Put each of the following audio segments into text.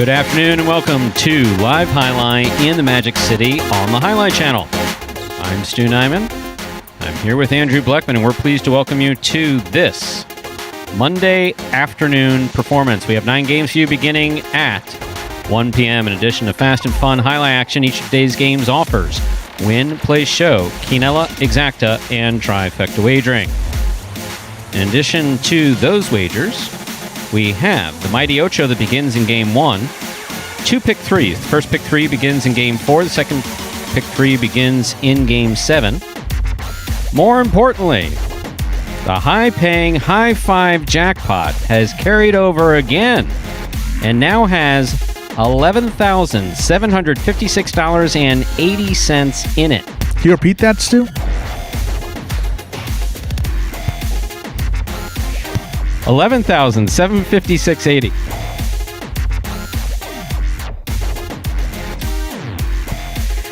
Good afternoon and welcome to Live Highlight in the Magic City on the Highlight Channel. I'm Stu Nyman. I'm here with Andrew Bleckman, and we're pleased to welcome you to this Monday afternoon performance. We have 9 games for you beginning at 1 p.m. In addition to fast and fun highlight action, each of today's games offers win, play, show, Quinella, Exacta, and Trifecta Wagering. In addition to those wagers, we have the Mighty Ocho that begins in Game 1, 2 pick threes. The first pick 3 begins in Game 4. The second pick 3 begins in Game 7. More importantly, the high-paying High Five jackpot has carried over again and now has $11,756.80 in it. Can you repeat that, Stu? $11,756.80.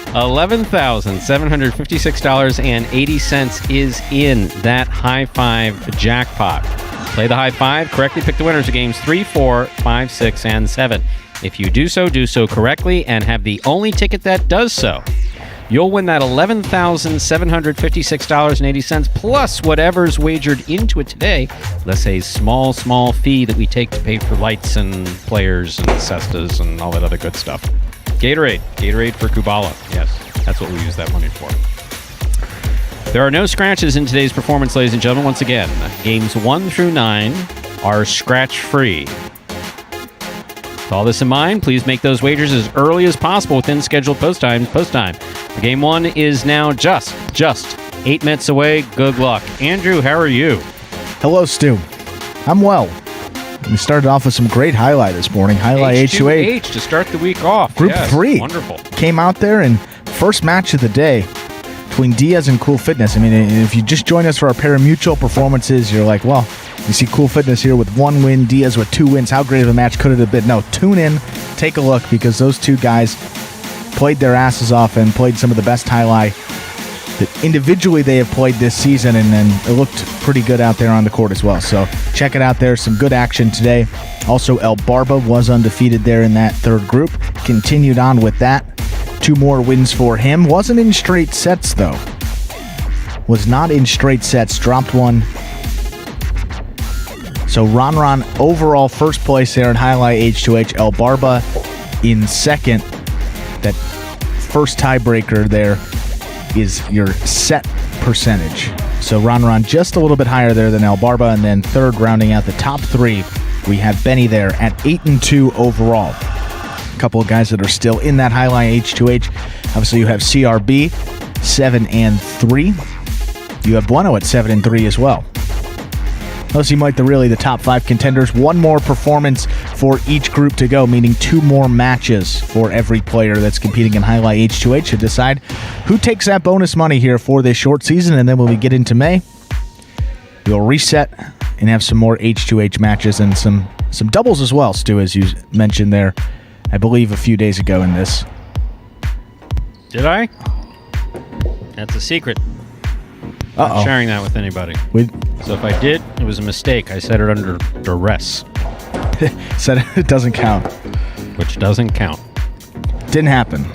$11,756.80 is in that High Five jackpot. Play the High Five, correctly pick the winners of games 3, 4, 5, 6, and 7. If you do so correctly and have the only ticket that does so, you'll win that $11,756.80 plus whatever's wagered into it today, less a small fee that we take to pay for lights and players and cestas and all that other good stuff. Gatorade for Kubala. Yes, that's what we use that money for. There are no scratches in today's performance, ladies and gentlemen. Once again, games 1 through 9 are scratch-free. With all this in mind, please make those wagers as early as possible within scheduled post time. Game 1 is now just 8 minutes away. Good luck. Andrew, how are you? Hello, Stu. I'm well. We started off with some great highlight this morning. Highlight H2H to start the week off. Group 3. Wonderful. Came out there and first match of the day between Diaz and Cool Fitness. I mean, if you just join us for our Parimutuel performances, you're like, well, you see Cool Fitness here with 1 win, Diaz with 2 wins. How great of a match could it have been? No, tune in, take a look, because those two guys played their asses off and played some of the best highlight that individually they have played this season, and then it looked pretty good out there on the court as well. So check it out there. Some good action today. Also, El Barba was undefeated there in that third group. Continued on with that. 2 more wins for him. Wasn't in straight sets, though. Was not in straight sets. Dropped one. So Ron overall first place there in Highlight H2H. El Barba in second. That first tiebreaker there is your set percentage. So Ron just a little bit higher there than El Barba. And then third, rounding out the top 3, we have Benny there at 8-2 overall. A couple of guys that are still in that Highlight H2H. Obviously, you have CRB 7-3. You have Bueno at 7-3 as well. Those seem like the top 5 contenders. 1 more performance for each group to go, meaning 2 more matches for every player that's competing in Highlight H2H to decide who takes that bonus money here for this short season. And then when we get into May, we'll reset and have some more H2H matches and some doubles as well, Stu, as you mentioned there, I believe a few days ago in this. Did I? That's a secret. I'm not sharing that with anybody. So if I did, it was a mistake. I said it under duress. Said it doesn't count. Which doesn't count. Didn't happen.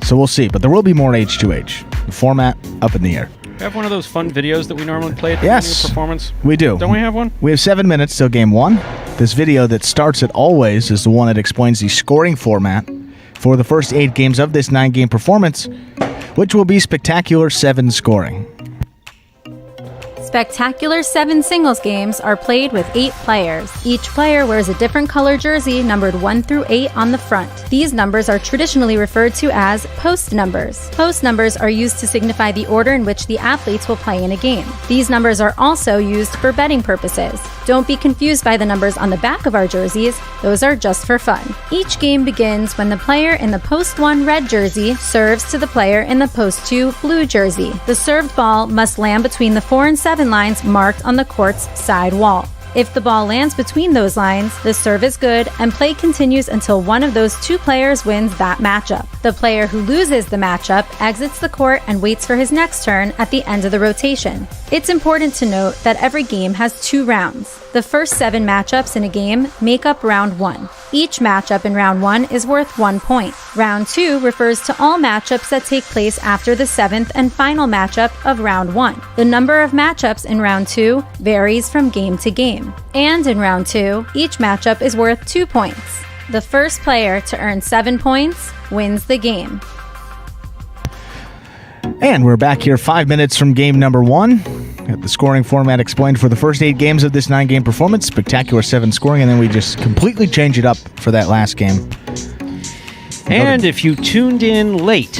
So we'll see. But there will be more H2H. The format up in the air. We have one of those fun videos that we normally play at the beginning of the performance? We do. Don't we have one? We have 7 minutes till Game 1. This video that starts at always is the one that explains the scoring format for the first 8 games of this 9-game performance, which will be Spectacular 7 scoring. Spectacular 7 singles games are played with 8 players. Each player wears a different color jersey numbered 1 through 8 on the front. These numbers are traditionally referred to as post numbers. Post numbers are used to signify the order in which the athletes will play in a game. These numbers are also used for betting purposes. Don't be confused by the numbers on the back of our jerseys. Those are just for fun. Each game begins when the player in the post 1 red jersey serves to the player in the post 2 blue jersey. The served ball must land between the 4 and 7 lines marked on the court's side wall. If the ball lands between those lines, the serve is good and play continues until one of those two players wins that matchup. The player who loses the matchup exits the court and waits for his next turn at the end of the rotation. It's important to note that every game has 2 rounds. The first 7 matchups in a game make up round 1. Each matchup in round 1 is worth 1 point. Round 2 refers to all matchups that take place after the 7th and final matchup of round 1. The number of matchups in round 2 varies from game to game. And in round 2, each matchup is worth 2 points. The first player to earn 7 points wins the game. And we're back here 5 minutes from game number 1. Got the scoring format explained for the first 8 games of this 9-game performance. Spectacular 7 scoring, and then we just completely change it up for that last game. And if you tuned in late,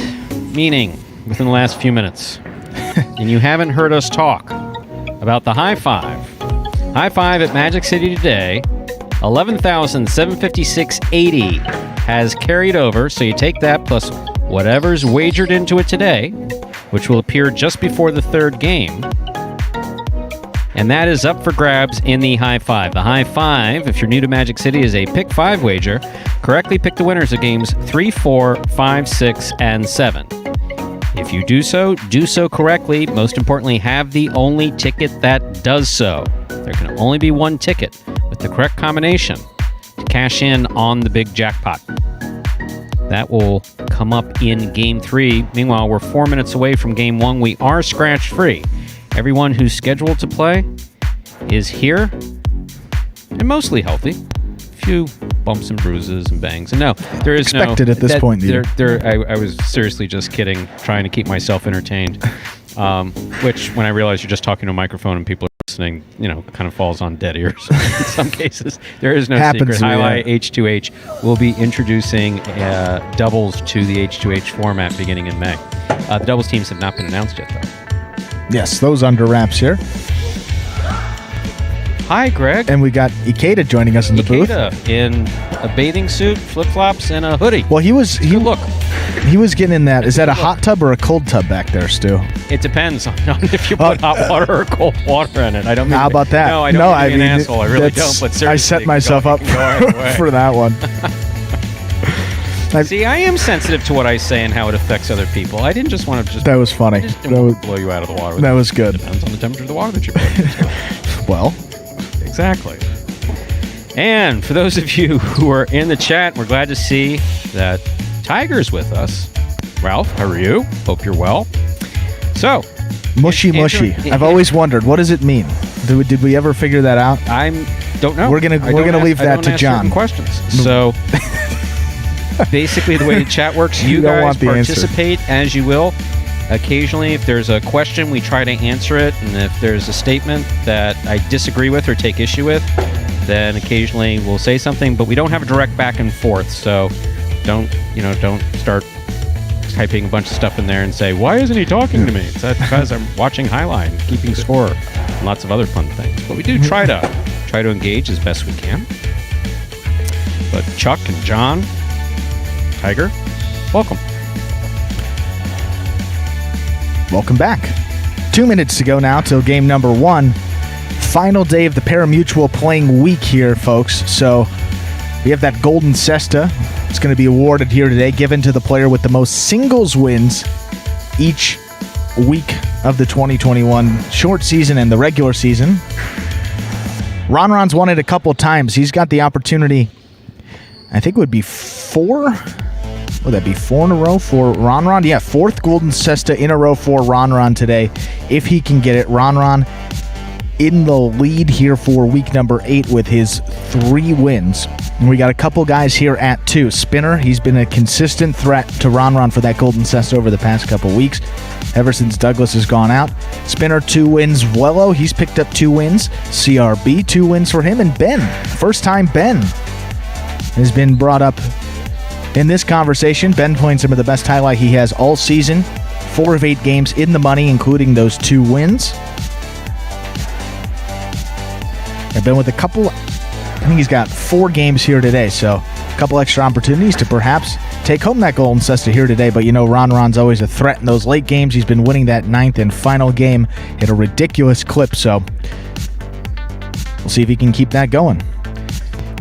meaning within the last few minutes, and you haven't heard us talk about the high five at Magic City today, 11,756.80 has carried over. So you take that plus whatever's wagered into it today, which will appear just before the 3rd game. And that is up for grabs in the high five. The high five, if you're new to Magic City, is a pick 5 wager. Correctly pick the winners of games 3, 4, 5, 6, and 7. If you do so correctly. Most importantly, have the only ticket that does so. There can only be one ticket with the correct combination to cash in on the big jackpot. That will come up in Game 3. Meanwhile, we're 4 minutes away from Game 1. We are scratch-free. Everyone who's scheduled to play is here and mostly healthy. A few bumps and bruises and bangs. And no, there is expected at this point. I was seriously just kidding, trying to keep myself entertained. Which, when I realize you're just talking to a microphone and people are listening, kind of falls on dead ears in some cases. There is no secret. Highlight H2H will be introducing doubles to the H2H format beginning in May. The doubles teams have not been announced yet, though. Yes, those under wraps here. Hi, Greg. And we got Ikeda joining us in the booth. Ikeda in a bathing suit, flip-flops, and a hoodie. Well, he was getting in that. Is that a hot tub or a cold tub back there, Stu? It depends on if you put hot water or cold water in it. I don't mean. How about that? No, I don't mean an asshole. I really don't. But seriously, I set myself up for that one. See, I am sensitive to what I say and how it affects other people. I didn't just want to That was funny. That was blow you out of the water. That was good. It depends on the temperature of the water that you're putting. Well, exactly. And for those of you who are in the chat, we're glad to see that Tiger's with us. Ralph, how are you? Hope you're well. So, mushy. I've always wondered, what does it mean? Did we ever figure that out? I don't know. We're gonna leave that to John. Questions. So. Basically, the way the chat works, you guys participate as you will. Occasionally, if there's a question, we try to answer it. And if there's a statement that I disagree with or take issue with, then occasionally we'll say something. But we don't have a direct back and forth. So don't start typing a bunch of stuff in there and say, why isn't he talking to me? It's because I'm watching Highlight and keeping score and lots of other fun things. But we do try to engage as best we can. But Chuck and John, Tiger, welcome. Welcome back. 2 minutes to go now till game number 1. Final day of the Parimutuel playing week here, folks. So we have that golden cesta. It's going to be awarded here today, given to the player with the most singles wins each week of the 2021 short season and the regular season. Ron's won it a couple times. He's got the opportunity, I think it would be 4. Would that be 4 in a row for Ron? Yeah, 4th golden cesta in a row for Ron today. If he can get it, Ron in the lead here for week number 8 with his 3 wins. And we got a couple guys here at 2. Spinner, he's been a consistent threat to Ron for that golden cesta over the past couple weeks, ever since Douglas has gone out. Spinner, 2 wins. Vuelo, he's picked up 2 wins. CRB, 2 wins for him. And Ben, first time Ben has been brought up in this conversation. Ben playing some of the best highlight he has all season. 4 of 8 games in the money, including those 2 wins. And Ben with a couple, I think he's got 4 games here today, so a couple extra opportunities to perhaps take home that golden cesta here today. But Ron's always a threat in those late games. He's been winning that 9th and final game at a ridiculous clip, so we'll see if he can keep that going.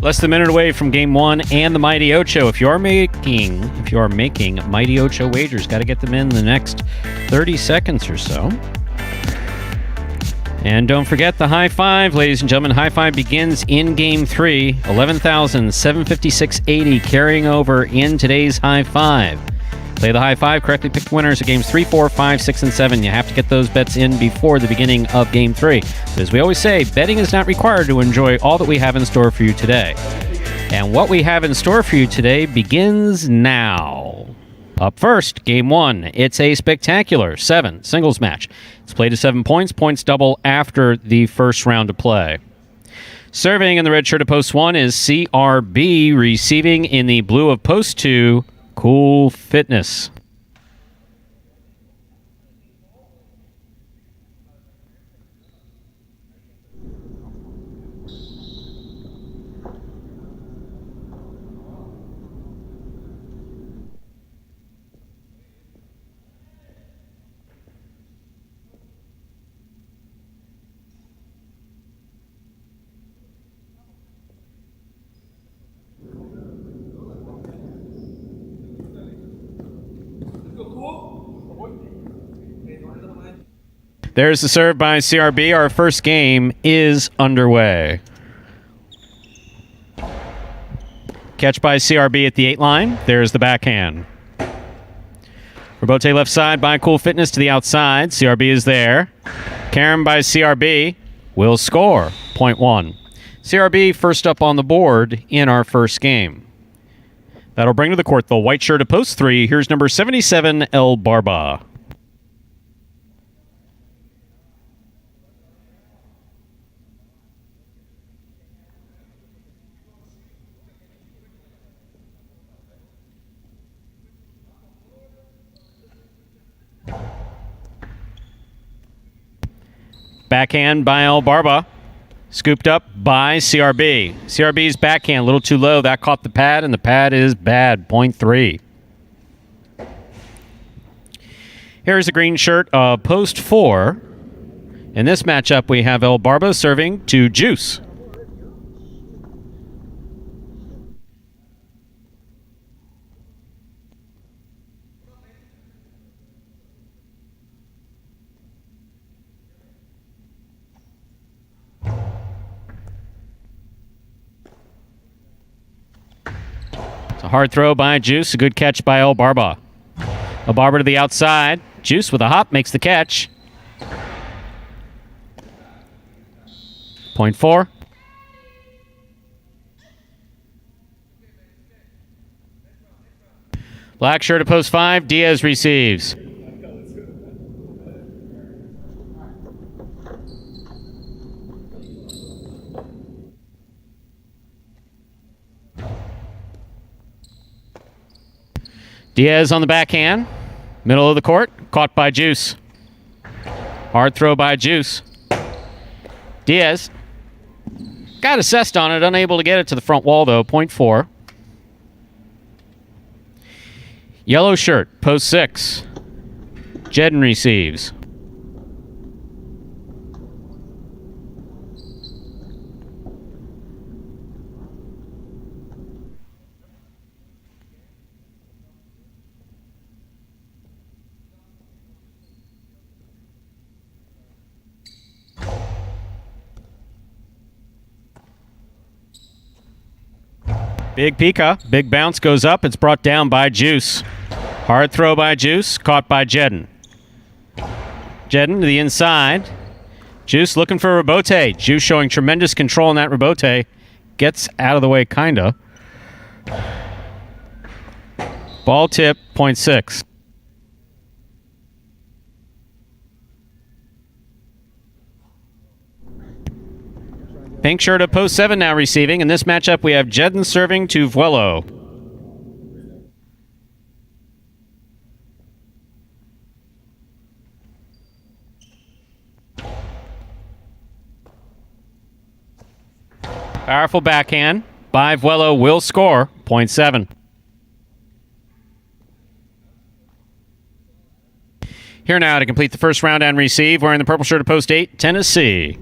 Less than a minute away from game 1 and the Mighty Ocho. If you are making Mighty Ocho wagers, got to get them in the next 30 seconds or so. And don't forget the high five, ladies and gentlemen. High five begins in game 3. 11,756.80 carrying over in today's high five. Play the high five, correctly pick the winners of games 3, 4, 5, 6, and 7. You have to get those bets in before the beginning of game 3. But as we always say, betting is not required to enjoy all that we have in store for you today. And what we have in store for you today begins now. Up first, game 1. It's a spectacular 7 singles match. It's played to 7 points. Points double after the first round of play. Serving in the red shirt of post 1 is CRB. Receiving in the blue of post 2, Cool Fitness. There's the serve by CRB. Our first game is underway. Catch by CRB at the 8 line. There's the backhand. Rebote left side by Cool Fitness to the outside. CRB is there. Carom by CRB will score. Point 1. CRB first up on the board in our first game. That'll bring to the court the white shirt of post 3. Here's number 77, El Barba. Backhand by El Barba. Scooped up by CRB. CRB's backhand a little too low. That caught the pad, and the pad is bad. Point 3. Here's the green shirt of post 4. In this matchup, we have El Barba serving to Juice. A hard throw by Juice. A good catch by El Barba. El Barba to the outside. Juice with a hop makes the catch. Point 4. Black shirt at post 5. Diaz receives. Diaz on the backhand. Middle of the court. Caught by Juice. Hard throw by Juice. Diaz got assessed on it. Unable to get it to the front wall, though. Point 4. Yellow shirt. Post 6. Jedden receives. Big Pika. Big bounce goes up. It's brought down by Juice. Hard throw by Juice. Caught by Jedden. Jedden to the inside. Juice looking for Rebote. Juice showing tremendous control in that Rebote. Gets out of the way, kinda. Ball tip, point 6. Pink shirt at post 7 now receiving. In this matchup, we have Jedden serving to Vuelo. Powerful backhand by Vuelo will score. Point 7. Here now to complete the first round and receive, wearing the purple shirt at post 8, Tennessee.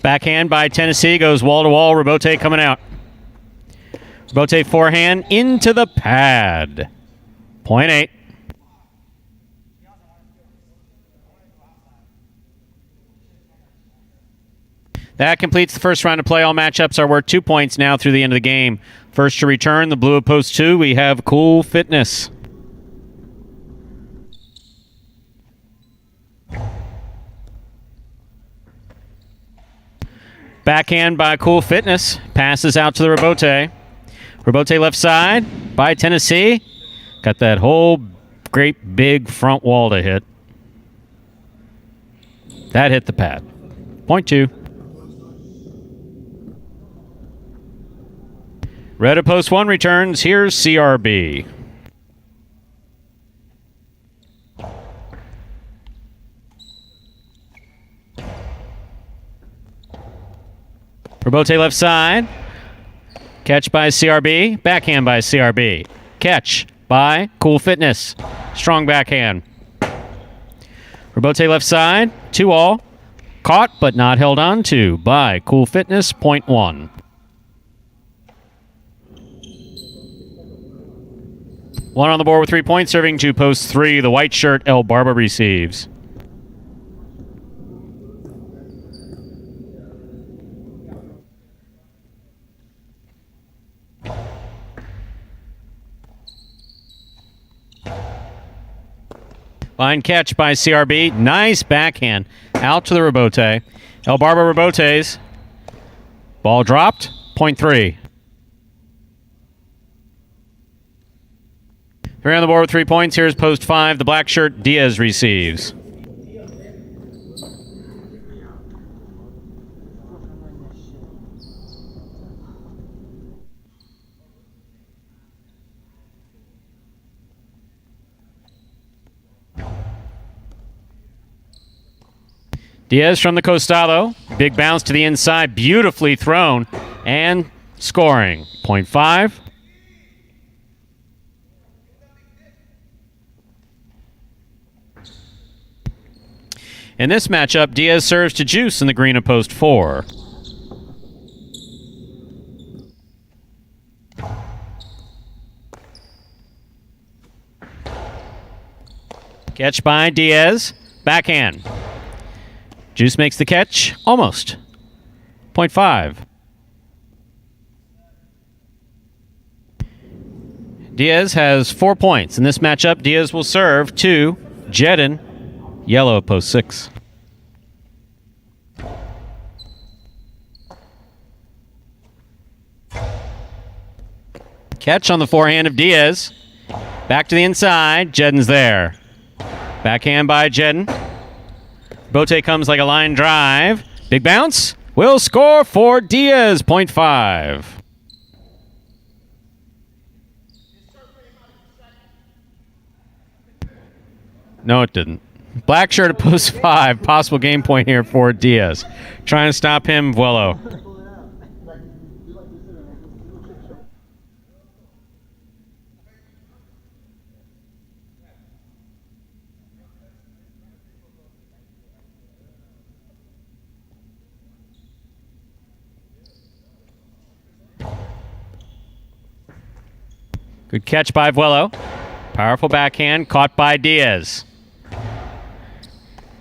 Backhand by Tennessee goes wall to wall. Rebote coming out. Rebote forehand into the pad. Point 8. That completes the first round of play. All matchups are worth 2 points now through the end of the game. First to return, the blue of post 2, we have Cool Fitness. Backhand by Cool Fitness. Passes out to the Rebote. Rebote left side by Tennessee. Got that whole great big front wall to hit. That hit the pad. Point 2. Red of post 1 returns. Here's CRB. Rebote left side. Catch by CRB. Backhand by CRB. Catch by Cool Fitness. Strong backhand. Rebote left side. 2-all. Caught but not held on to by Cool Fitness. Point 1. One on the board with 3 points, serving to post 3. The white shirt, El Barba receives. Line catch by CRB. Nice backhand. Out to the Rebote. El Barba Rebotes. Ball dropped. Point 3. 3 on the board with 3 points. Here's post 5. The black shirt, Diaz receives. Diaz from the costado. Big bounce to the inside. Beautifully thrown. And scoring. Point 5. In this matchup, Diaz serves to Juice in the green of post 4. Catch by Diaz. Backhand. Juice makes the catch. Almost. Point 5. Diaz has 4 points. In this matchup, Diaz will serve to Jedin. Yellow post 6. Catch on the forehand of Diaz. Back to the inside. Jedin's there. Backhand by Jedin. Bote comes like a line drive. Big bounce. Will score for Diaz. Point 5. No, it didn't. Black shirt at post 5. Possible game point here for Diaz. Trying to stop him, Vuelo. Good catch by Vuelo. Powerful backhand caught by Diaz.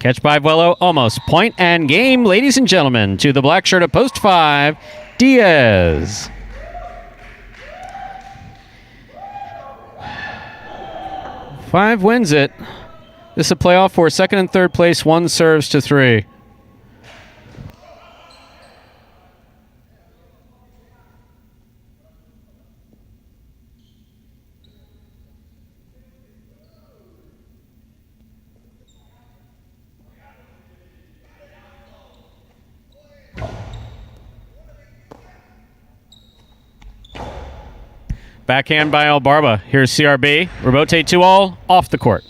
Catch by Vuelo, almost. Point and game, ladies and gentlemen, to the black shirt at post 5, Diaz. Five wins it. This is a playoff for second and third place. 1 serves to 3. Backhand by El Barba. Here's CRB. Rebote 2-all off the court.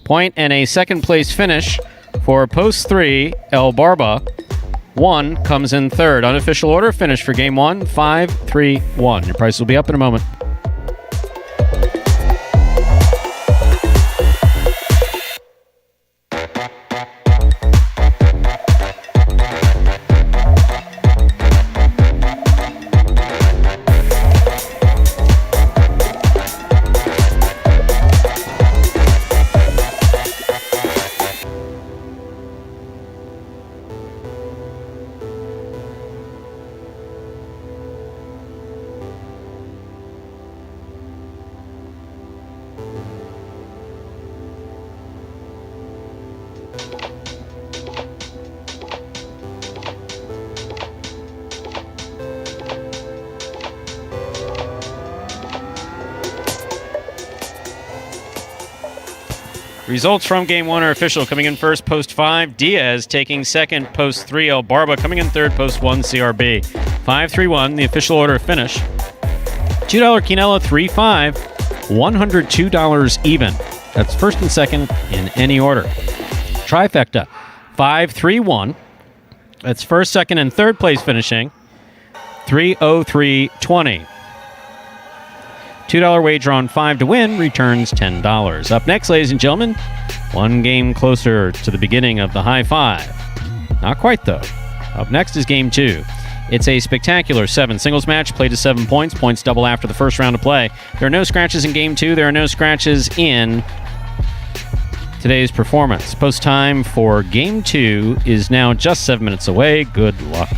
Point and a second place finish for post 3, El Barba. 1 comes in third. Unofficial order finish for game 1, 5-3-1. Your price will be up in a moment. Results from Game 1 are official. Coming in first, post 5, Diaz. Taking second, post 3, El Barba. Coming in third, post 1, CRB. 5-3-1, the official order of finish. $2 Quinella, 3-5, $102 even. That's first and second in any order. Trifecta, 5-3-1. That's first, second, and third place finishing. 303.20. $2 wager on 5 to win returns $10. Up next, ladies and gentlemen, one game closer to the beginning of the high five. Not quite, though. Up next is Game 2. It's a spectacular 7 singles match, played to 7 points. Points double after the first round of play. There are no scratches in Game 2. There are no scratches in today's performance. Post time for Game 2 is now just 7 minutes away. Good luck.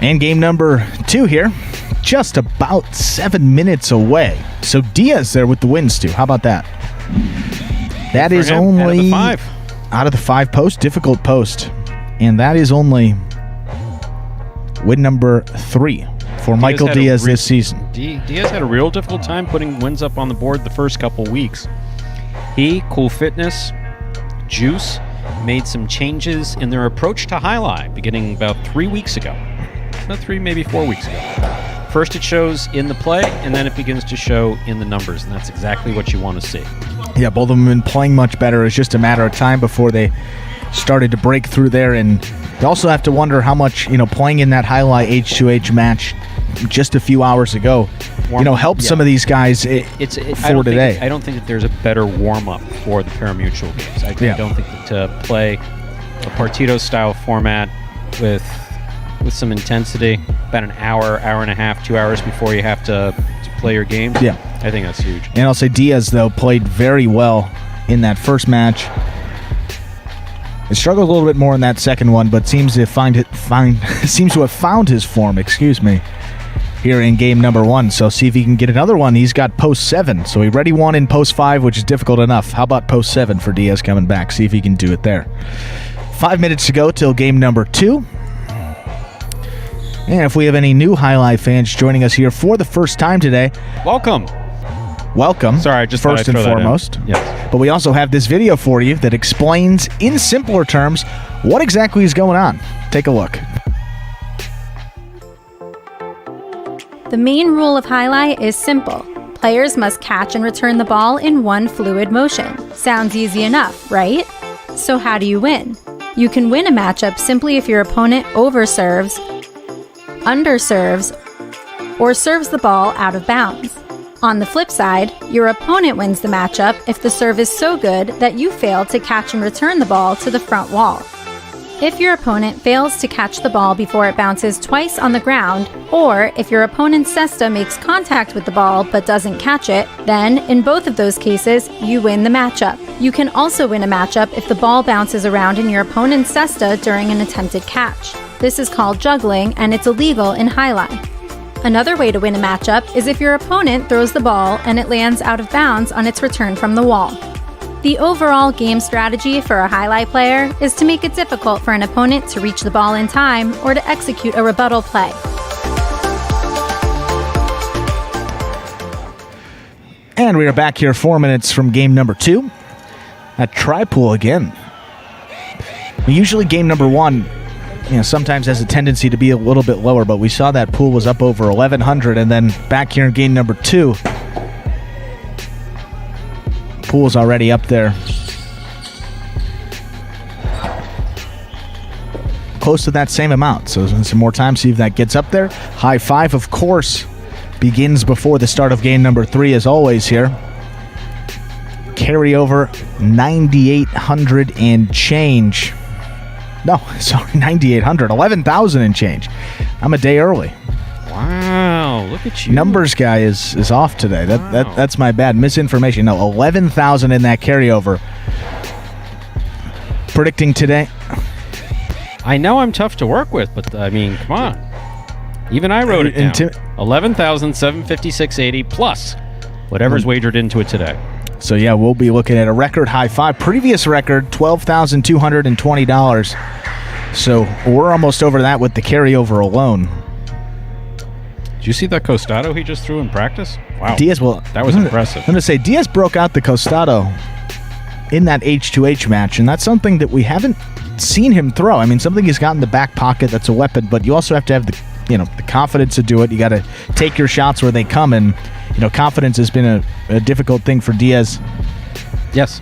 And game number 2 here, just about 7 minutes away. So Diaz there with the wins, Stu. How about that? That is only out of the 5 post, difficult post. And that is only win number 3 for Michael Diaz this season. Diaz had a real difficult time putting wins up on the board the first couple weeks. He, Cool Fitness, Juice, made some changes in their approach to highlight beginning about 3 weeks ago. Not 3, maybe 4 weeks ago. First it shows in the play, and then it begins to show in the numbers, and that's exactly what you want to see. Yeah, both of them have been playing much better. It's just a matter of time before they started to break through there, and you also have to wonder how much, playing in that highlight H2H match just a few hours ago, helped some of these guys for today. I don't think that there's a better warm-up for the Parimutuel games. I don't think that to play a Partido-style format with some intensity, about an hour and a half, 2 hours before you have to play your games. Yeah. I think that's huge. And I'll say Diaz, though, played very well in that first match. He struggled a little bit more in that second one, but seems to have found his form, here in game number 1. So see if he can get another one. He's got post 7, so he already won in post 5, which is difficult enough. How about post 7 for Diaz coming back? See if he can do it there. 5 minutes to go till game number 2. And if we have any new Highlight fans joining us here for the first time today, welcome. Sorry, just first and foremost. Yes. But we also have this video for you that explains in simpler terms what exactly is going on. Take a look. The main rule of highlight is simple. Players must catch and return the ball in one fluid motion. Sounds easy enough, right? So how do you win? You can win a matchup simply if your opponent overserves, underserves, or serves the ball out of bounds. On the flip side, your opponent wins the matchup if the serve is so good that you fail to catch and return the ball to the front wall. If your opponent fails to catch the ball before it bounces twice on the ground, or if your opponent's cesta makes contact with the ball but doesn't catch it, then, in both of those cases, you win the matchup. You can also win a matchup if the ball bounces around in your opponent's cesta during an attempted catch. This is called juggling, and it's illegal in highlight. Another way to win a matchup is if your opponent throws the ball and it lands out of bounds on its return from the wall. The overall game strategy for a highlight player is to make it difficult for an opponent to reach the ball in time or to execute a rebuttal play. And we are back here 4 minutes from game number 2 at Tri-Pool again. Usually game number 1 sometimes has a tendency to be a little bit lower, but we saw that pool was up over 1,100, and then back here in game number 2, pool's already up there. Close to that same amount, so some more time, see if that gets up there. High 5, of course, begins before the start of game number 3, as always here. Carryover 9,800 and change. No, sorry, 9,800. 11,000 and change. I'm a day early. Wow, look at you. Numbers guy is off today. That's my bad misinformation. No, 11,000 in that carryover. Predicting today. I know I'm tough to work with, but come on. Even I wrote it down. 11,756.80 plus whatever's wagered into it today. So, yeah, we'll be looking at a record high 5. Previous record, $12,220. So we're almost over that with the carryover alone. Did you see that costado he just threw in practice? Wow. Diaz, that was impressive. I'm going to say Diaz broke out the costado in that H2H match, and that's something that we haven't seen him throw. I mean, something he's got in the back pocket that's a weapon, but you also have to have the confidence to do it. You got to take your shots where they come, and confidence has been a difficult thing for Diaz. Yes.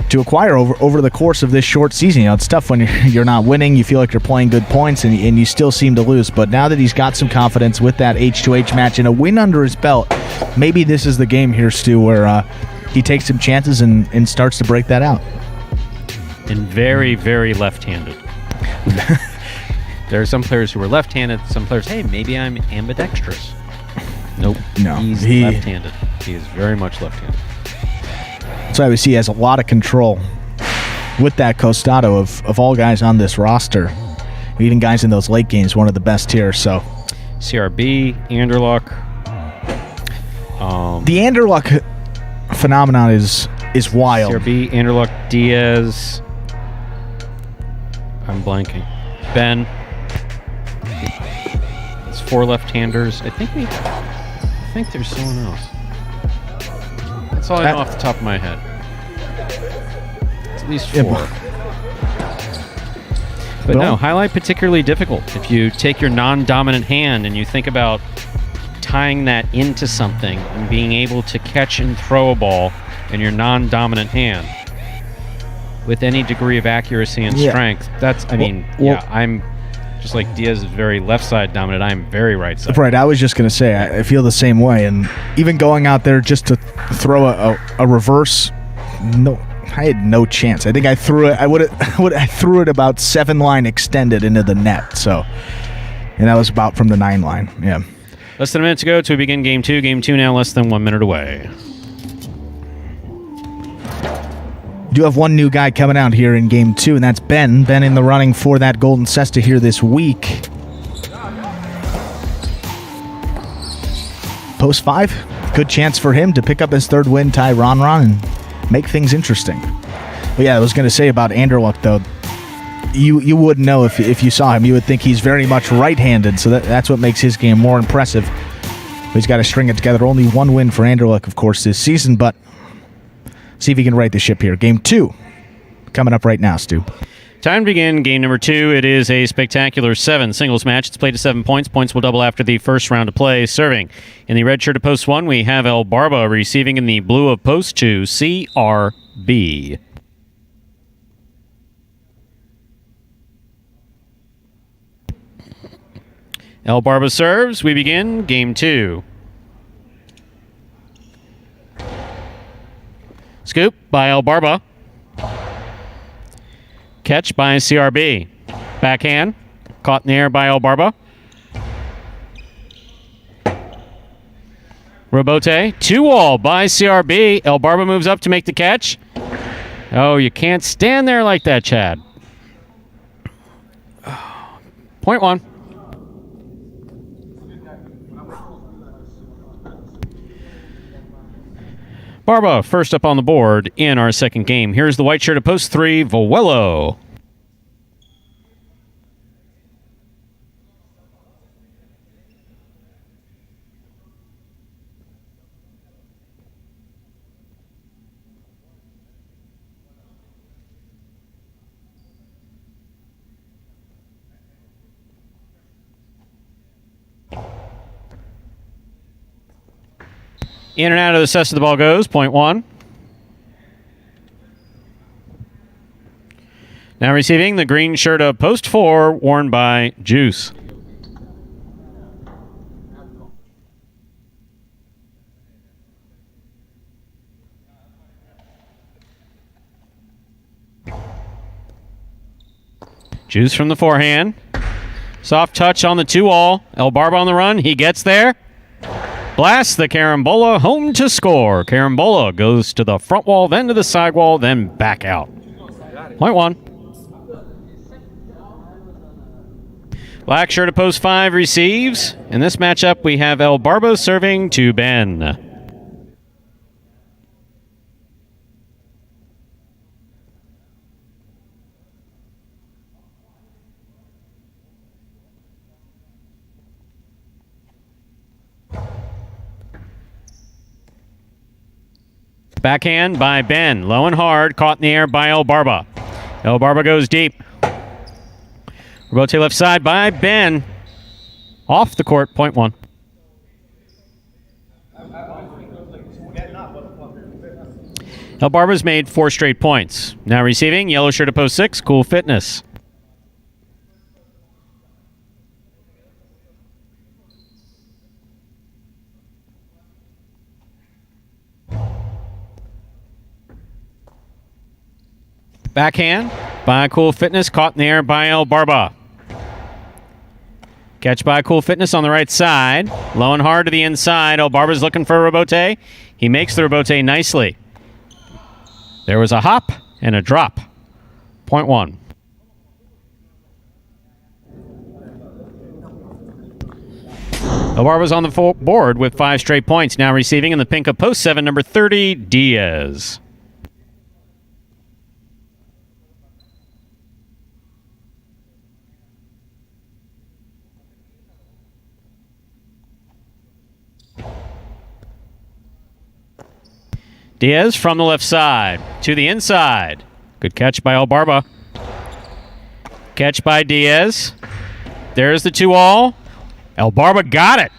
To acquire over the course of this short season. It's tough when you're not winning. You feel like you're playing good points, and you still seem to lose. But now that he's got some confidence with that H2H match and a win under his belt, maybe this is the game here, Stu, where he takes some chances and starts to break that out. And very, very left-handed. There are some players who are left-handed. Some players, hey, maybe I'm ambidextrous. Nope. No. He's left-handed. He is very much left-handed. So I would see he has a lot of control with that costado of all guys on this roster. Even guys in those late games, one of the best here. So CRB, Anderluck. The Anderluck phenomenon is wild. CRB, Anderluck, Diaz. I'm blanking. Ben. It's 4 left-handers. I think there's someone else. That's all I know off the top of my head. It's at least 4. But no, highlight particularly difficult. If you take your non-dominant hand and you think about tying that into something and being able to catch and throw a ball in your non-dominant hand with any degree of accuracy and strength, I'm just like Diaz is very left side dominant. I'm very right side. Right, I was just going to say, I feel the same way. And even going out there just to throw a reverse, no, I had no chance. I think I threw it. I threw it about 7 line extended into the net. So, and that was about from the 9 line. Yeah. Less than a minute to go to begin game 2. Game 2 now less than 1 minute away. Do have one new guy coming out here in game 2, and that's Ben. Ben in the running for that golden cesta here this week. Post 5, good chance for him to pick up his 3rd win, tie Ron and make things interesting. But yeah, I was going to say about Anderluck, though, you wouldn't know if you saw him. You would think he's very much right-handed, so that's what makes his game more impressive. He's got to string it together. Only 1 win for Anderluck, of course, this season, but see if he can right the ship here. Game 2 coming up right now, Stu. Time to begin game number 2. It is a spectacular 7 singles match. It's played to 7 points. Points will double after the first round of play. Serving in the red shirt of post 1, we have El Barba. Receiving in the blue of post 2, CRB. El Barba serves. We begin game 2. Scoop by El Barba. Catch by CRB. Backhand. Caught in the air by El Barba. Robote. 2-all by CRB. El Barba moves up to make the catch. Oh, you can't stand there like that, Chad. Point 1. Barba first up on the board in our second game. Here's the white shirt of post 3, Vuelo. In and out of the cesta the ball goes. Point 1. Now receiving the green shirt of post 4, worn by Juice. Juice from the forehand. Soft touch on the 2-all. El Barba on the run. He gets there. Blasts the carambola home to score. Carambola goes to the front wall, then to the side wall, then back out. Point 1. Black shirt of post 5 receives. In this matchup, we have El Barba serving to Ben. Backhand by Ben. Low and hard. Caught in the air by El Barba. El Barba goes deep. Rebote left side by Ben. Off the court, point 1. El Barba's made 4 straight points. Now receiving, yellow shirt at post 6, Cool Fitness. Backhand by Cool Fitness, caught in the air by El Barba. Catch by Cool Fitness on the right side. Low and hard to the inside. El Barba's looking for a rebote. He makes the rebote nicely. There was a hop and a drop. Point 1. El Barba's on the board with 5 straight points. Now receiving in the pink of post 7, number 30, Diaz. Diaz from the left side to the inside. Good catch by El Barba. Catch by Diaz. There's the 2-all. El Barba got it.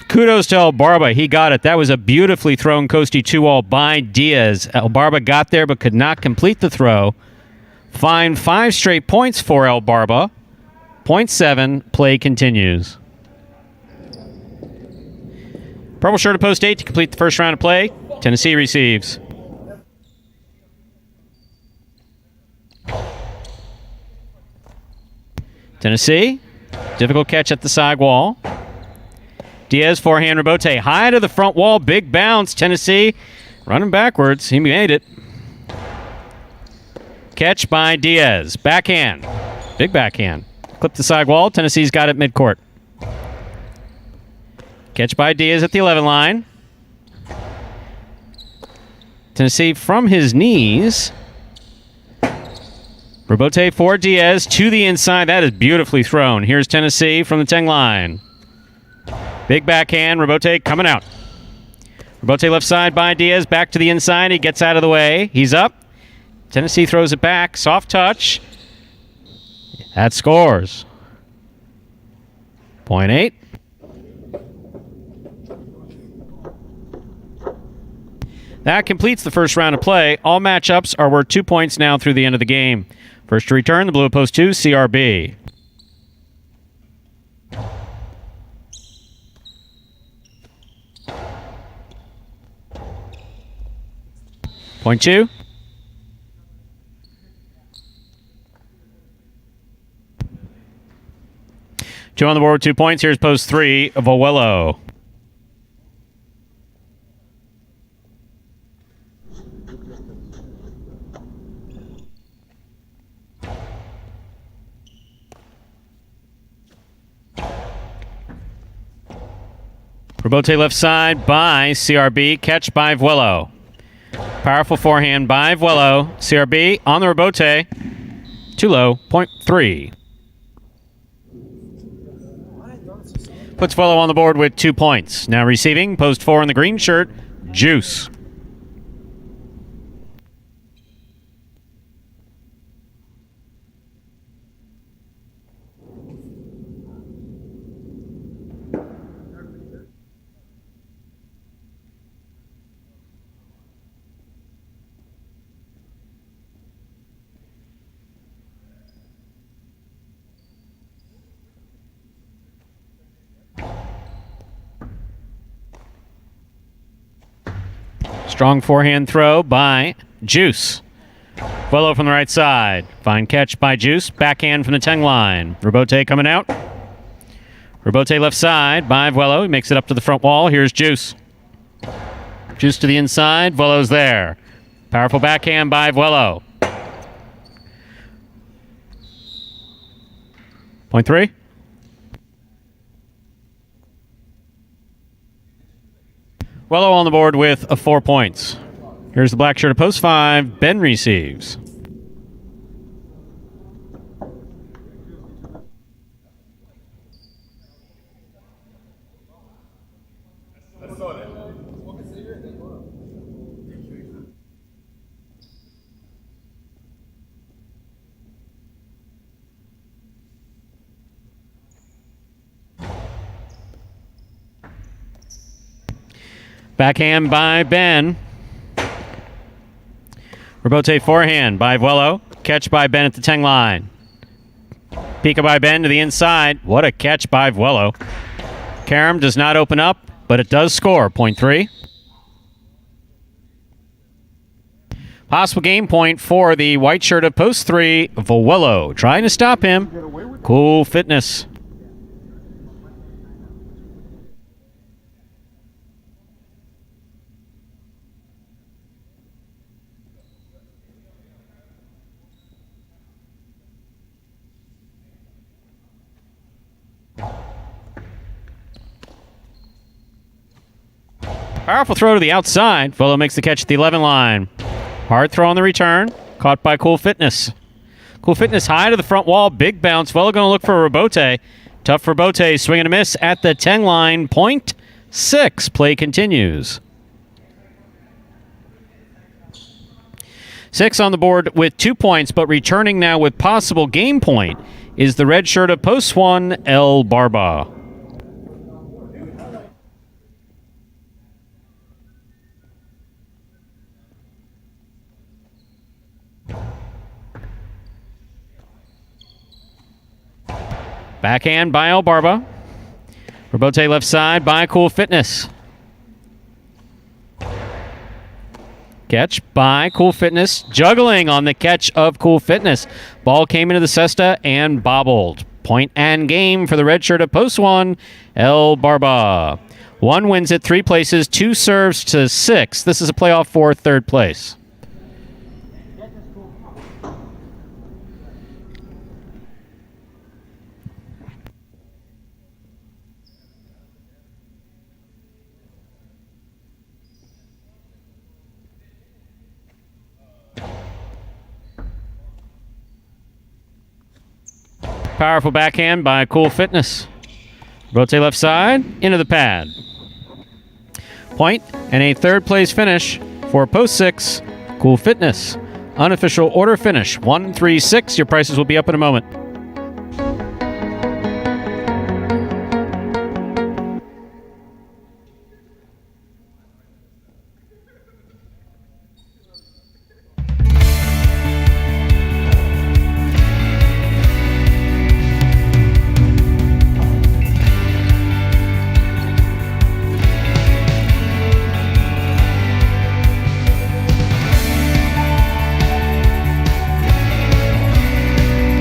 Kudos to El Barba. He got it. That was a beautifully thrown coastie 2-all by Diaz. El Barba got there but could not complete the throw. Fine 5 straight points for El Barba. Point 7. Play continues. Purple shirt at post 8 to complete the first round of play. Tennessee receives. Tennessee, difficult catch at the side wall. Diaz forehand rebote, high to the front wall, big bounce. Tennessee running backwards. He made it. Catch by Diaz. Backhand. Big backhand. Clip the side wall. Tennessee's got it midcourt. Catch by Diaz at the 11 line. Tennessee from his knees. Rebote for Diaz to the inside. That is beautifully thrown. Here's Tennessee from the 10 line. Big backhand. Rebote coming out. Rebote left side by Diaz. Back to the inside. He gets out of the way. He's up. Tennessee throws it back. Soft touch. That scores. Point 8. That completes the first round of play. All matchups are worth 2 points now through the end of the game. First to return, the blue at post 2, CRB. Point 2. Two on the board with 2 points. Here's post 3, Vowello. Rebote left side by CRB. Catch by Vuelo. Powerful forehand by Vuelo. CRB on the rebote. Too low. Point 3. Puts Vuelo on the board with 2 points. Now receiving. Post 4 in the green shirt. Juice. Strong forehand throw by Juice. Vuelo from the right side. Fine catch by Juice. Backhand from the 10 line. Rebote coming out. Rebote left side by Vuelo. He makes it up to the front wall. Here's Juice. Juice to the inside. Vuelo's there. Powerful backhand by Vuelo. Point 3. Vuelo on the board with 4 points. Here's the black shirt at post 5. Ben receives. Backhand by Ben. Rebote forehand by Vuelo. Catch by Ben at the 10 line. Pika by Ben to the inside. What a catch by Vuelo. Karam does not open up, but it does score. Point 3. Possible game point for the white shirt of post 3, Vuelo. Trying to stop him. Cool Fitness. Powerful throw to the outside. Vuelo makes the catch at the 11 line. Hard throw on the return. Caught by Cool Fitness. Cool Fitness high to the front wall. Big bounce. Vuelo going to look for Rebote. Tough for Rebote. Swing and a miss at the 10 line. Point 6. Play continues. 6 on the board with 2 points, but returning now with possible game point is the red shirt of post 1, El Barba. Backhand by El Barba. Rebote left side by Cool Fitness. Catch by Cool Fitness. Juggling on the catch of Cool Fitness. Ball came into the cesta and bobbled. Point and game for the red shirt of post 1, El Barba. 1 wins it 3 places, 2 serves to 6. This is a playoff for 3rd place. Powerful backhand by Cool Fitness. Rote left side, into the pad. Point and a 3rd place finish for post 6, Cool Fitness. Unofficial order finish, 1-3-6. Your prices will be up in a moment.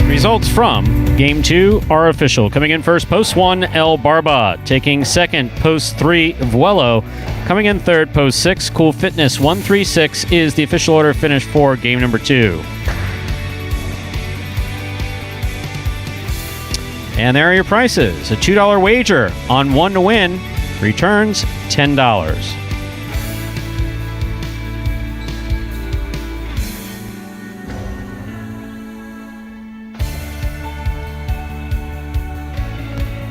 Results from Game 2 are official. Coming in first, post 1, El Barba. Taking second, post 3, Vuelo. Coming in third, post 6, Cool Fitness. 1-3-6 is the official order finish for game number 2. And there are your prices. A $2 wager on 1 to win returns $10.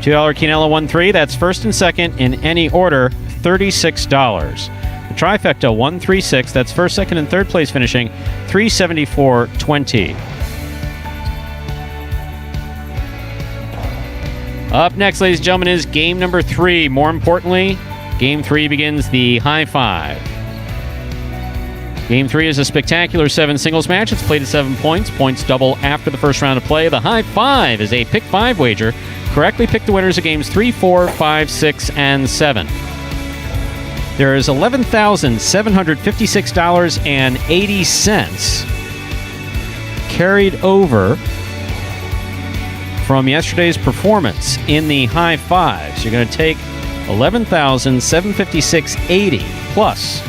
$2 Quinella 1-3, that's first and second in any order, $36. The trifecta 1-3-6, that's first, second, and third place finishing, $374.20. Up next, ladies and gentlemen, is game number 3. More importantly, game 3 begins the high 5. Game 3 is a spectacular 7 singles match. It's played at 7 points. Points double after the first round of play. The high 5 is a pick 5 wager. Correctly pick the winners of games 3, 4, 5, 6, and 7. There is $11,756.80 carried over from yesterday's performance in the high 5. So you're going to take $11,756.80 plus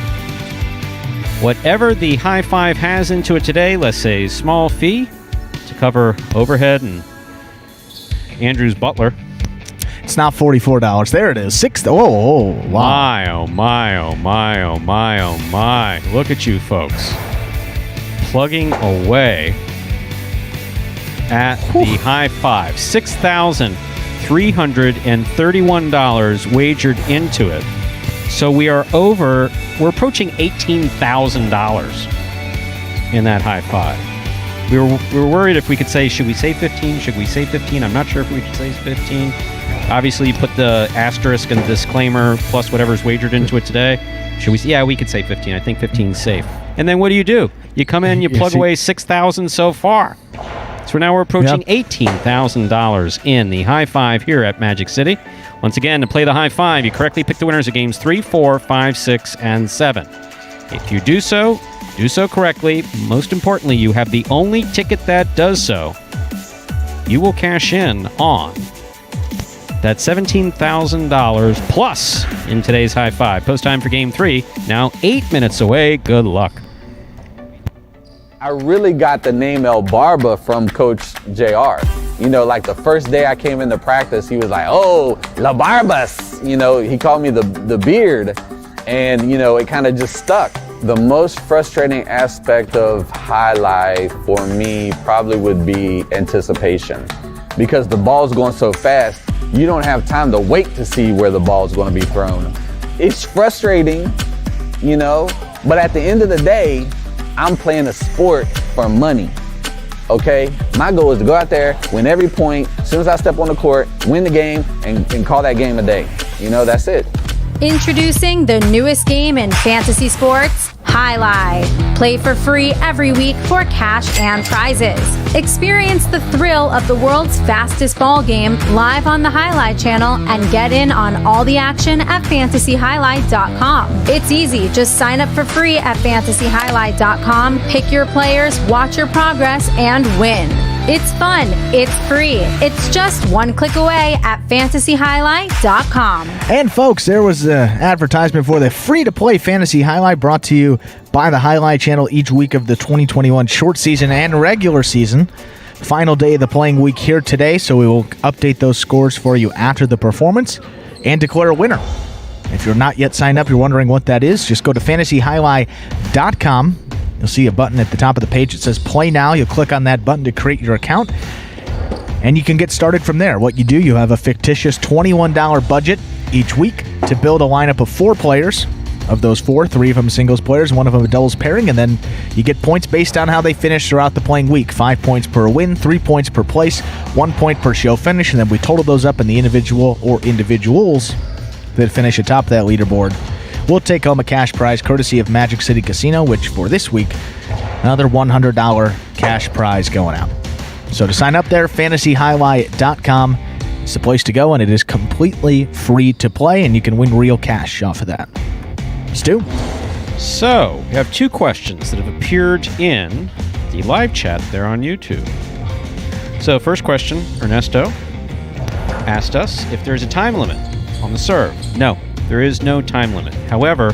whatever the high 5 has into it today. Let's say small fee to cover overhead and Andrew's butler. It's not $44. There it is. Oh, wow. My, oh, my, oh, my, oh, my, oh, my. Look at you folks. Plugging away at the high 5. $6,331 wagered into it. So we're approaching $18,000 in that high 5. We were worried if we could say, should we say 15? Should we say 15? I'm not sure if we should say 15. Obviously, you put the asterisk and disclaimer plus whatever's wagered into it today. Should we? Yeah, we could say 15. I think 15 is safe. And then what do? You come in, you plug away $6,000 so far. So now we're approaching $18,000 in the high five here at Magic City. Once again, to play the high five, you correctly pick the winners of games 3, 4, 5, 6, and 7. If you do so correctly. Most importantly, you have the only ticket that does so. You will cash in on that $17,000 plus in today's high five. Post time for game 3, now 8 minutes away. Good luck. I really got the name El Barba from Coach JR. You know, like the first day I came into practice, he was like, "Oh, La Barbas." You know, he called me the beard. And, you know, it kind of just stuck. The most frustrating aspect of highlight for me probably would be anticipation. Because the ball's going so fast, you don't have time to wait to see where the ball's going to be thrown. It's frustrating, you know, but at the end of the day, I'm playing a sport for money, okay? My goal is to go out there, win every point, as soon as I step on the court, win the game, and call that game a day. You know, that's it. Introducing the newest game in fantasy sports, Highlight. Play for free every week for cash and prizes. Experience the thrill of the world's fastest ball game live on the Highlight channel and get in on all the action at fantasyhighlight.com. It's easy. Just sign up for free at fantasyhighlight.com, pick your players, watch your progress, and win. It's fun. It's free. It's just one click away at fantasyhighlight.com. And folks, there was an advertisement for the free-to-play Fantasy Highlight brought to you by the Highlight channel each week of the 2021 short season and regular season. Final day of the playing week here today, so we will update those scores for you after the performance and declare a winner. If you're not yet signed up, you're wondering what that is, just go to fantasyhighlight.com. You'll see a button at the top of the page that says Play Now. You'll click on that button to create your account, and you can get started from there. What you do, you have a fictitious $21 budget each week to build a lineup of 4 players. Of those 4, 3 of them singles players, 1 of them a doubles pairing, and then you get points based on how they finish throughout the playing week. 5 points per win, 3 points per place, 1 point per show finish, and then we total those up in the individual or individuals that finish atop that leaderboard. We'll take home a cash prize courtesy of Magic City Casino, which for this week, another $100 cash prize going out. So to sign up there, fantasyhighlight.com. It's the place to go, and it is completely free to play, and you can win real cash off of that. Stu? So, we have 2 questions that have appeared in the live chat there on YouTube. So, first question, Ernesto asked us if there's a time limit on the serve. No, there is no time limit. However,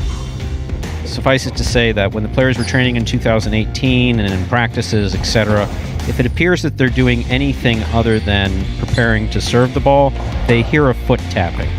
suffice it to say that when the players were training in 2018 and in practices, etc., if it appears that they're doing anything other than preparing to serve the ball, they hear a foot tapping.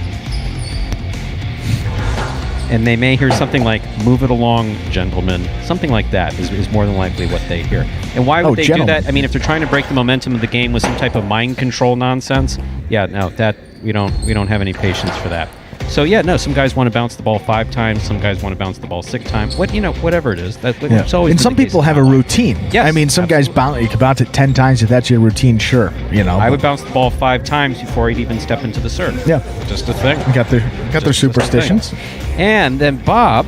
And they may hear something like, "Move it along, gentlemen." Something like that is more than likely what they hear. And why would they do that? I mean, if they're trying to break the momentum of the game with some type of mind control nonsense, yeah, no, that we don't have any patience for that. So yeah, no, some guys want to bounce the ball 5 times, some guys want to bounce the ball 6 times. Whatever it is. It's always and some people have a routine. Yes, I mean, some guys you can bounce it 10 times if that's your routine, sure. I would bounce the ball 5 times before I'd even step into the serve. Yeah. Just a thing. Got their superstitions. And then Bob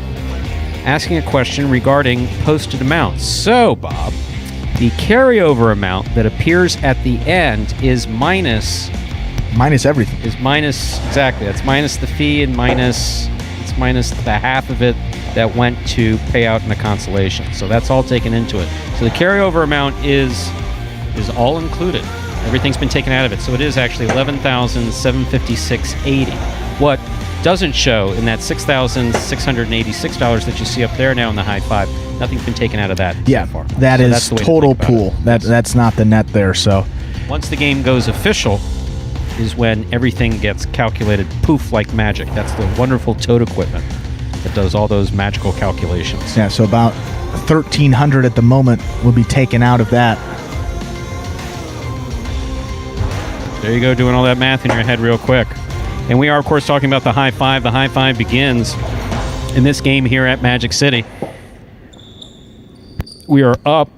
asking a question regarding posted amounts. So, Bob, the carryover amount that appears at the end is minus everything. Exactly. That's minus the fee and minus the half of it that went to pay out in a consolation. So that's all taken into it. So the carryover amount is all included. Everything's been taken out of it. So it is actually $11,756.80. What doesn't show in that $6,686 that you see up there now in the high five, nothing's been taken out of that so far. That is total pool. That's not the net there. So once the game goes official is when everything gets calculated poof like magic. That's the wonderful toad equipment that does all those magical calculations. Yeah, so about $1,300 at the moment will be taken out of that. There you go, doing all that math in your head real quick. And we are, of course, talking about the high five. The high five begins in this game here at Magic City. We are up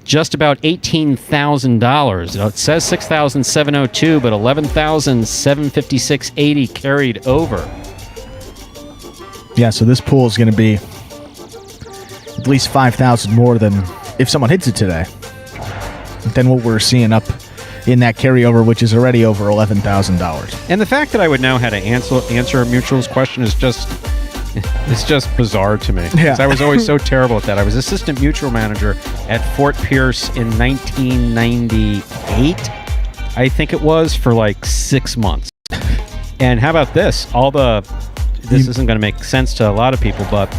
just about $18,000. It says $6,702, but $11,756.80 carried over. Yeah, so this pool is going to be at least $5,000 more than if someone hits it today, than what we're seeing up in that carryover, which is already over $11,000. And the fact that I would know how to answer a mutuals question is just bizarre to me. Yeah. I was always so terrible at that. I was assistant mutual manager at Fort Pierce in 1998, I think it was, for like 6 months. And how about this? This isn't going to make sense to a lot of people, but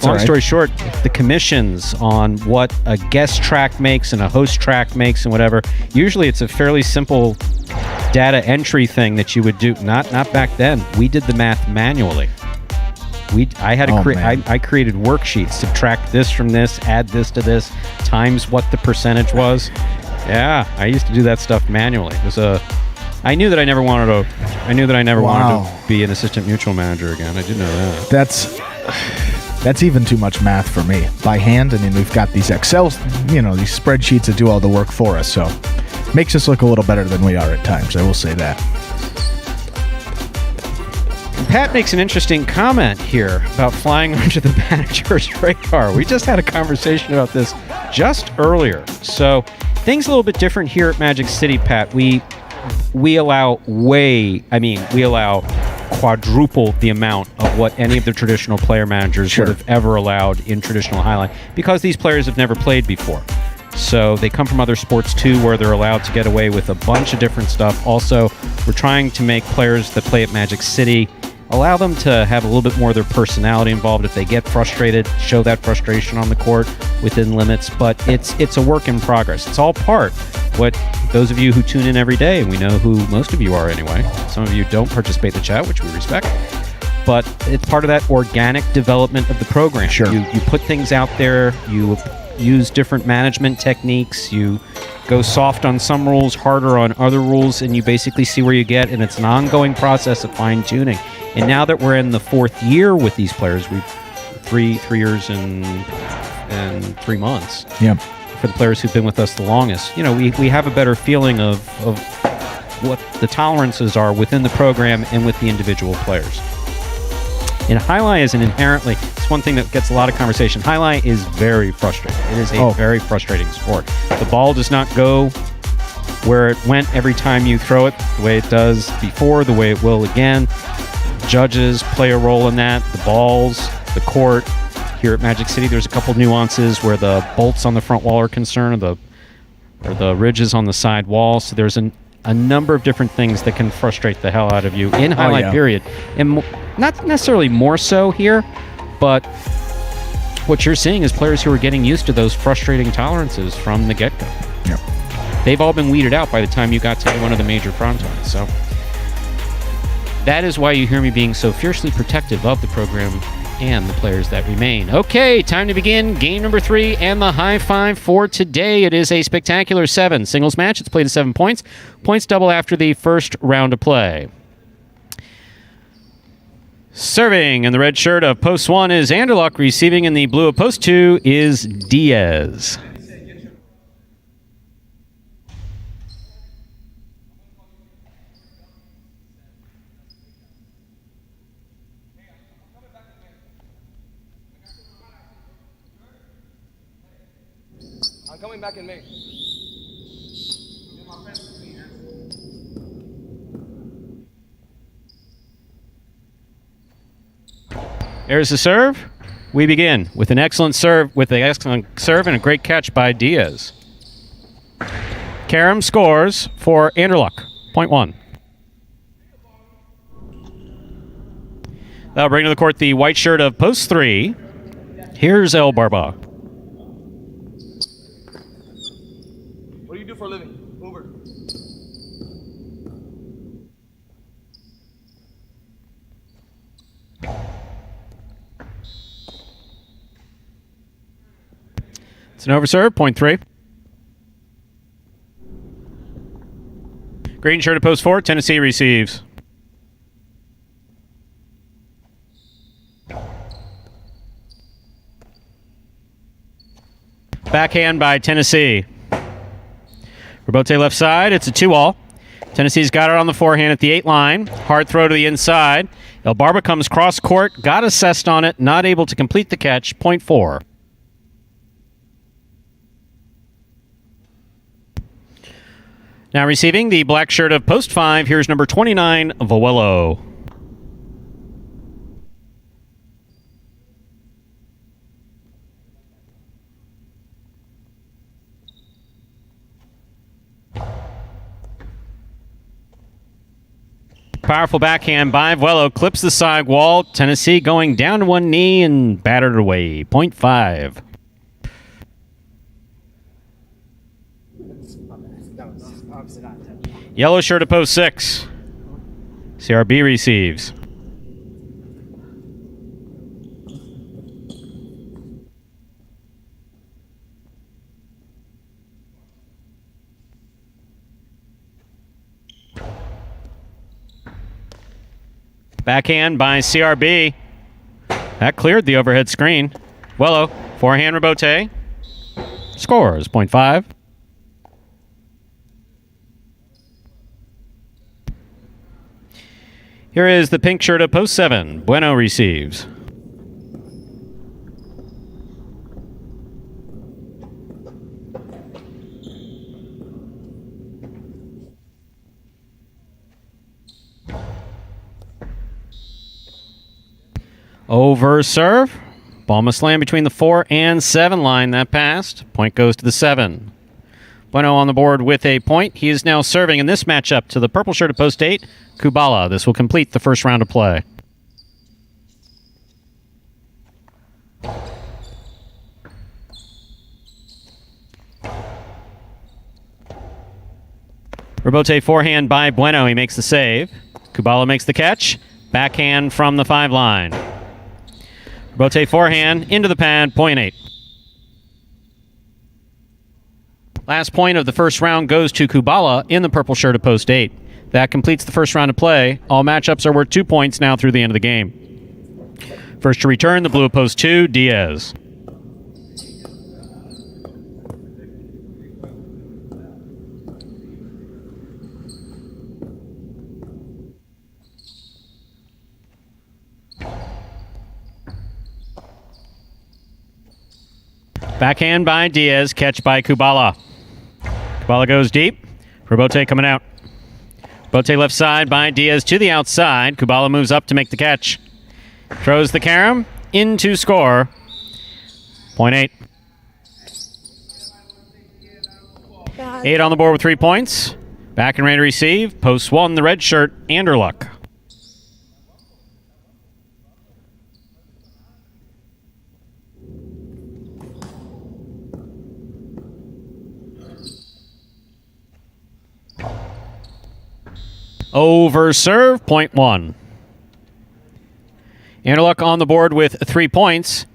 long story short, the commissions on what a guest track makes and a host track makes and whatever, usually it's a fairly simple data entry thing that you would do. Not back then. We did the math manually. I created worksheets, subtract this from this, add this to this, times what the percentage was. Yeah, I used to do that stuff manually. I knew that I never wanted to be an assistant mutual manager again. I did know that. That's even too much math for me. By hand, I mean, we've got these Excel, these spreadsheets that do all the work for us, so makes us look a little better than we are at times, I will say that. Pat makes an interesting comment here about flying under the manager's radar. We just had a conversation about this just earlier. So things a little bit different here at Magic City, Pat. We allow quadruple the amount of what any of the traditional player managers would have ever allowed in traditional Highlight, because these players have never played before. So they come from other sports too, where they're allowed to get away with a bunch of different stuff. Also, we're trying to make players that play at Magic City, allow them to have a little bit more of their personality involved. If they get frustrated, show that frustration on the court within limits. But it's a work in progress. It's all part what those of you who tune in every day, and we know who most of you are anyway. Some of you don't participate in the chat, which we respect. But it's part of that organic development of the program. Sure. You put things out there. You use different management techniques. You go soft on some rules, harder on other rules, and you basically see where you get. And it's an ongoing process of fine-tuning. And now that we're in the 4th year with these players, we've 3 years and 3 months. Yeah. For the players who've been with us the longest, we have a better feeling of what the tolerances are within the program and with the individual players. And Highlight is it's one thing that gets a lot of conversation. Highlight is very frustrating. It is a very frustrating sport. The ball does not go where it went every time you throw it, the way it does before, the way it will again. Judges play a role in that. The balls, the court. Here at Magic City, there's a couple nuances where the bolts on the front wall are concerned, or the ridges on the side wall. So there's a number of different things that can frustrate the hell out of you in Highlight period. And not necessarily more so here, but what you're seeing is players who are getting used to those frustrating tolerances from the get-go. Yep. They've all been weeded out by the time you got to one of the major frontons. So that is why you hear me being so fiercely protective of the program and the players that remain. Okay, time to begin game number 3 and the high five for today. It is a spectacular 7 singles match. It's played at 7 points. Points double after the first round of play. Serving in the red shirt of post 1 is Anderluck. Receiving in the blue of post 2 is Diaz. I'm coming back in May. There's the serve. We begin with an excellent serve, and a great catch by Diaz. Karam scores for Anderluck. Point 1. That'll bring to the court the white shirt of post 3. Here's El Barba. What do you do for a living? Uber. It's an overserve, point 3. Green shirt at post 4, Tennessee receives. Backhand by Tennessee. Rebote left side. It's a 2-all. Tennessee's got it on the forehand at the 8 line. Hard throw to the inside. El Barba comes cross court. Got assessed on it. Not able to complete the catch. Point 4. Now receiving the black shirt of post 5. Here's number 29, Voello. Powerful backhand by Vuelo. Clips the side wall. Tennessee going down to one knee and battered away. Point 5. Yellow shirt to post 6. CRB receives. Backhand by CRB. That cleared the overhead screen. Vuelo, forehand rebote. Scores, point 5. Here is the pink shirt of post 7. Bueno receives. Over serve. Ball must land between the 4 and 7 line. That passed. Point goes to the 7. Bueno on the board with a point. He is now serving in this matchup to the purple shirt of post 8, Kubala. This will complete the first round of play. Rebote forehand by Bueno. He makes the save. Kubala makes the catch. Backhand from the 5 line. Rebote forehand into the pad, point 8. Last point of the first round goes to Kubala in the purple shirt of post 8. That completes the first round of play. All matchups are worth 2 points now through the end of the game. First to return, the blue of post 2, Diaz. Backhand by Diaz, catch by Kubala. Kubala goes deep. Rebote coming out. Rebote left side by Diaz to the outside. Kubala moves up to make the catch. Throws the carom into score. Point 8. 8 on the board with 3 points. Back and ready to receive. Post 1, the red shirt, Anderluck. Over serve, point 1. Anderluck on the board with 3 points.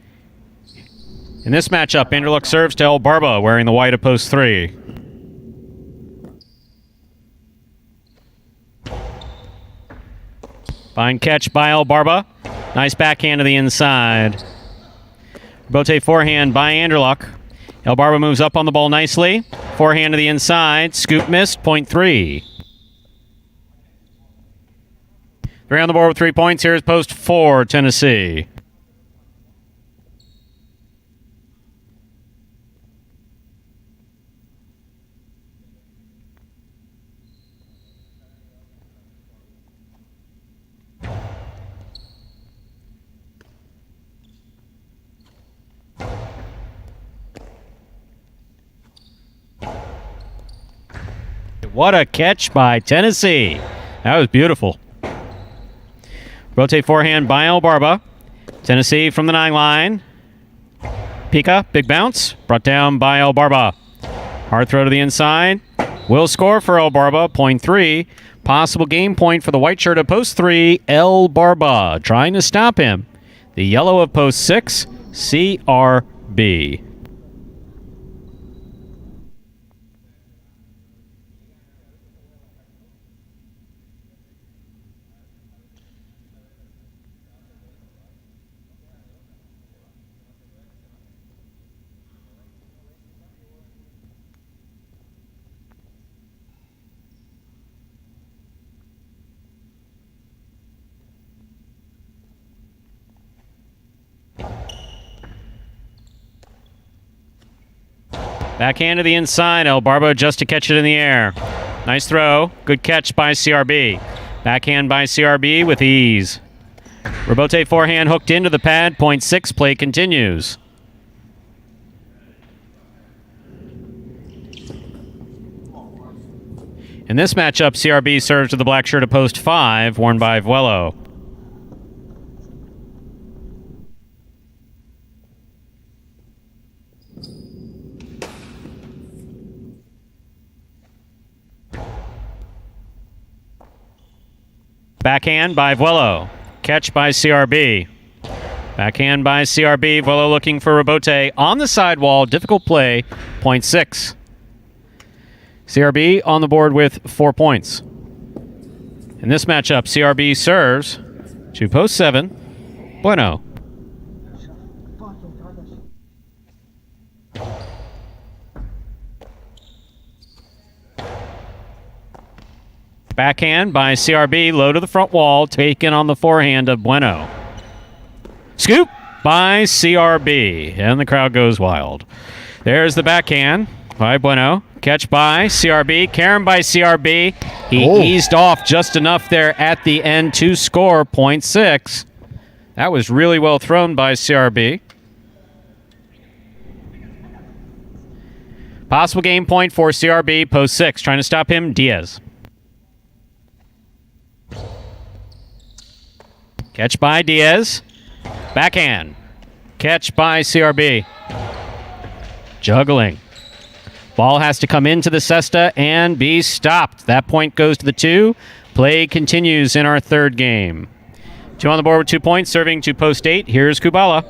In this matchup, Anderluck serves to El Barba, wearing the white of post 3. Fine catch by El Barba. Nice backhand to the inside. Rebote forehand by Anderluck. El Barba moves up on the ball nicely. Forehand to the inside. Scoop missed, point 3. 3 on the board with 3 points. Here's post 4, Tennessee. What a catch by Tennessee. That was beautiful. Rotate forehand by El Barba. Tennessee from the 9 line. Pika, big bounce. Brought down by El Barba. Hard throw to the inside. Will score for El Barba, point 3. Possible game point for the white shirt of post 3, El Barba. Trying to stop him. The yellow of post 6, CRB. Backhand to the inside. El Barba just to catch it in the air. Nice throw. Good catch by CRB. Backhand by CRB with ease. Rebote forehand hooked into the pad. 0.6. Play continues. In this matchup, CRB serves to the black shirt of post 5, worn by Vuelo. Backhand by Vuelo. Catch by CRB. Backhand by CRB. Vuelo looking for Rebote on the sidewall. Difficult play. 0.6. CRB on the board with 4 points. In this matchup, CRB serves to post 7. Bueno. Backhand by CRB, low to the front wall, taken on the forehand of Bueno. Scoop by CRB, and the crowd goes wild. There's the backhand by Bueno. Catch by CRB, Karen by CRB. He eased off just enough there at the end to score 0.6. That was really well thrown by CRB. Possible game point for CRB, post 6. Trying to stop him, Diaz. Catch by Diaz. Backhand. Catch by CRB. Juggling. Ball has to come into the cesta and be stopped. That point goes to the 2. Play continues in our third game. 2 on the board with 2 points, serving to post 8. Here's Kubala.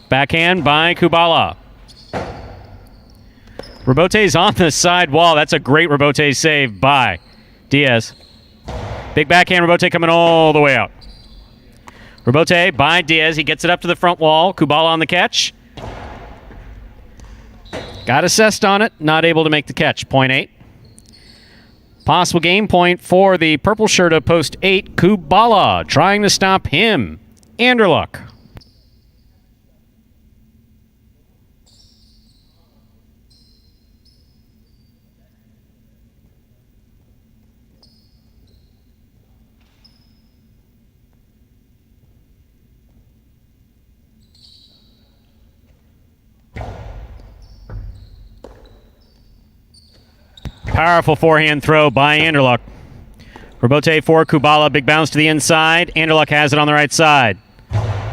Backhand by Kubala. Rebote's on the side wall. That's a great Rebote save by Diaz. Big backhand, Rebote coming all the way out. Rebote by Diaz. He gets it up to the front wall. Kubala on the catch. Got assessed on it. Not able to make the catch. 0.8. Possible game point for the purple shirt of post 8. Kubala trying to stop him. Anderluck. Powerful forehand throw by Anderluck. Rebote for Kubala. Big bounce to the inside. Anderluck has it on the right side.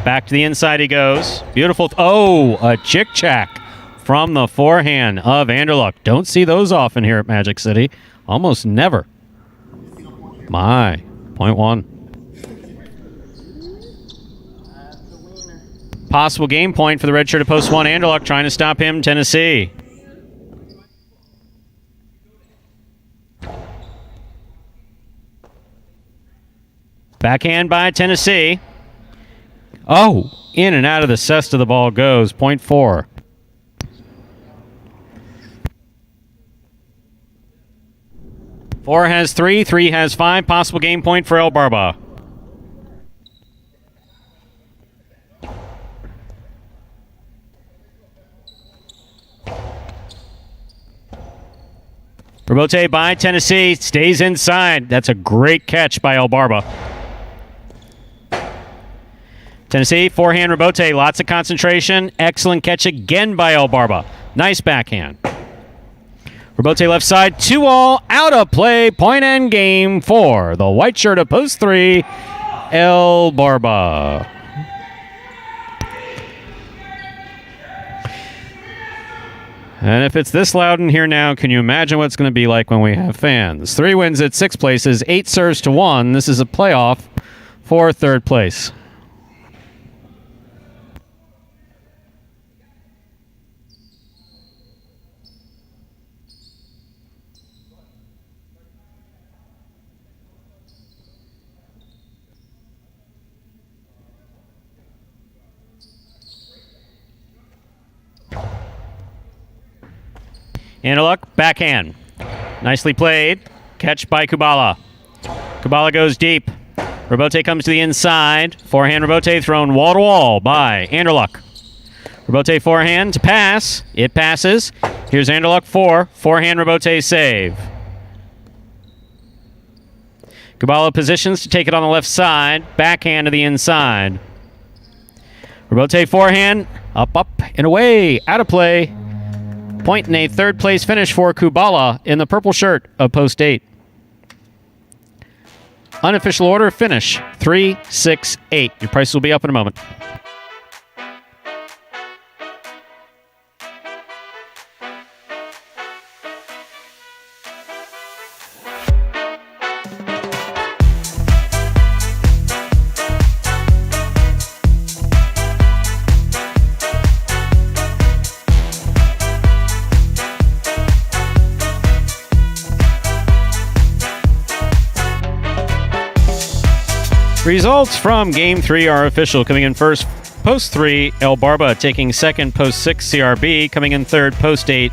Back to the inside he goes. Beautiful. A chick-chack from the forehand of Anderluck. Don't see those often here at Magic City. Almost never. My. 0.1. Possible game point for the red shirt of post 1. Anderluck trying to stop him. Tennessee. Backhand by Tennessee. In and out of the cesta the ball goes. 0.4. Four has 3. 3 has 5. Possible game point for El Barba. Rebote by Tennessee. Stays inside. That's a great catch by El Barba. Tennessee, forehand Rebote, lots of concentration. Excellent catch again by El Barba. Nice backhand. Rebote left side, 2-all, out of play, point and game for the white shirt of post 3, El Barba. And if it's this loud in here now, can you imagine what it's going to be like when we have fans? 3 wins at 6 places, 8 serves to 1. This is a playoff for third place. Anderluck, backhand. Nicely played. catch by Kubala. Kubala goes deep. Robote comes to the inside. Forehand Robote thrown wall-to-wall by Anderluck. Robote forehand to pass. It passes. Here's Anderluck 4. Forehand Robote save. Kubala positions to take it on the left side. Backhand to the inside. Robote forehand. Up, and away. Out of play. Point in a third place finish for Kubala in the purple shirt of post 8. Unofficial order finish 3-6-8. Your prices will be up in a moment. Results from Game 3 are official. Coming in first, Post 3, El Barba. Taking second, Post 6, CRB. Coming in third, Post 8,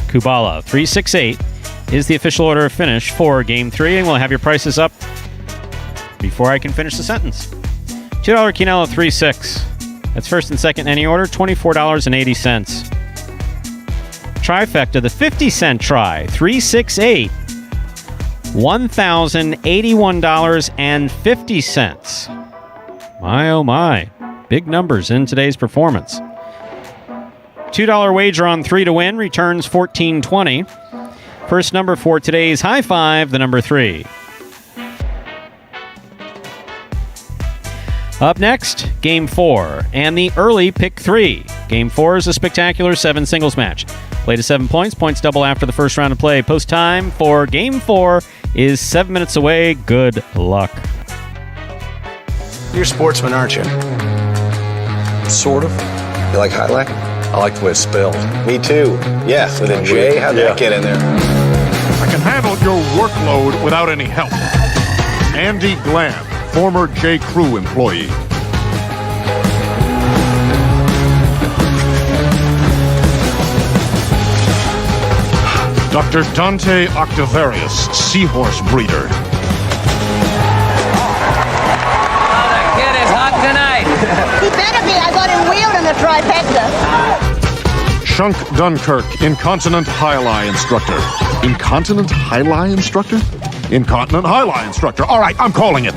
Kubala. 3-6-8 is the official order of finish for Game 3, and we'll have your prices up before I can finish the sentence. $2 Quinella 3-6. That's first and second any order, $24.80. Trifecta, the 50-cent try, 3-6-8. $1,081.50. My, oh my. Big numbers in today's performance. $2 wager on 3 to win returns $14.20. First number for today's high five, the number 3. Up next, Game 4 and the early pick 3. Game 4 is a spectacular 7 singles match. Play to 7 points. Points double after the first round of play. Post time for Game 4 is 7 minutes away. Good luck. You're a sportsman, aren't you? Sort of. You like highlight? I like the way it's spelled. Me too. Yeah, with a J. How'd that get in there? I can handle your workload without any help. Andy Glam, former J. Crew employee. Dr. Dante Octavarius, seahorse breeder. Oh, the kid is hot tonight. He better be. I got him wheeled in the trifecta. Shunk Dunkirk, incontinent high-lie instructor. Incontinent high-lie instructor? Incontinent high-lie instructor. All right, I'm calling it.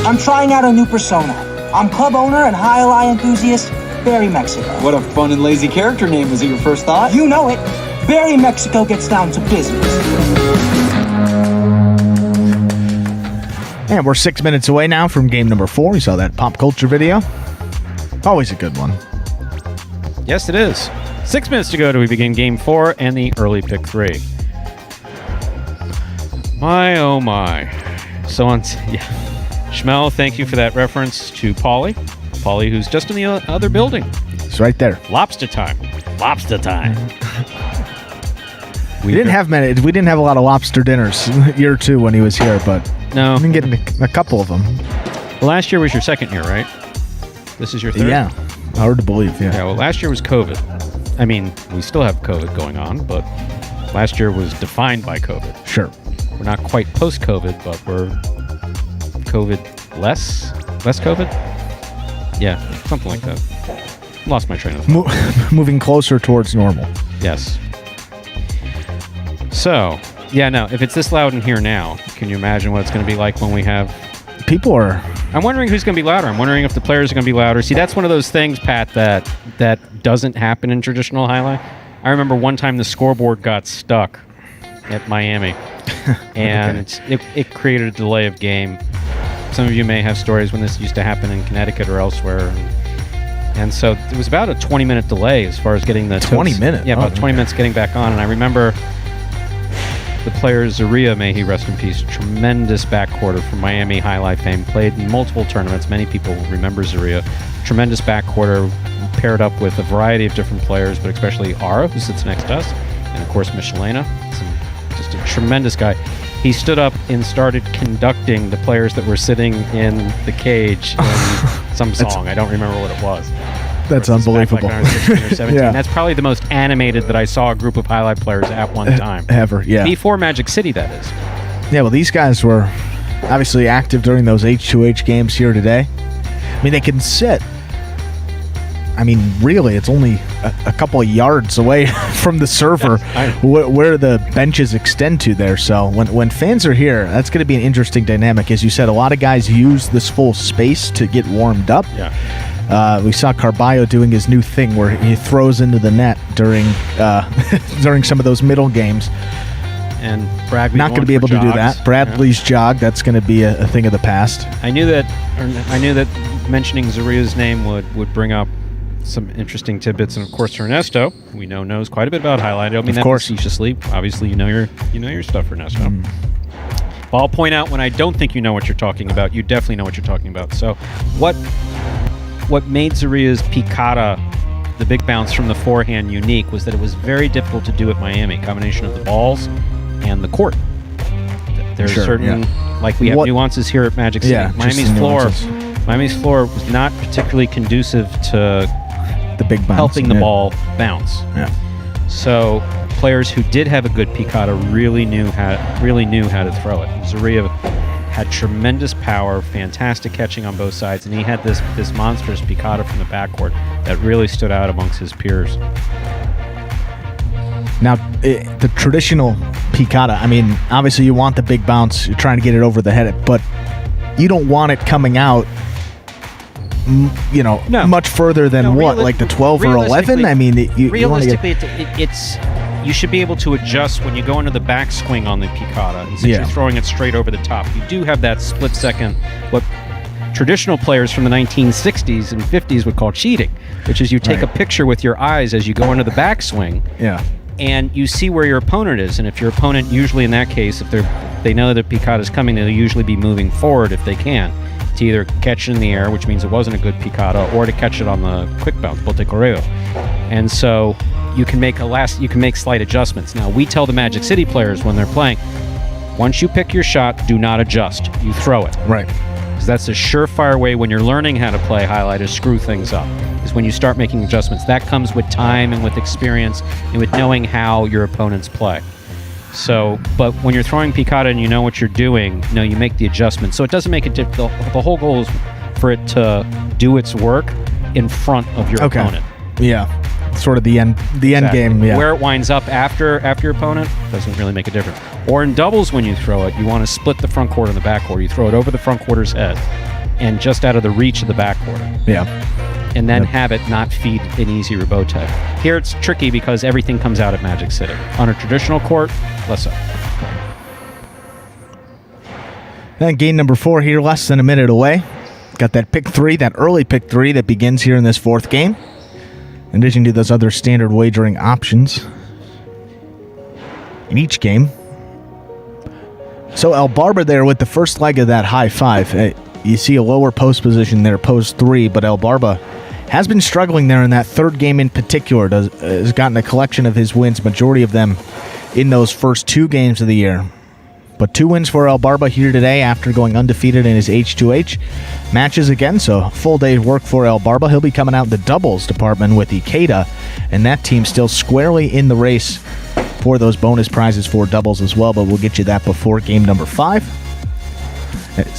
I'm trying out a new persona. I'm club owner and high-lie enthusiast, Barry Mexico. What a fun and lazy character name. Was it your first thought? You know it. Barry Mexico gets down to business. And we're 6 minutes away now from game number 4. We saw that pop culture video. Always a good one. Yes, it is. 6 minutes to go to we begin Game 4 and the early pick 3. My, oh my. So on, yeah. Schmel, thank you for that reference to Paulie. Paulie, who's just in the other building. It's right there. Lobster time. Lobster time. We didn't have many. We didn't have a lot of lobster dinners year 2 when he was here, but no, I've been getting a couple of them. Well, last year was your second year, right? This is your third? Yeah. Hard to believe, yeah. Yeah, well, last year was COVID. I mean, we still have COVID going on, but last year was defined by COVID. Sure. We're not quite post-COVID, but we're COVID less COVID? Yeah, something like that. Lost my train of thought. Moving closer towards normal. Yes. So, yeah, no, if it's this loud in here now, can you imagine what it's going to be like when we have... People are... I'm wondering who's going to be louder. I'm wondering if the players are going to be louder. See, that's one of those things, Pat, that doesn't happen in traditional highlight. I remember one time the scoreboard got stuck at Miami, and okay. it created a delay of game. Some of you may have stories when this used to happen in Connecticut or elsewhere. And so it was about a 20-minute delay as far as getting the... 20 minutes? Yeah, about 20 minutes getting back on. And I remember... the player Zaria, may he rest in peace, tremendous backcourter from Miami highlight fame, played in multiple tournaments. Many people remember Zaria. Tremendous backcourter, paired up with a variety of different players, but especially Ara, who sits next to us, and of course Michelena. Just a tremendous guy. He stood up and started conducting the players that were sitting in the cage in some song. I don't remember what it was. That's versus unbelievable. back like 16 or 17. Yeah. That's probably the most animated that I saw a group of highlight players at one time. Ever, yeah. Before Magic City, that is. Yeah, well, these guys were obviously active during those H2H games here today. I mean, they can sit. I mean, really, it's only a couple of yards away from the server where the benches extend to there. So when fans are here, that's going to be an interesting dynamic. As you said, a lot of guys use this full space to get warmed up. Yeah. We saw Carballo doing his new thing where he throws into the net during during some of those middle games. And Bradley not going to be able to do that. Bradley's jog, that's going to be a thing of the past. I knew that mentioning Zaria's name would bring up some interesting tidbits, and of course Ernesto, we know, knows quite a bit about highlight. I don't mean that facetiously. Obviously, you know your stuff, Ernesto. But I'll point out when I don't think you know what you're talking about, you definitely know what you're talking about. So, what made Zaria's picada, the big bounce from the forehand, unique was that it was very difficult to do at Miami. Combination of the balls and the court. There's certain, like we have nuances here at Magic City. Miami's floor was not particularly conducive to the big bounce, helping the ball bounce. Yeah. So players who did have a good picada really knew how to throw it. Zaria had tremendous power, fantastic catching on both sides, and he had this monstrous picada from the backcourt that really stood out amongst his peers. Now, the traditional picada, I mean, obviously you want the big bounce, you're trying to get it over the head, but you don't want it coming out much further than like the 12 or 11? I mean, realistically, you should be able to adjust when you go into the backswing on the picada. And since you're throwing it straight over the top, you do have that split second, what traditional players from the 1960s and 50s would call cheating, which is you take a picture with your eyes as you go into the backswing. Yeah. And you see where your opponent is. And if your opponent, usually in that case, if they know that the picada is coming, they'll usually be moving forward if they can, to either catch it in the air, which means it wasn't a good picada, or to catch it on the quick bounce, bote correo. And so you can make slight adjustments. Now, we tell the Magic City players when they're playing, once you pick your shot, do not adjust. You throw it. Right. Because that's a surefire way when you're learning how to play highlight to screw things up, is when you start making adjustments. That comes with time and with experience and with knowing how your opponents play. So, but when you're throwing picada and you know what you're doing, you make the adjustment. So it doesn't make it difficult. The whole goal is for it to do its work in front of your opponent. Yeah. Sort of the end game. Yeah. Where it winds up after your opponent doesn't really make a difference. Or in doubles, when you throw it, you want to split the front court and the back court. You throw it over the front quarter's head and just out of the reach of the back quarter. Yeah. And then have it not feed an easy rebote. Here it's tricky because everything comes out at Magic City. On a traditional court, less so. And game number 4 here, less than a minute away. Got that pick 3, that early pick 3 that begins here in this 4th game. In addition to those other standard wagering options in each game. So El Barba there with the first leg of that high 5. You see a lower post position there, post 3, but El Barba has been struggling there in that 3rd game in particular. Has gotten a collection of his wins, majority of them in those first 2 games of the year. But 2 wins for El Barba here today after going undefeated in his H2H matches again. So full day's work for El Barba. He'll be coming out in the doubles department with Ikeda, and that team still squarely in the race for those bonus prizes for doubles as well. But we'll get you that before game number 5.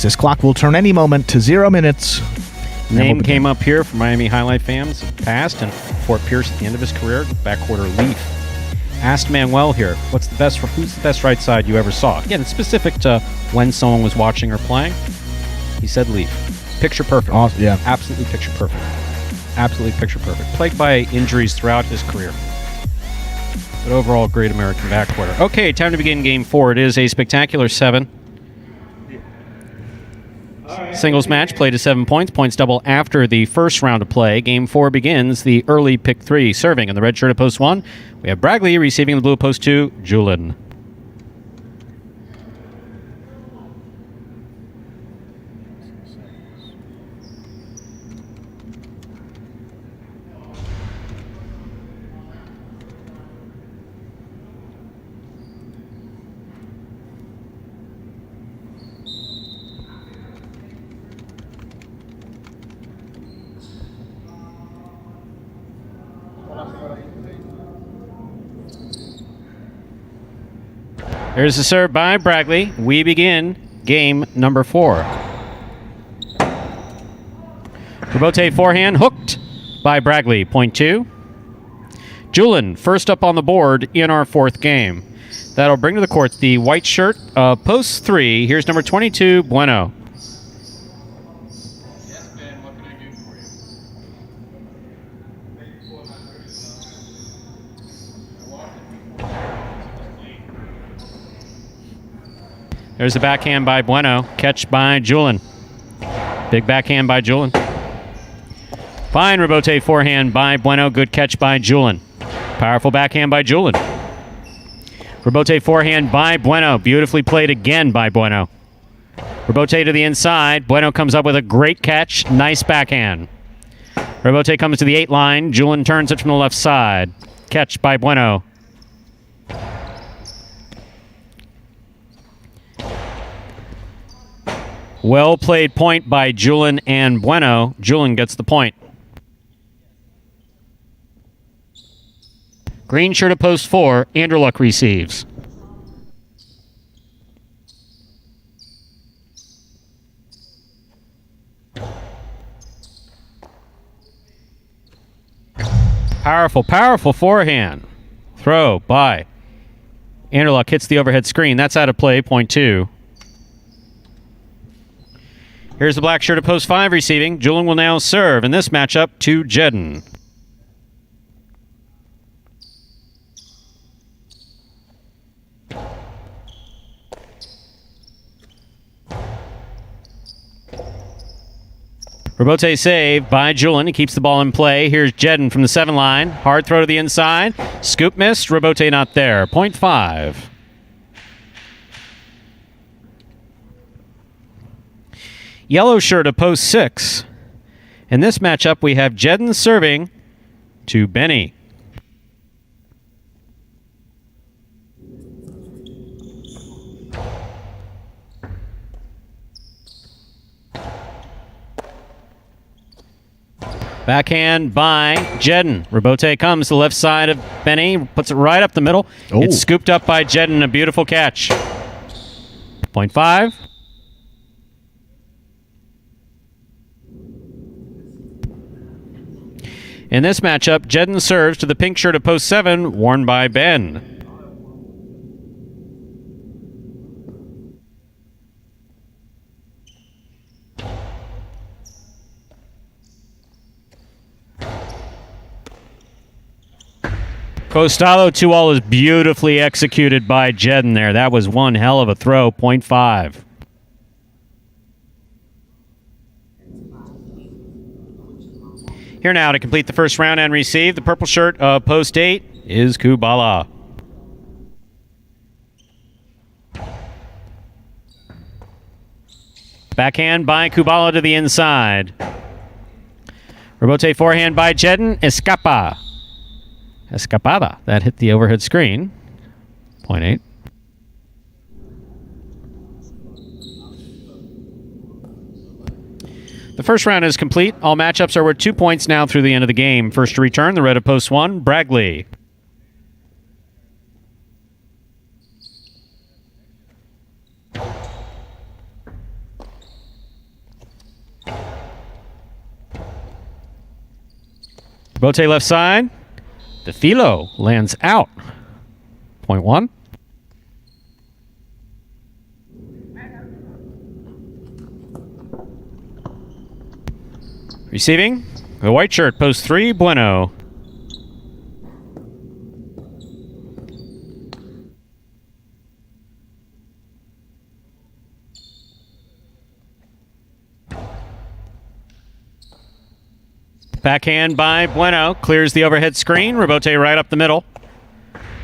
This clock will turn any moment to 0 minutes. Name came up here for Miami highlight fans past, and Fort Pierce at the end of his career, backquarter Leaf. Asked Manuel here, who's the best right side you ever saw? Again, it's specific to when someone was watching or playing. He said Leaf. Picture perfect. Awesome, yeah. Absolutely picture perfect. Absolutely picture perfect. Plagued by injuries throughout his career. But overall, great American backquarter. Okay, time to begin game 4. It is a spectacular 7. Singles match played to 7 points. Points double after the first round of play. Game 4 begins. The early pick 3 serving in the red shirt at post 1. We have Bragley receiving the blue post 2. Julin. There's the serve by Bragley. We begin game number 4. Robote forehand hooked by Bragley, point 2. Julin first up on the board in our 4th game. That'll bring to the court the white shirt, post 3. Here's number 22, Bueno. Yes, Ben, what can I do for you? There's the backhand by Bueno. Catch by Julin. Big backhand by Julin. Fine Robote forehand by Bueno. Good catch by Julin. Powerful backhand by Julin. Robote forehand by Bueno. Beautifully played again by Bueno. Robote to the inside. Bueno comes up with a great catch. Nice backhand. Robote comes to the 8 line. Julin turns it from the left side. Catch by Bueno. Well played point by Julin and Bueno. Julin gets the point. Green shirt at post 4. Anderluck receives. Powerful, powerful forehand. Throw by Anderluck hits the overhead screen. That's out of play, point 2. Here's the black shirt at post 5 receiving. Julin will now serve in this matchup to Jedden. Robote save by Julin. He keeps the ball in play. Here's Jedden from the 7 line. Hard throw to the inside. Scoop missed. Robote not there. Point 5. Yellow shirt of post 6. In this matchup, we have Jedden serving to Benny. Backhand by Jedden. Robote comes to the left side of Benny, puts it right up the middle. Oh. It's scooped up by Jedden. A beautiful catch. Point 5. In this matchup, Jedden serves to the pink shirt of post 7, worn by Ben. Costalo 2-all is beautifully executed by Jedden there. That was one hell of a throw, point 5. Here now to complete the first round and receive. The purple shirt of post 8 is Kubala. Backhand by Kubala to the inside. Robote forehand by Jedden. Escapada. That hit the overhead screen. Point 8. The first round is complete. All matchups are worth 2 points now through the end of the game. First to return, the red of post 1, Bragley. Bote left side. The Philo lands out. Point 1. Receiving, the white shirt, post 3, Bueno. Backhand by Bueno, clears the overhead screen. Robote right up the middle.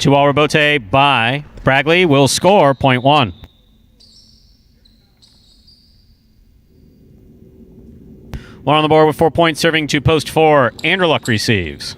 2-all Robote by Bragley will score, point 1. One on the board with 4 points, serving to post 4. Anderluck receives.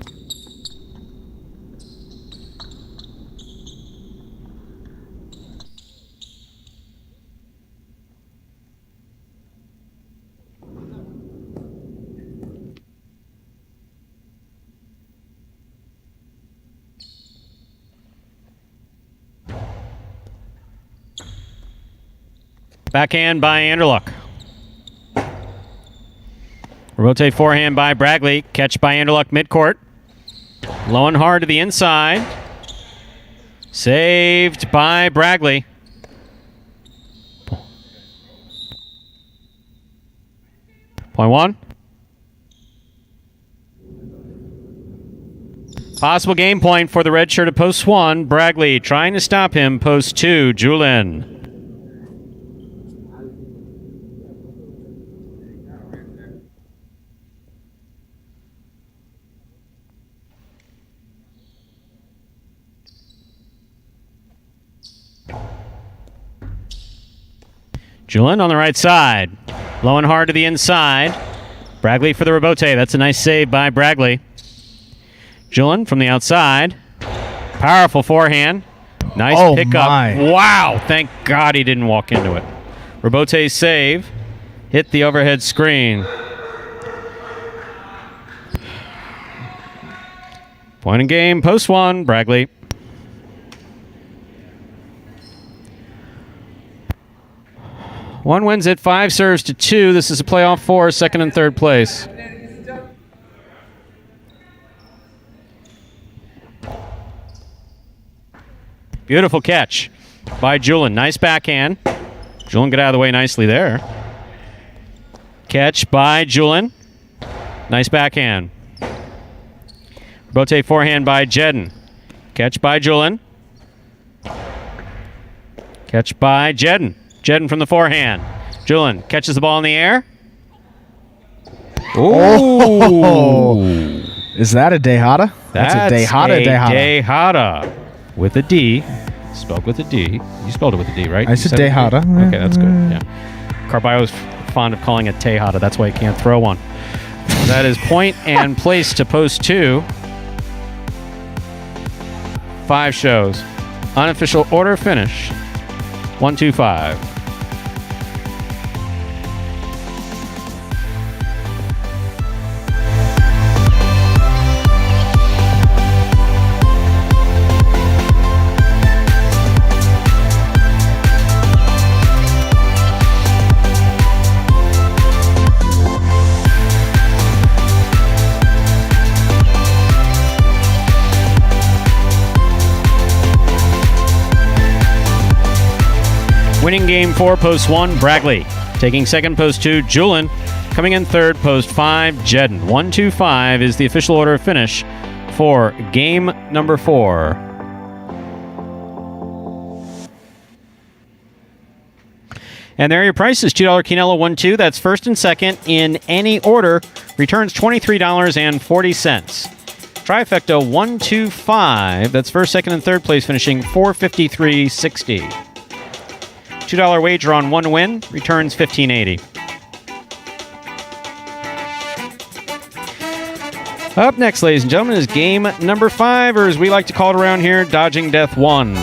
Backhand by Anderluck. Rebote forehand by Bragley. Catch by Anderluck midcourt. Low and hard to the inside. Saved by Bragley. Point one. Possible game point for the red shirt at post one. Bragley trying to stop him. Post two, Julin. Julin on the right side. Low and hard to the inside. Bragley for the rebote. That's a nice save by Bragley. Julin from the outside. Powerful forehand. Nice pickup. Wow. Thank God he didn't walk into it. Rebote save. Hit the overhead screen. Point in game. Post one. Bragley. One wins it. 5 serves to 2. This is a playoff for second and third place. Beautiful catch by Julin. Nice backhand. Julin got out of the way nicely there. Catch by Julin. Nice backhand. Rebote forehand by Jedden. Catch by Julin. Catch by Jedden. Jedden from the forehand. Julin catches the ball in the air. Oh! Is that a Dejada? That's a Dejada. With a D. Spelled with a D. You spelled it with a D, right? I said Dejada. Okay, that's good. Yeah. Carballo's fond of calling it Tejada. That's why he can't throw one. That is point and place to post two. 5 shows. Unofficial order finish. 1, 2, 5. Winning game 4, post 1, Bragley. Taking second, post 2, Julin. Coming in third, post 5, Jedden. 1, 2, 5 is the official order of finish for game number 4. And there are your prices. $2 Quinella 1-2. That's first and second in any order. Returns $23.40. Trifecta 1-2-5. That's first, second, and third place, finishing $453.60. $2 wager on one win returns $15.80. Up next, ladies and gentlemen, is game number 5, or as we like to call it around here, Dodging Death 1.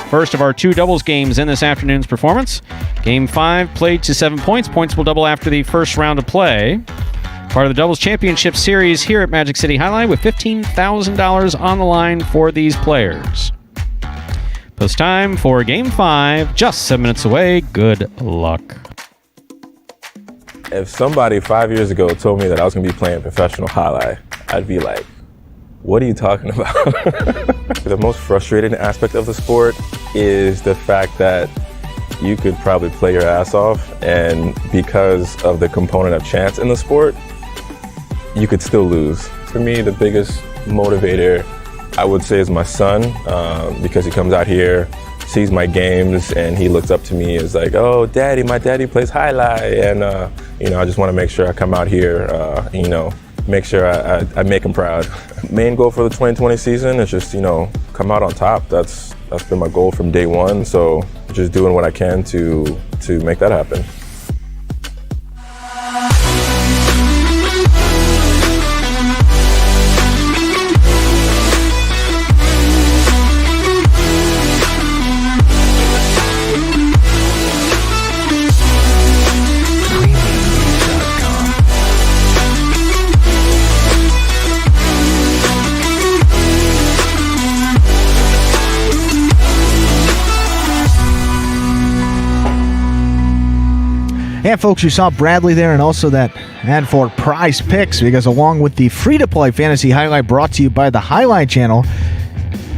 First of our 2 doubles games in this afternoon's performance. Game 5 played to 7 points. Points will double after the first round of play. Part of the Doubles Championship Series here at Magic City Jai-Alai with $15,000 on the line for these players. Post time for Game 5, just 7 minutes away. Good luck. If somebody 5 years ago told me that I was going to be playing professional Jai-Alai, I'd be like, what are you talking about? The most frustrating aspect of the sport is the fact that you could probably play your ass off, and because of the component of chance in the sport, you could still lose. For me, the biggest motivator, I would say, is my son, because he comes out here, sees my games, and he looks up to me as like, oh, daddy, my daddy plays Jai-Alai, and I just want to make sure I come out here, make sure I make him proud. Main goal for the 2020 season is just, come out on top. That's been my goal from day one, so just doing what I can to make that happen. And folks, you saw Bradley there and also that ad for Prize Picks, because along with the free-to-play Fantasy Highlight brought to you by the Highlight Channel,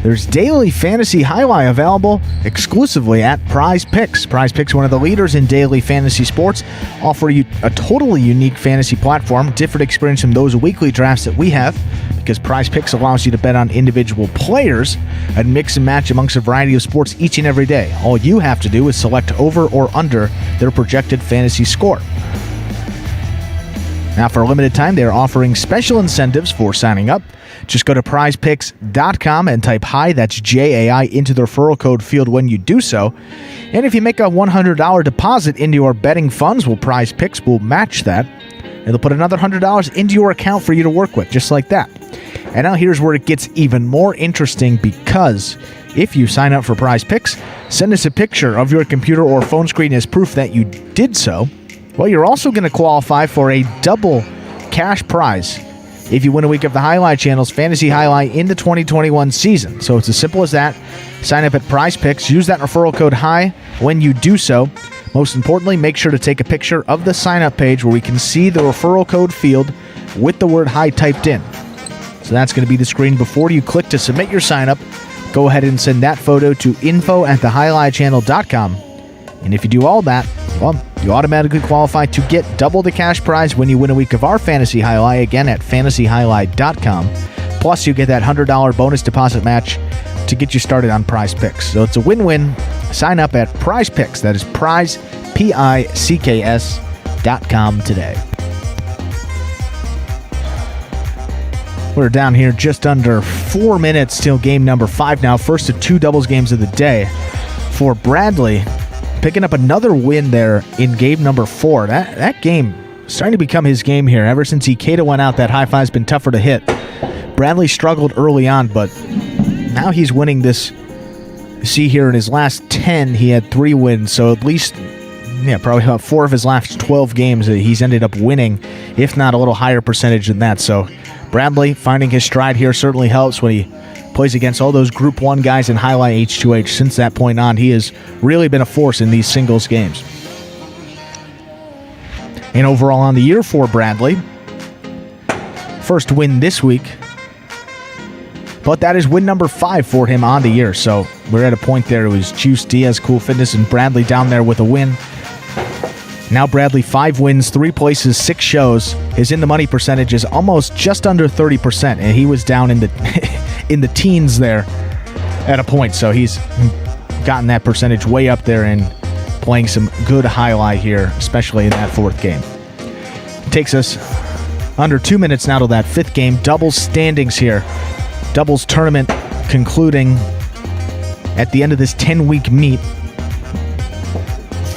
there's daily Fantasy Highlight available exclusively at Prize Picks. Prize Picks, one of the leaders in daily fantasy sports, offer you a totally unique fantasy platform, different experience from those weekly drafts that we have, because Prize Picks allows you to bet on individual players and mix and match amongst a variety of sports each and every day. All you have to do is select over or under their projected fantasy score. Now, for a limited time, they're offering special incentives for signing up. Just go to prizepicks.com and type HI, that's J-A-I, into the referral code field when you do so. And if you make a $100 deposit into your betting funds, well, Prize Picks will match that. And they'll put another $100 into your account for you to work with, just like that. And now here's where it gets even more interesting, because if you sign up for Prize Picks, send us a picture of your computer or phone screen as proof that you did so. Well, you're also going to qualify for a double cash prize if you win a week of the Highlight Channel's Fantasy Highlight in the 2021 season. So it's as simple as that. Sign up at Prize Picks. Use that referral code HI when you do so. Most importantly, make sure to take a picture of the sign-up page where we can see the referral code field with the word HI typed in. So that's going to be the screen before you click to submit your sign-up. Go ahead and send that photo to info@thehighlightchannel.com. And if you do all that, well, you automatically qualify to get double the cash prize when you win a week of our Fantasy Highlight, again at fantasyhighlight.com. Plus, you get that $100 bonus deposit match to get you started on Prize Picks. So it's a win-win. Sign up at Prize Picks. That is Prize, Picks.com today. We're down here just under 4 minutes till game number 5 now. First of 2 doubles games of the day for Bradley. Picking up another win there in game number 4. That game starting to become his game here. Ever since Ikeda went out, that high five's been tougher to hit. Bradley struggled early on, but now he's winning this. See here in his last 10, he had 3 wins. So at least, probably about 4 of his last 12 games he's ended up winning, if not a little higher percentage than that. So Bradley finding his stride here certainly helps when he plays against all those Group 1 guys in Highlight H2H. Since that point on, he has really been a force in these singles games. And overall on the year for Bradley, first win this week, but that is win number 5 for him on the year. So we're at a point there. It was Juice, Diaz, Cool Fitness, and Bradley down there with a win. Now Bradley, 5 wins, 3 places, 6 shows. His in the money percentage is almost just under 30%, and he was down in the in the teens there at a point. So he's gotten that percentage way up there and playing some good highlight here, especially in that 4th game. Takes us under 2 minutes now to that 5th game. Doubles standings here. Doubles tournament concluding at the end of this 10-week meet.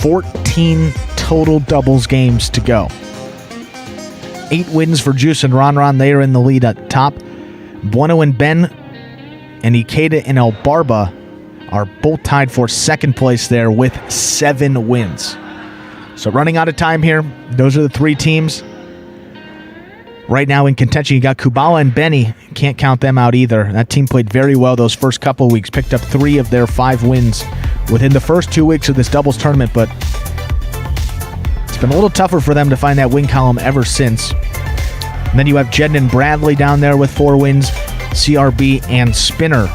14 total doubles games to go. 8 wins for Juice and Ron. They are in the lead at top. Bueno and Ben and Ikeda and El Barba are both tied for 2nd place there with 7 wins. So running out of time here, those are the 3 teams. Right now in contention, you got Kubala and Benny. Can't count them out either. That team played very well those first couple of weeks. Picked up 3 of their 5 wins within the first 2 weeks of this doubles tournament, but it's been a little tougher for them to find that win column ever since. And then you have Jedden and Bradley down there with 4 wins. CRB and Spinner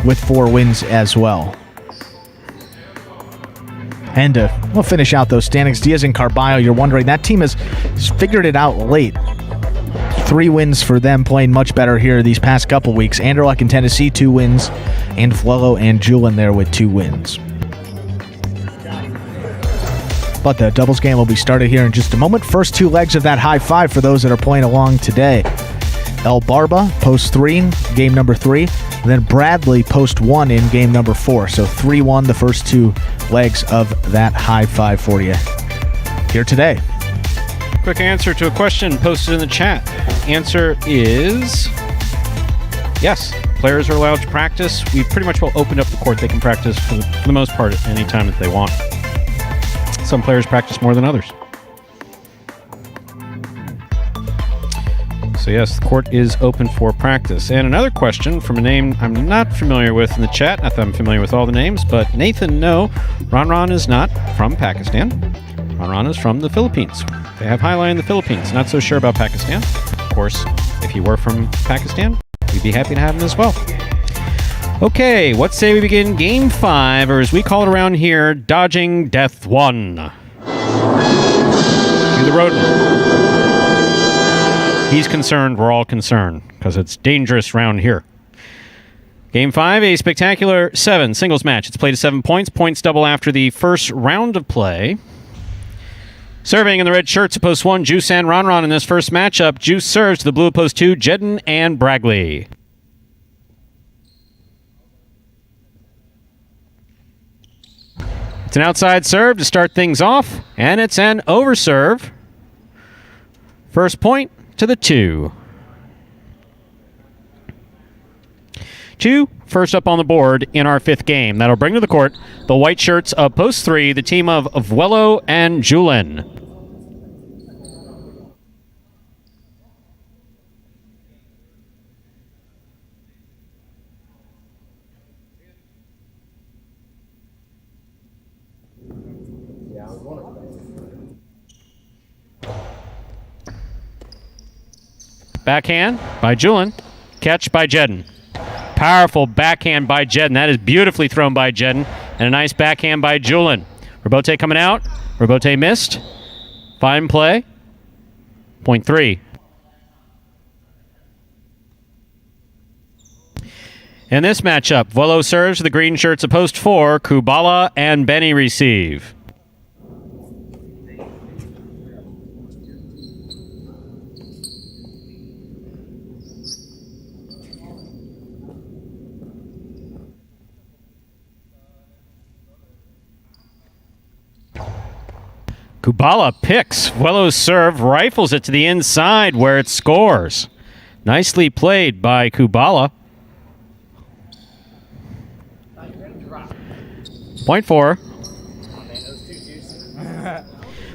with 4 wins as well. And we'll finish out those standings. Diaz and Carballo, you're wondering, that team has figured it out late. 3 wins for them, playing much better here these past couple weeks. Anderlecht and Tennessee, 2 wins. And Flello and Julin there with 2 wins. But the doubles game will be started here in just a moment. First 2 legs of that high five for those that are playing along today. El Barba, post 3, game number 3. Then Bradley, post 1 in game number 4. So 3-1 the first 2 legs of that high five for you here today. Quick answer to a question posted in the chat. Answer is yes. Players are allowed to practice. We pretty much will open up the court. They can practice for the most part at any time that they want. Some players practice more than others. So yes, the court is open for practice. And another question from a name I'm not familiar with in the chat. Not that I'm familiar with all the names, but Nathan, no. Ron is not from Pakistan. Ron is from the Philippines. They have highlight in the Philippines. Not so sure about Pakistan. Of course, if he were from Pakistan, we'd be happy to have him as well. Okay, what say we begin Game 5, or as we call it around here, Dodging Death 1. To the rodent. He's concerned, we're all concerned, because it's dangerous round here. Game 5, a spectacular 7 singles match. It's played to 7 points. Points double after the first round of play. Serving in the red shirts of post 1, Juice and Ron in this first matchup. Juice serves to the blue of post 2, Jedden and Bragley. It's an outside serve to start things off, and it's an overserve. First point to the 2. 2, first up on the board in our 5th game. That'll bring to the court the white shirts of post 3, the team of Vuelo and Julen. Backhand by Julen. Catch by Jedden. Powerful backhand by Jedden. That is beautifully thrown by Jedden. And a nice backhand by Julen. Robote coming out. Robote missed. Fine play. Point 3. In this matchup, Vuelo serves to the green shirts of post 4. Kubala and Benny receive. Kubala picks. Vuelo's serve rifles it to the inside where it scores. Nicely played by Kubala. Point 4.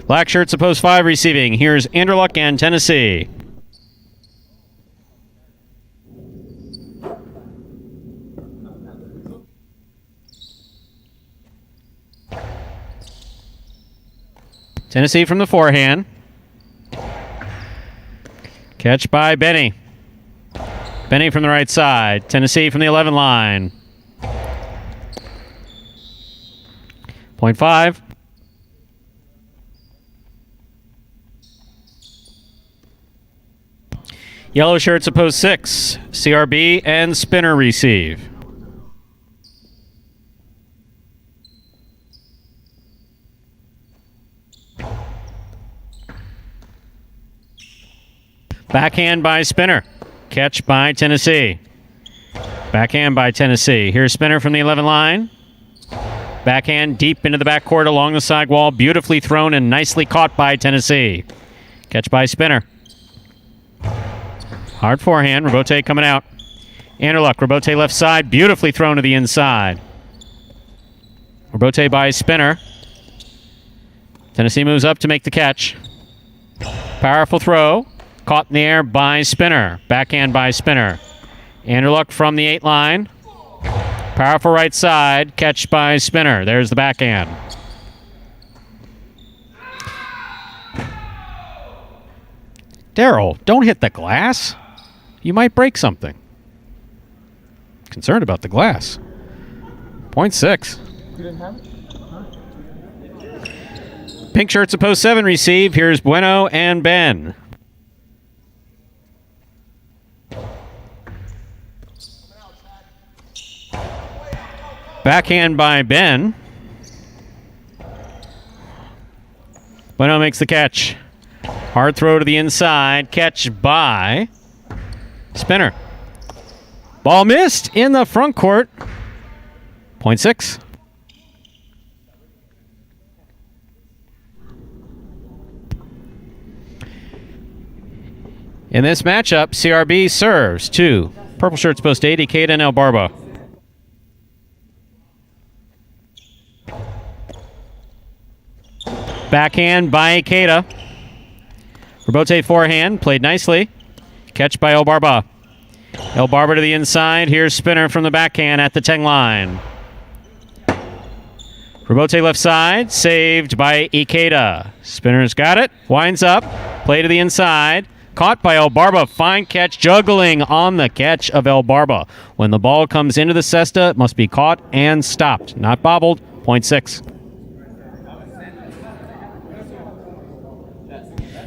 Black shirts of post 5 receiving. Here's Anderluck and Tennessee. Tennessee from the forehand. Catch by Benny. Benny from the right side. Tennessee from the 11 line. Point 5. Yellow shirts of post 6. CRB and Spinner receive. Backhand by Spinner. Catch by Tennessee. Backhand by Tennessee. Here's Spinner from the 11 line. Backhand deep into the backcourt along the side wall. Beautifully thrown and nicely caught by Tennessee. Catch by Spinner. Hard forehand. Robote coming out. Anderluck. Robote left side. Beautifully thrown to the inside. Robote by Spinner. Tennessee moves up to make the catch. Powerful throw. Caught in the air by Spinner. Backhand by Spinner. Anderluck from the 8 line. Powerful right side. Catch by Spinner. There's the backhand. Daryl, don't hit the glass. You might break something. Concerned about the glass. Point 6. You didn't have it? Pink shirts of post 7 receive. Here's Bueno and Ben. Backhand by Ben. Bueno makes the catch. Hard throw to the inside. Catch by Spinner. Ball missed in the front court. Point 6. In this matchup, CRB serves to purple shirts post 8, Ikeda and El Barba. Backhand by Ikeda. Robote forehand, played nicely. Catch by El Barba. El Barba to the inside. Here's Spinner from the backhand at the 10 line. Robote left side, saved by Ikeda. Spinner's got it, winds up, play to the inside, caught by El Barba. Fine catch, juggling on the catch of El Barba. When the ball comes into the cesta, it must be caught and stopped, not bobbled. 0.6.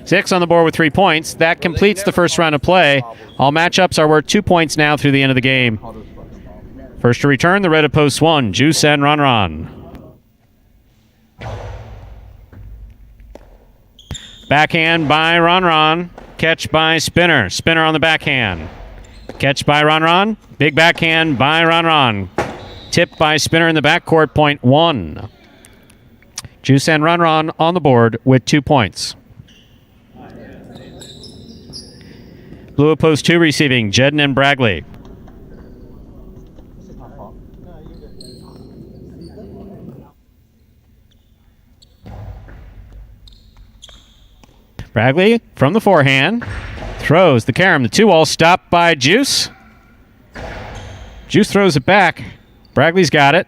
6 on the board with 3 points. That completes the first round of play. All matchups are worth 2 points now through the end of the game. First to return, the red of post 1, Juice and Ron. Backhand by Ron. Catch by Spinner. Spinner on the backhand. Catch by Ron. Big backhand by Ron. Tip by Spinner in the backcourt, 0.1. Juice and Ron on the board with 2 points. Blue of post 2 receiving, Jedden and Bragley. Bragley from the forehand. Throws the carom. The 2-all stopped by Juice. Juice throws it back. Bragley's got it.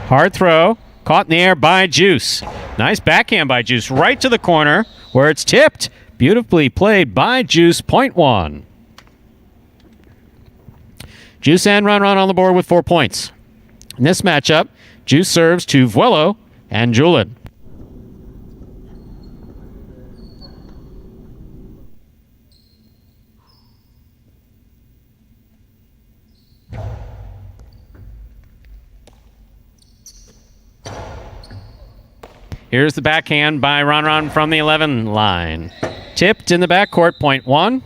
Hard throw. Caught in the air by Juice. Nice backhand by Juice. Right to the corner where it's tipped. Beautifully played by Juice. 0.1. Juice and Ron on the board with 4 points. In this matchup, Juice serves to Vuelo and Julin. Here's the backhand by Ron from the 11 line. Tipped in the backcourt, 0.1.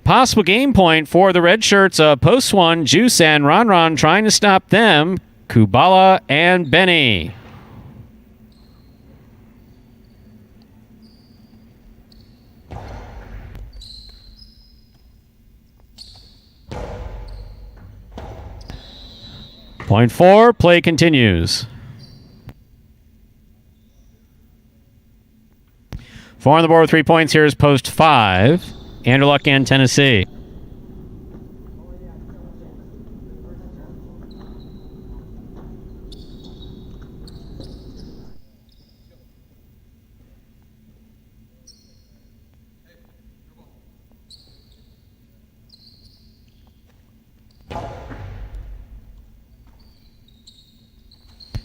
Possible game point for the red shirts of post 1, Juice and Ron trying to stop them, Kubala and Benny. Point 4, play continues. 4 on the board with 3 points. Here is post 5, Andrew Luck and Tennessee.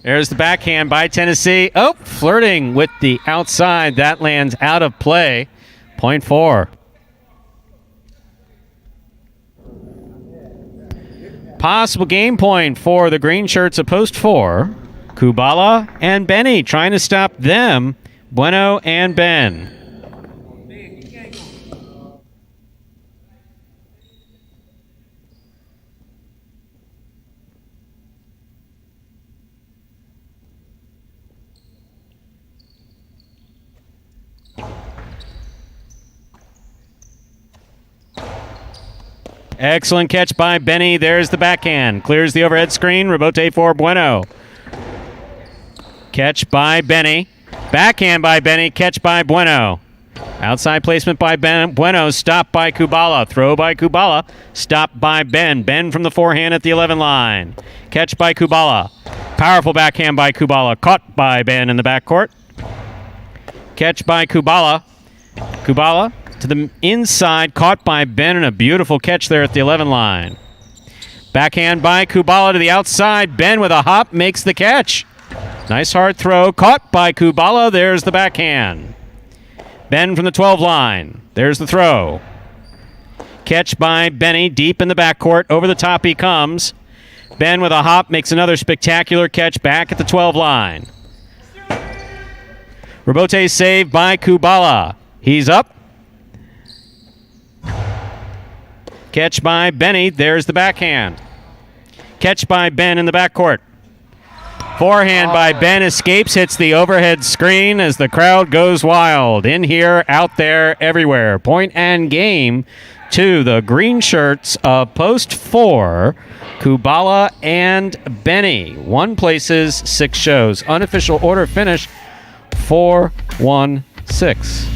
There's the backhand by Tennessee. Oh, flirting with the outside. That lands out of play. 0.4. Possible game point for the green shirts of post 4. Kubala and Benny trying to stop them. Bueno and Ben. Excellent catch by Benny. There's the backhand. Clears the overhead screen. Rebote for Bueno. Catch by Benny. Backhand by Benny. Catch by Bueno. Outside placement by Bueno. Stopped by Kubala. Throw by Kubala. Stopped by Ben. Ben from the forehand at the 11 line. Catch by Kubala. Powerful backhand by Kubala. Caught by Ben in the backcourt. Catch by Kubala. Kubala to the inside, caught by Ben, and a beautiful catch there at the 11 line. Backhand by Kubala to the outside. Ben with a hop makes the catch. Nice hard throw, caught by Kubala. There's the backhand. Ben from the 12 line. There's the throw. Catch by Benny deep in the backcourt. Over the top he comes. Ben with a hop makes another spectacular catch back at the 12 line. Rebote saved by Kubala. He's up. Catch by Benny. There's the backhand. Catch by Ben in the backcourt. Forehand by Ben escapes, hits the overhead screen as the crowd goes wild. In here, out there, everywhere. Point and game to the green shirts of post 4, Kubala and Benny. 1 places, 6 shows. Unofficial order finish 4-1-6.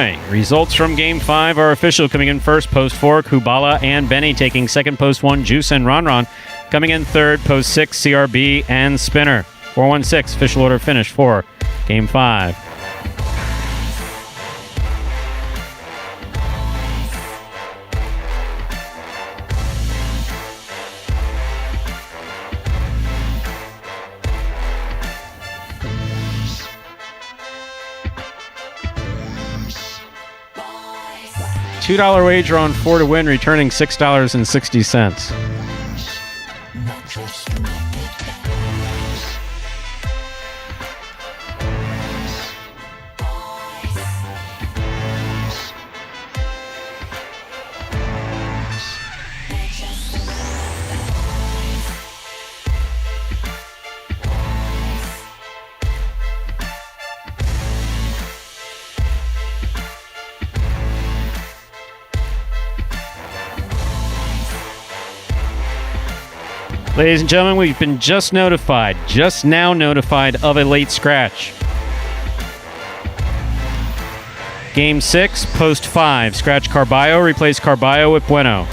Illinois. Results from Game 5 are official. Coming in first, post 4, Kubala and Benny. Taking second, post 1, Juice and Ron. Coming in third, post 6, CRB and Spinner. 4-1-6, official order finish for Game 5. $2 wager on 4 to win, returning $6.60. Ladies and gentlemen, we've been just now notified of a late scratch. Game 6, post 5, scratch Carballo, replace Carballo with Bueno.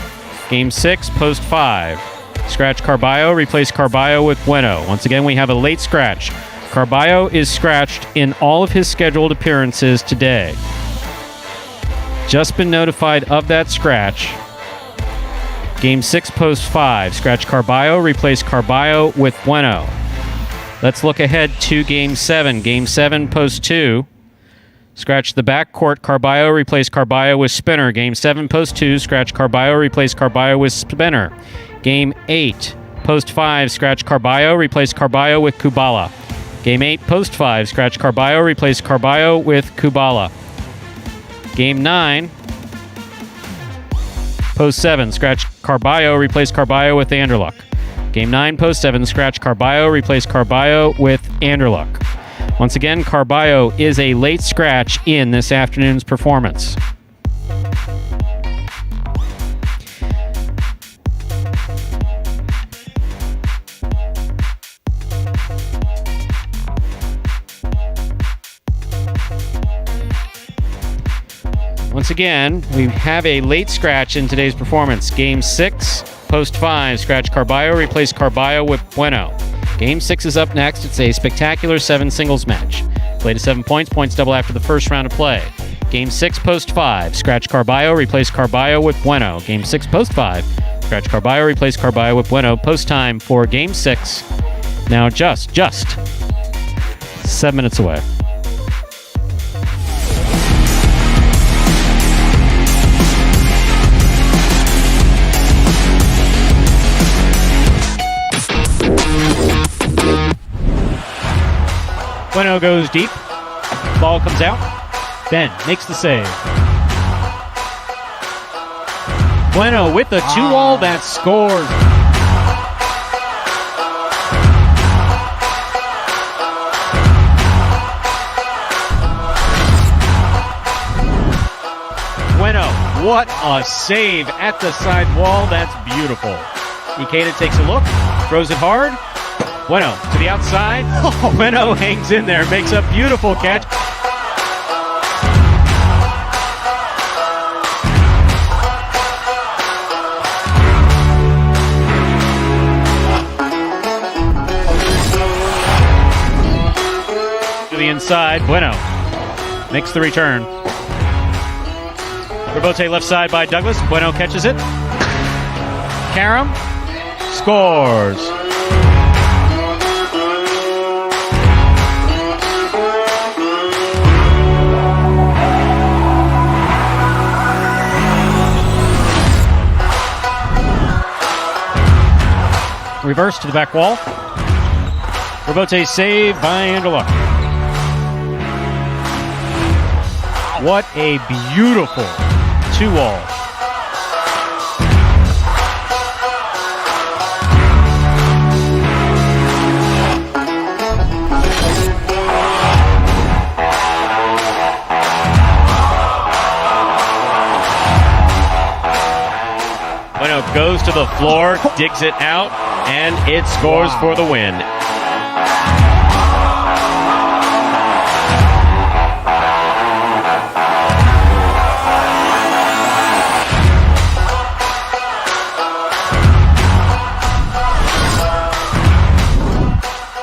Game 6, post 5, scratch Carballo, replace Carballo with Bueno. Once again, we have a late scratch. Carballo is scratched in all of his scheduled appearances today. Just been notified of that scratch. Game 6, post 5. Scratch Carballo, replace Carballo with Bueno. Let's look ahead to Game 7. Game 7, post 2. Scratch the backcourt, Carballo, replace Carballo with Spinner. Game 7, post 2. Scratch Carballo, replace Carballo with Spinner. Game 8, post 5. Scratch Carballo, replace Carballo with Kubala. Game 8, post 5. Scratch Carballo, replace Carballo with Kubala. Game 9, post 7, scratch Carballo, replace Carballo with Anderluck. Game 9, post 7, scratch Carballo, replace Carballo with Anderluck. Once again, Carballo is a late scratch in this afternoon's performance. Once again, we have a late scratch in today's performance. Game 6, post 5, scratch Carballo, replace Carballo with Bueno. Game 6 is up next. It's a spectacular 7 singles match. Play to 7 points, points double after the first round of play. Game 6, post 5, scratch Carballo, replace Carballo with Bueno. Game 6, post 5, scratch Carballo, replace Carballo with Bueno. Post time for Game 6. Now just 7 minutes away. Bueno goes deep. Ball comes out. Ben makes the save. Bueno with the 2-all that scores. Bueno, what a save at the side wall. That's beautiful. Ikeda takes a look, throws it hard. Bueno to the outside. Oh, Bueno hangs in there, makes a beautiful catch. To the inside, Bueno makes the return. Rebote left side by Douglas. Bueno catches it. Karam scores. Reverse to the back wall. Rebote save by Anderluck. What a beautiful 2-all. Bueno goes to the floor, digs it out, and it scores for the win.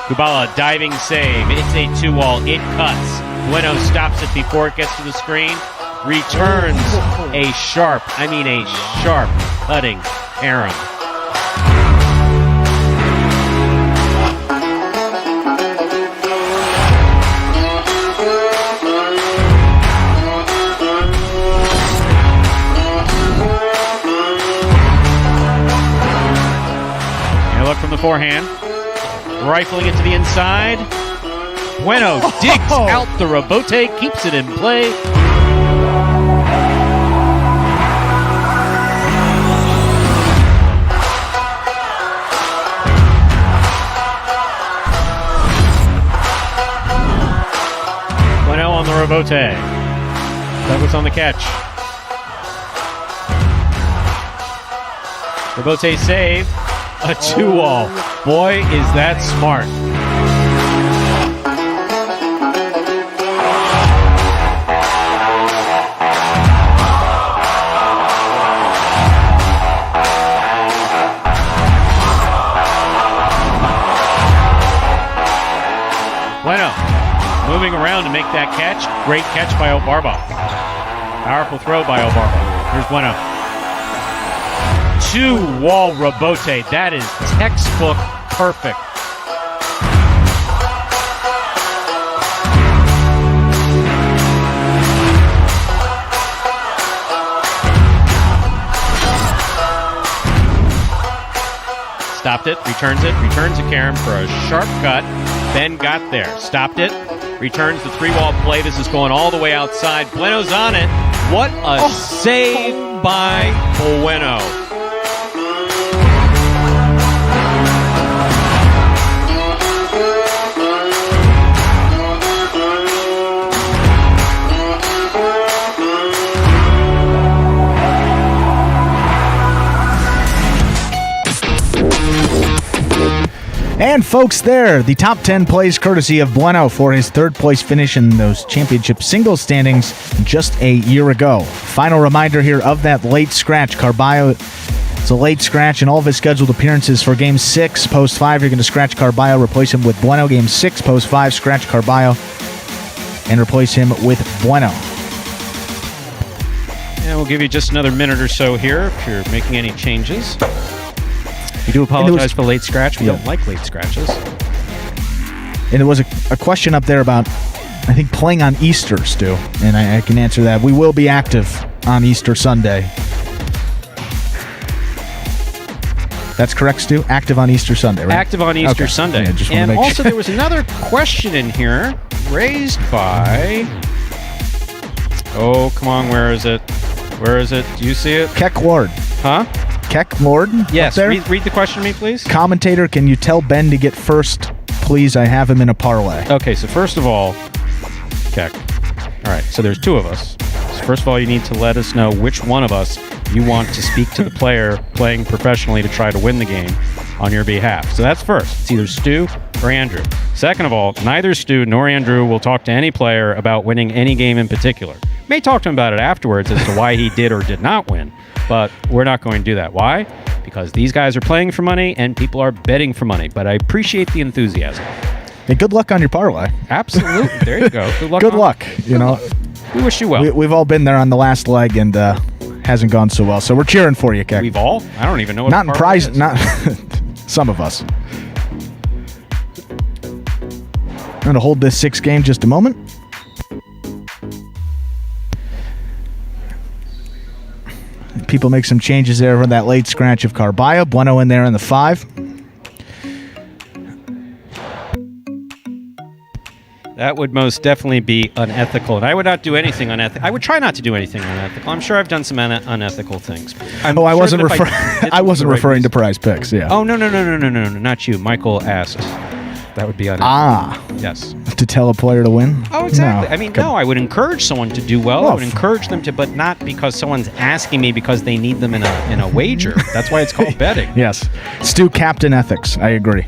Kubala diving save. It's a 2-wall. It cuts. Bueno stops it before it gets to the screen. Returns a sharp cutting Aram. And look from the forehand. Rifling it to the inside. Bueno digs out the rebote, keeps it in play. Bueno on the rebote. That was on the catch. Rebote save. A 2-wall. Boy, is that smart. Bueno, moving around to make that catch. Great catch by Obarba. Powerful throw by Obarba. Here's Bueno. 2-wall rebote. That is textbook perfect. Stopped it, returns to Karam for a sharp cut, then got there. Stopped it, returns the 3-wall play. This is going all the way outside. Bueno's on it. What a save by Bueno. And folks, there, the top 10 plays courtesy of Bueno for his third place finish in those championship singles standings just a year ago. Final reminder here of that late scratch. Carballo, it's a late scratch in all of his scheduled appearances for Game 6. Post 5, you're going to scratch Carballo, replace him with Bueno. Game 6, Post 5, scratch Carballo, and replace him with Bueno. And we'll give you just another minute or so here if you're making any changes. We do apologize for late scratch. We don't like late scratches. And there was a question up there about, I think, playing on Easter, Stu. And I can answer that. We will be active on Easter Sunday. That's correct, Stu? Active on Easter Sunday, right? Active on Easter Sunday. Yeah, and also there was another question in here raised by... Oh, come on, where is it? Where is it? Do you see it? Keck Lord. Huh? Keck Lord? Yes, read the question to me, please. Commentator, can you tell Ben to get first, please? I have him in a parlay. Okay, so first of all, Keck. All right, so there's two of us. So first of all, you need to let us know which one of us you want to speak to the player playing professionally to try to win the game on your behalf. So that's first. It's either Stu or Andrew. Second of all, neither Stu nor Andrew will talk to any player about winning any game in particular. May talk to him about it afterwards as to why he did or did not win, but we're not going to do that. Why? Because these guys are playing for money and people are betting for money, but I appreciate the enthusiasm. Hey, good luck on your parlay. Absolutely. There you go. Good luck. Good luck. You know, we wish you well. We've all been there on the last leg and hasn't gone so well. So we're cheering for you, Keck. We've all? I don't even know what not a in prize. is. Not some of us. I'm going to hold this 6 game just a moment. People make some changes there for that late scratch of Carballo. Bueno in there in the 5. That would most definitely be unethical, and I would not do anything unethical. I would try not to do anything unethical. I'm sure I've done some unethical things. I wasn't referring to Prize Picks. Yeah. Oh no, not you. Michael asked. That would be unethical. Yes. To tell a player to win? Oh, exactly. No. I would encourage someone to do well. I would encourage them to, but not because someone's asking me because they need them in a wager. That's why it's called betting. Yes. Stu, Captain Ethics. I agree.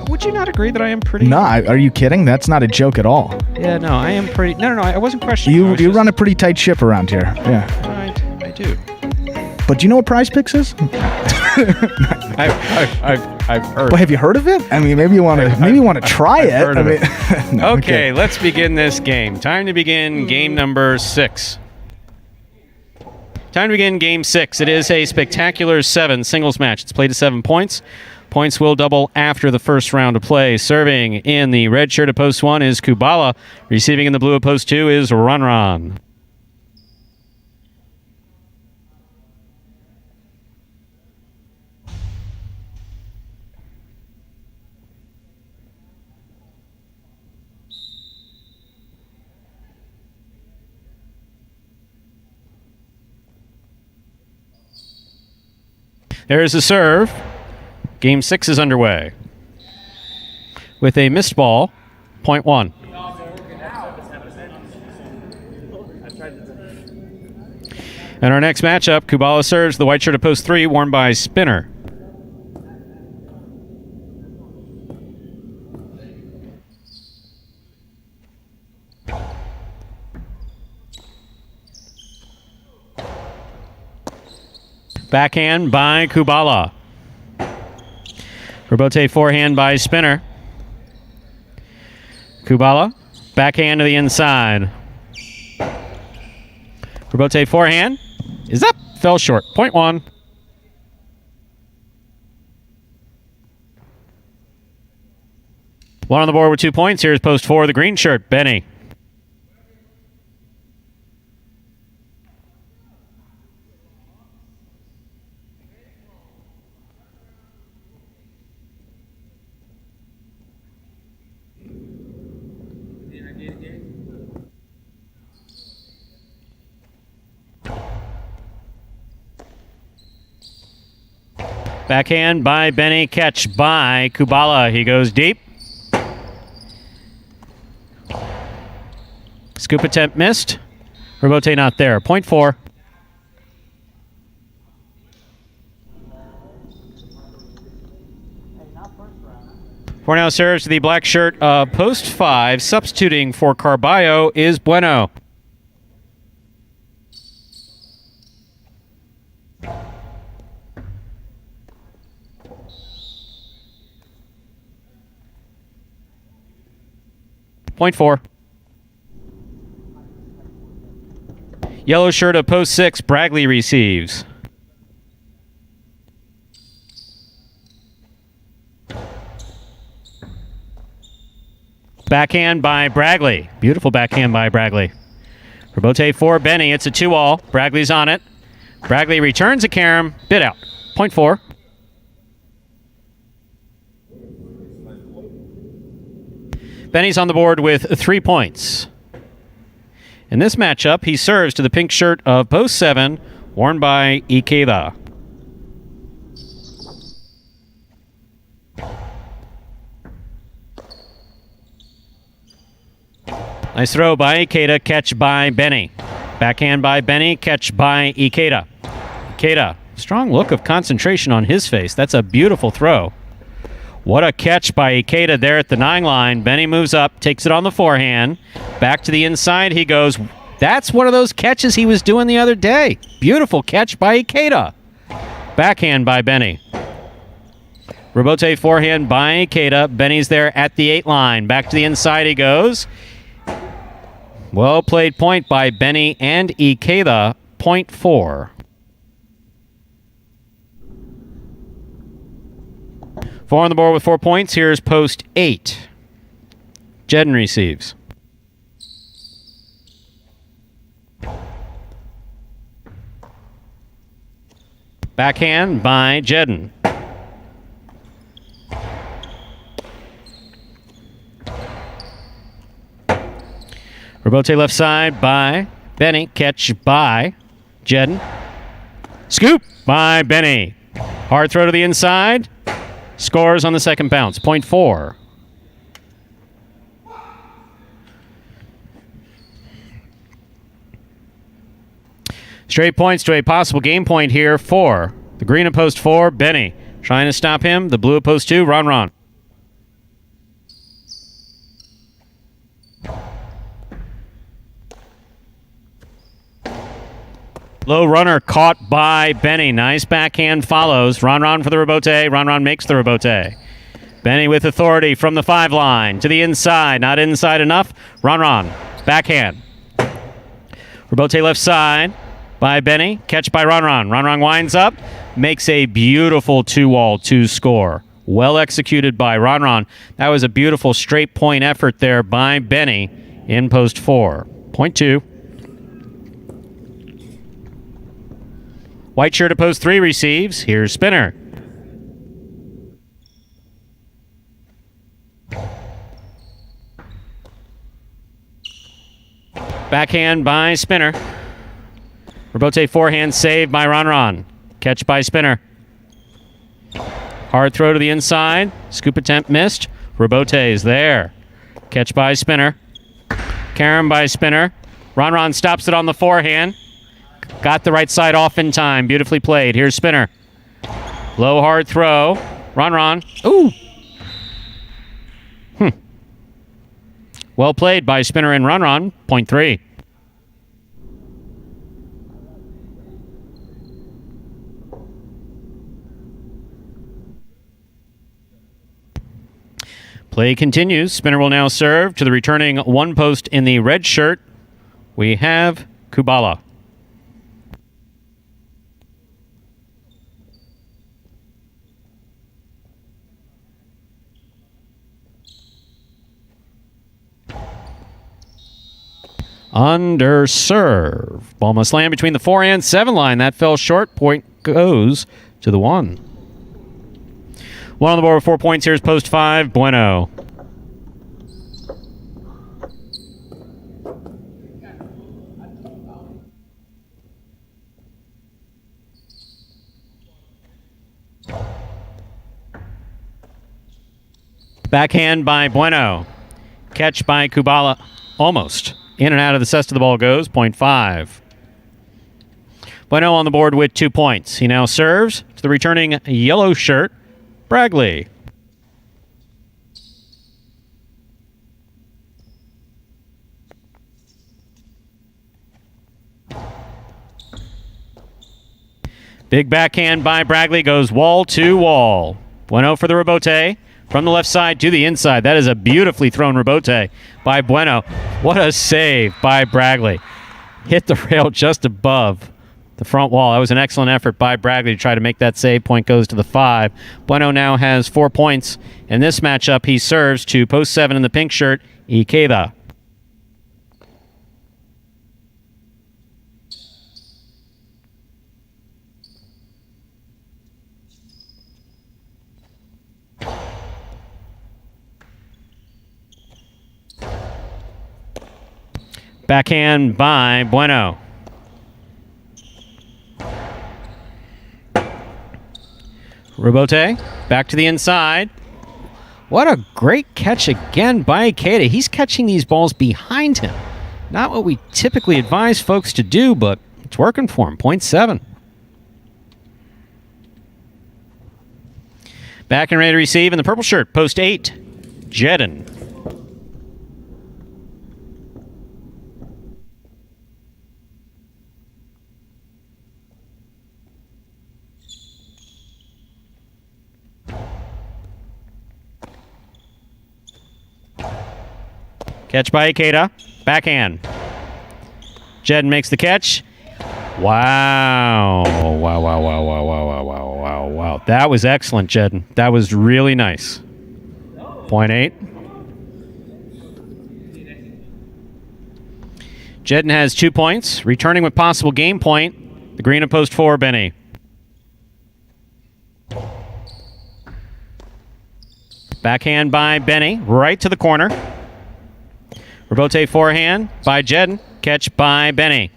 Would you not agree that I am pretty? No, are you kidding? That's not a joke at all. Yeah, no, I am pretty. No, I wasn't questioning. You run a pretty tight ship around here. Yeah. I do. But do you know what Prize Picks is? I've heard. Well, have you heard of it? I mean, maybe you want to try it. Heard of it. No, Okay, let's begin this game. Time to begin game number 6. Time to begin game 6. It is a spectacular 7 singles match. It's played to 7 points. Points will double after the first round of play. Serving in the red shirt of post 1 is Kubala. Receiving in the blue of post 2 is Runron. There is a serve. Game 6 is underway. With a missed ball, point 1. And our next matchup, Kubala serves the white shirt of post 3, worn by Spinner. Backhand by Kubala. Rebote forehand by Spinner. Kubala, backhand to the inside. Rebote forehand is up, fell short. Point 1. One on the board with 2 points. Here's post 4, the green shirt, Benny. Backhand by Benny, catch by Kubala. He goes deep. Scoop attempt missed. Rebote not there. Point 4. Now serves to the black shirt of post 5. Substituting for Carballo is Bueno. Point 4. Yellow shirt of post 6, Bragley receives. Backhand by Bragley. Beautiful backhand by Bragley. Rebote for Benny. It's a 2-all. Bragley's on it. Bragley returns a carom. Bid out. Point 4. Benny's on the board with 3 points. In this matchup, he serves to the pink shirt of post 7, worn by Ikeda. Nice throw by Ikeda, catch by Benny. Backhand by Benny, catch by Ikeda. Ikeda, strong look of concentration on his face. That's a beautiful throw. What a catch by Ikeda there at the 9 line. Benny moves up, takes it on the forehand. Back to the inside he goes. That's one of those catches he was doing the other day. Beautiful catch by Ikeda. Backhand by Benny. Rebote forehand by Ikeda. Benny's there at the 8 line. Back to the inside he goes. Well played point by Benny and Ikeda. Point 4. 4 on the board with 4 points. Here's post 8. Jedden receives. Backhand by Jedden. Rebote left side by Benny. Catch by Jedden. Scoop by Benny. Hard throw to the inside. Scores on the second bounce. Point 4. Straight points to a possible game point here for the green of post 4, Benny. Trying to stop him. The blue of post 2, Ron. Low runner caught by Benny. Nice backhand follows. Ron for the rebote. Ron makes the rebote. Benny with authority from the 5 line to the inside. Not inside enough. Ron. Backhand. Rebote left side by Benny. Catch by Ron. Ron winds up. Makes a beautiful 2-wall 2 score. Well executed by Ron. That was a beautiful straight point effort there by Benny in post 4. Point 2. White shirt at post 3 receives. Here's Spinner. Backhand by Spinner. Rebote forehand save by Ron. Catch by Spinner. Hard throw to the inside. Scoop attempt missed. Rebote is there. Catch by Spinner. Karen by Spinner. Ron stops it on the forehand. Got the right side off in time. Beautifully played. Here's Spinner. Low hard throw. Ron. Ooh. Well played by Spinner and Ron. Point 3. Play continues. Spinner will now serve to the returning 1 post in the red shirt. We have Kubala. Under serve. Ball must land between the 4 and 7 line. That fell short. Point goes to the 1. 1 on the board with 4 points. Here's post 5. Bueno. Backhand by Bueno. Catch by Kubala. Almost. In and out of the cest of the ball goes. Point 5. Bueno on the board with 2 points. He now serves to the returning yellow shirt, Bragley. Big backhand by Bragley goes wall to wall. Bueno for the rebote. From the left side to the inside. That is a beautifully thrown rebote by Bueno. What a save by Bragley. Hit the rail just above the front wall. That was an excellent effort by Bragley to try to make that save. Point goes to the 5. Bueno now has 4 points. In this matchup, he serves to post 7 in the pink shirt, Ikeda. Backhand by Bueno. Rebote, back to the inside. What a great catch again by Ikeda. He's catching these balls behind him. Not what we typically advise folks to do, but it's working for him. Point 7. Back and ready to receive in the purple shirt, post 8, Jedin. Catch by Ikeda. Backhand. Jedin makes the catch. Wow. Wow. That was excellent, Jedin. That was really nice. Point 8. Jedin has 2 points. Returning with possible game point. The green of post 4, Benny. Backhand by Benny. Right to the corner. Rebote forehand by Jedin. Catch by Benny.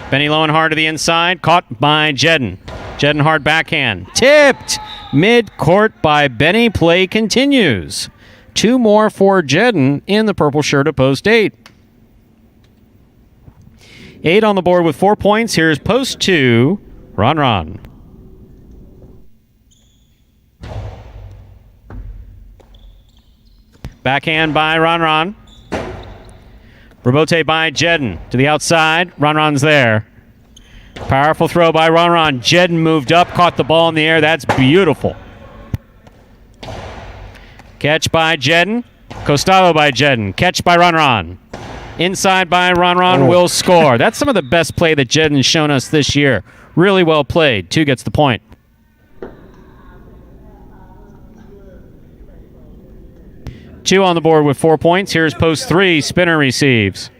Benny low and hard to the inside. Caught by Jedin. Jedin hard backhand. Tipped mid-court by Benny. Play continues. 2 more for Jedin in the purple shirt of post 8. 8 on the board with 4 points. Here's post 2, Ron. Backhand by Ron. Rebote by Jedin to the outside. Ron's there. Powerful throw by Ron. Jedden moved up, caught the ball in the air. That's beautiful. Catch by Jedden. Costado by Jedden. Catch by Ron. Inside by Ron will score. That's some of the best play that Jedden's shown us this year. Really well played. 2 gets the point. Two on the board with 4 points. Here's post 3. Spinner receives.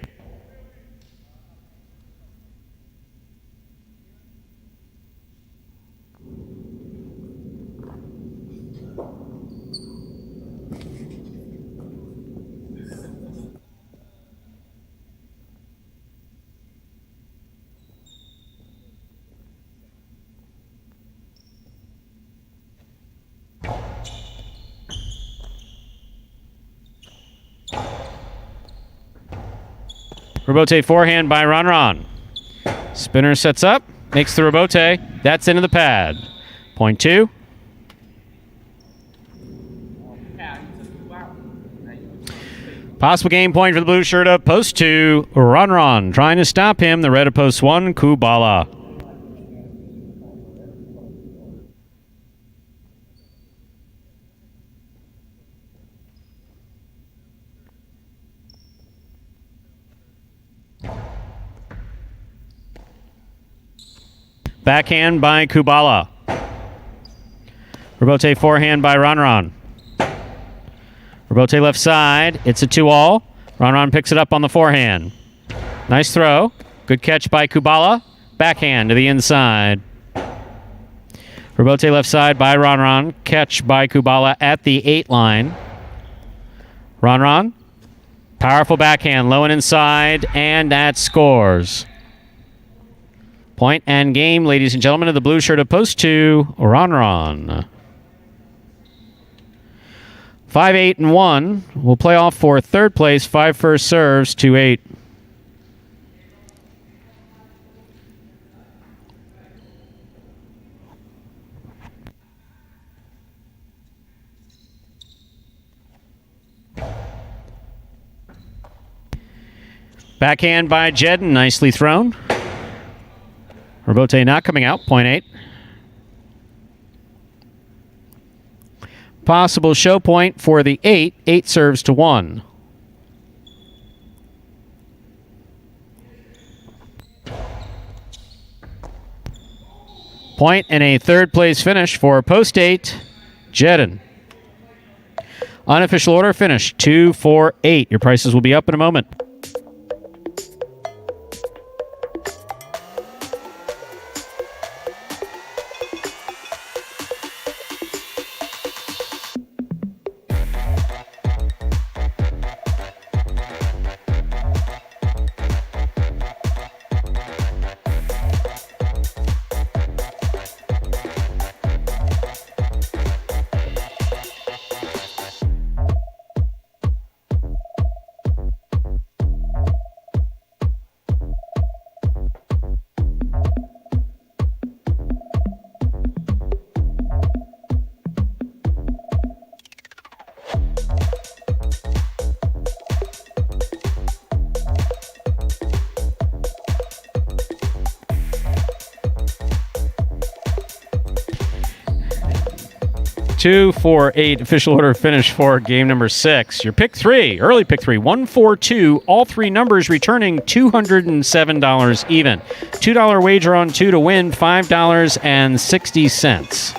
Rebote forehand by Ron. Spinner sets up, makes the rebote. That's into the pad. Point 2. Possible game point for the blue shirt of post 2. Ron trying to stop him. The red of post 1. Kubala. Backhand by Kubala. Rebote forehand by Ron. Rebote left side. It's a 2-all. Ron picks it up on the forehand. Nice throw. Good catch by Kubala. Backhand to the inside. Rebote left side by Ron. Catch by Kubala at the 8 line. Ron. Powerful backhand. Low and inside. And that scores. Point and game, ladies and gentlemen, of the blue shirt of post 2, Ron. 5-8-1. We'll play off for third place. 5 first serves, 2-8. Backhand by Jedden, nicely thrown. Rebote not coming out, point 8. Possible show point for the 8. 8 serves to 1. Point and a third place finish for post 8, Jedden. Unofficial order finish 2-4-8. Your prices will be up in a moment. Two, 4-8 official order finish for game number 6. Your pick 3, early pick 3, 1-4-2. All 3 numbers returning $207 even. $2 wager on 2 to win $5.60.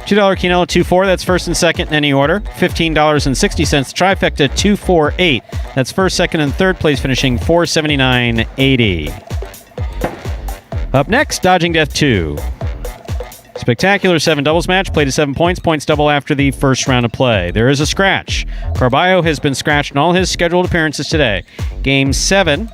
$2 Quinella 2-4. That's first and second in any order. $15.60. Trifecta 2-4-8. That's first, second, and third place finishing $479.80. Up next, Dodging Death 2. Spectacular 7 doubles match, played to 7 points. Points double after the first round of play. There is a scratch. Carballo has been scratched in all his scheduled appearances today. Game 7.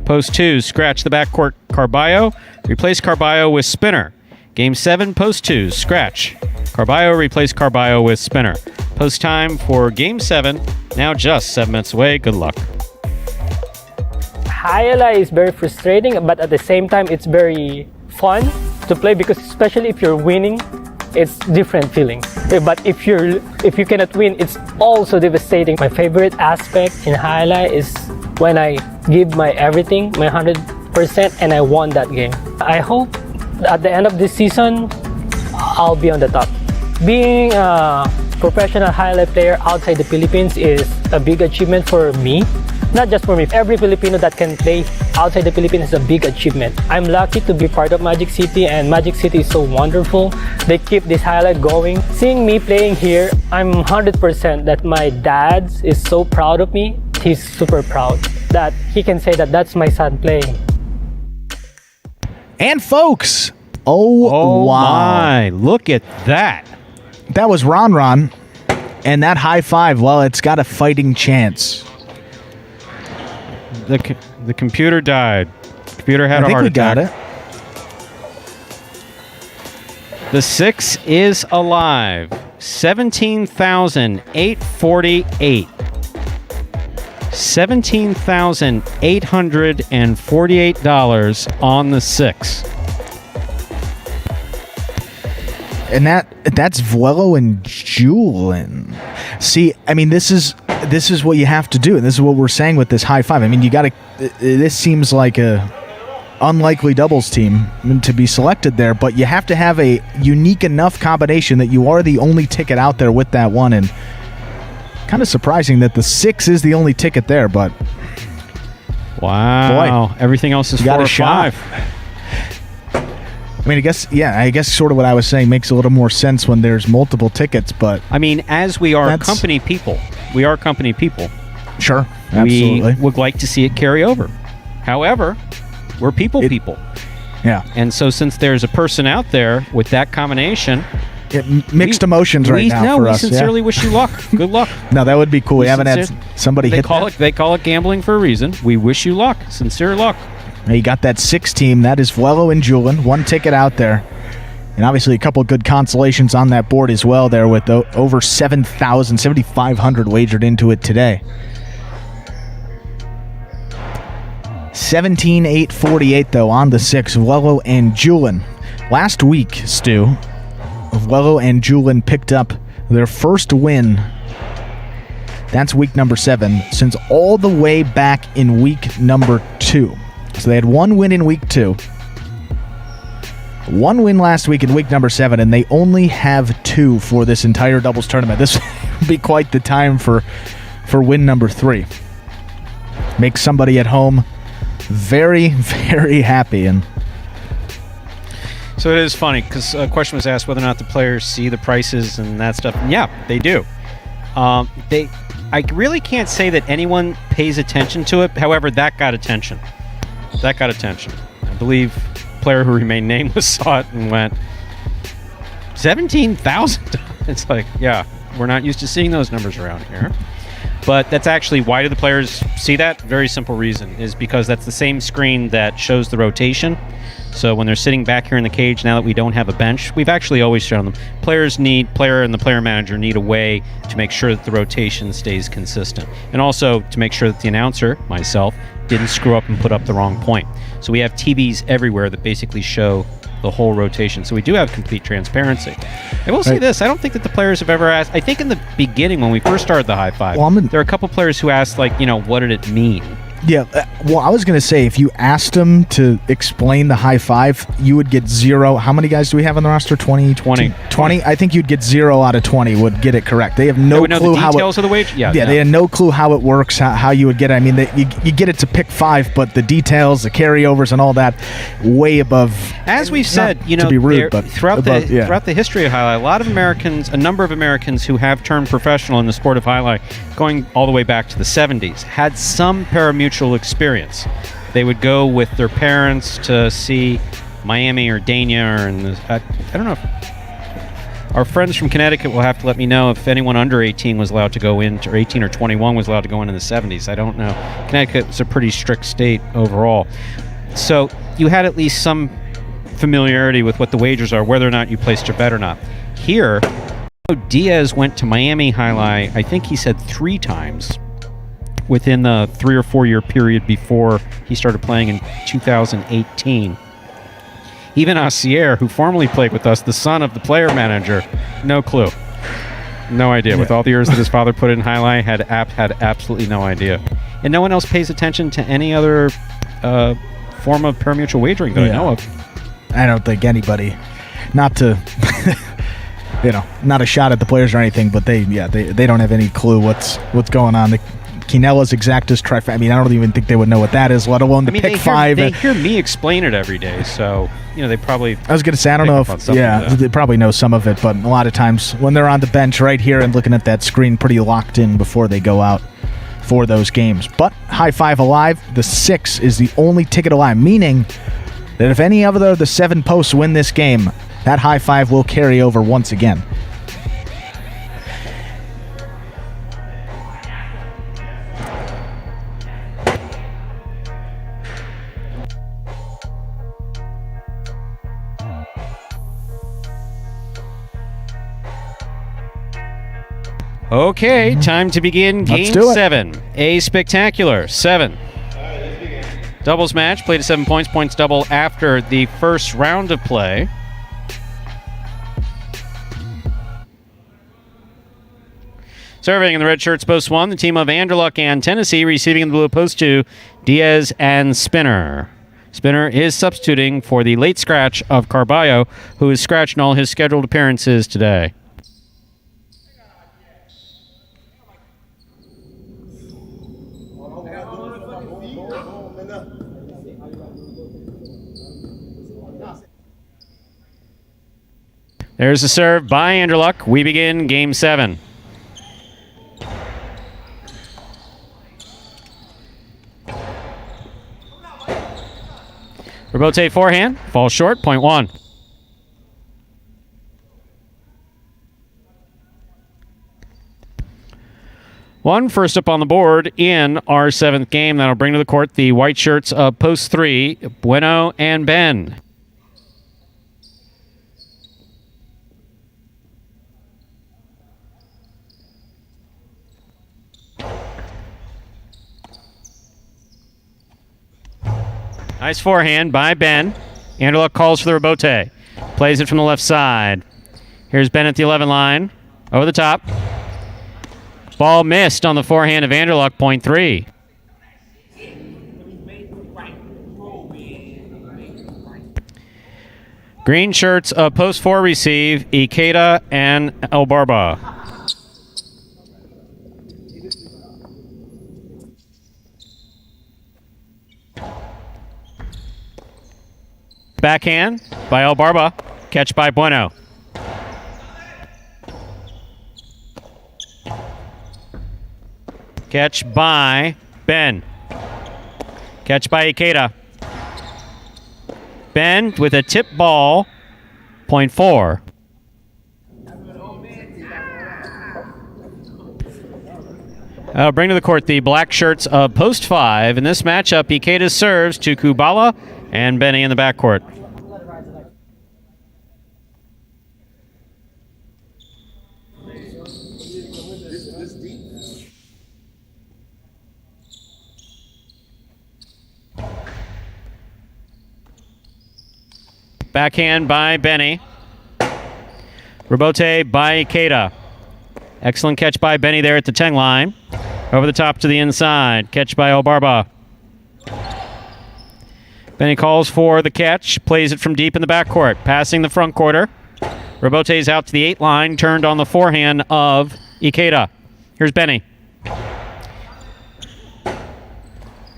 Post 2, scratch the backcourt Carballo. Replace Carballo with Spinner. Game 7, post 2, scratch. Carballo replace Carballo with Spinner. Post time for Game 7. Now just 7 minutes away. Good luck. Jai-Alai is very frustrating, but at the same time, it's very fun to play because especially if you're winning, it's different feelings. But if you cannot win, it's also devastating. My favorite aspect in highlight is when I give my everything, my 100%, and I won that game. I hope at the end of this season, I'll be on the top. Being a professional highlight player outside the Philippines is a big achievement for me. Not just for me, every Filipino that can play outside the Philippines is a big achievement. I'm lucky to be part of Magic City, and Magic City is so wonderful. They keep this highlight going. Seeing me playing here, I'm 100% that my dad is so proud of me. He's super proud that he can say that that's my son playing. And folks, oh wow. My, look at that. That was Ron. And that high five, well, it's got a fighting chance. The computer died. The computer had a heart attack. I think we got it. The 6 is alive. 17,848. $17,848 on the 6. And that's Vuelo and Julin. See, I mean, this is what you have to do, and this is what we're saying with this high five. I mean, you got to. This seems like a unlikely doubles team to be selected there, but you have to have a unique enough combination that you are the only ticket out there with that one, and kind of surprising that the 6 is the only ticket there, but wow, boy, everything else is 4 or 5. I mean, I guess sort of what I was saying makes a little more sense when there's multiple tickets, but I mean, as we are company people. Sure, absolutely. We would like to see it carry over. However, we're people. Yeah. And so since there's a person out there with that combination, mixed emotions right now for us. We sincerely wish you luck. Good luck. No, that would be cool. We haven't had somebody hit that. They call it gambling for a reason. We wish you luck. Sincere luck. You got that 6 team. That is Vuelo and Julin. 1 ticket out there. And obviously a couple of good consolations on that board as well there with over 7,500 wagered into it today. 17,848 though on the 6, Vuelo and Julin. Last week, Stu, Vuelo and Julin picked up their first win. That's week number 7 since all the way back in week number 2. So they had 1 win in week 2. 1 win last week in week number 7, and they only have 2 for this entire doubles tournament. This would be quite the time for win number 3. Make somebody at home very, very happy. And so it is funny because a question was asked whether or not the players see the prices and that stuff. And yeah, they do. I really can't say that anyone pays attention to it. However, that got attention. I believe a player who remained nameless saw it and went, 17,000? It's like, yeah, we're not used to seeing those numbers around here. But that's actually, why do the players see that? Very simple reason, is because that's the same screen that shows the rotation. So when they're sitting back here in the cage, now that we don't have a bench, we've actually always shown them. Player and the player manager need a way to make sure that the rotation stays consistent. And also to make sure that the announcer, myself, didn't screw up and put up the wrong point. So we have TVs everywhere that basically show the whole rotation. So we do have complete transparency. I will say this, I don't think that the players have ever asked, I think in the beginning when we first started the high five, there are a couple players who asked, like, what did it mean? Yeah, well, I was going to say, if you asked them to explain the high five, you would get 0. How many guys do we have on the roster? 20? 20. I think you'd get 0 out of 20 would get it correct. They have no clue how the details of the wage? Yeah, they had no clue how it works, how you would get it. I mean, you get it to pick 5, but the details, the carryovers and all that, way above. As we've said, to be rude, but throughout the history of highlight, a number of Americans who have turned professional in the sport of highlight, going all the way back to the 70s, had some parimutuel experience. They would go with their parents to see Miami or Dania, I don't know. Our friends from Connecticut will have to let me know if anyone under 18 was allowed to go in, or 18 or 21 was allowed to go in the 70s. I don't know. Connecticut was a pretty strict state overall. So you had at least some familiarity with what the wagers are, whether or not you placed your bet or not. Here, Diaz went to Miami Highlight, I think he said 3 times within the 3 or 4 year period before he started playing in 2018. Even Asier, who formerly played with us, the son of the player manager, no clue. No idea. With all the years that his father put in highlight, had absolutely no idea. And no one else pays attention to any other form of parimutuel wagering that I know of. I don't think anybody, not to, not a shot at the players or anything, but they don't have any clue what's going on. The Quinela's Exactus trifecta. I mean, I don't even think they would know what that is, let alone the pick five. They hear me explain it every day, so they probably. I was going to say, I don't know if they probably know some of it, but a lot of times when they're on the bench right here and looking at that screen, pretty locked in before they go out for those games. But high five alive, the 6 is the only ticket alive, meaning that if any of the 7 posts win this game, that high five will carry over once again. Okay, time to begin Game 7. A spectacular 7. Doubles match, play to 7 points. Points double after the first round of play. Serving in the red shirts, post 1, the team of Anderluck and Tennessee. Receiving in the blue, post 2, Diaz and Spinner. Spinner is substituting for the late scratch of Carballo, who is scratched in all his scheduled appearances today. There's a serve by Anderluck. We begin Game 7. Rebote forehand, falls short, point 1. First up on the board in our 7th game. That'll bring to the court the white shirts of post 3, Bueno and Ben. Nice forehand by Ben. Anderluck calls for the rebote. Plays it from the left side. Here's Ben at the 11 line. Over the top. Ball missed on the forehand of Anderluck, point 3. Green shirts of post 4 receive Ikeda and El Barba. Backhand by El Barba. Catch by Bueno. Catch by Ben. Catch by Ikeda. Ben with a tip ball. Point 4. I'll bring to the court the black shirts of post 5. In this matchup, Ikeda serves to Kubala and Benny in the backcourt. Backhand by Benny. Rebote by Ikeda. Excellent catch by Benny there at the 10 line. Over the top to the inside. Catch by El Barba. Benny calls for the catch. Plays it from deep in the backcourt. Passing the front quarter. Rebote's out to the 8 line. Turned on the forehand of Ikeda. Here's Benny.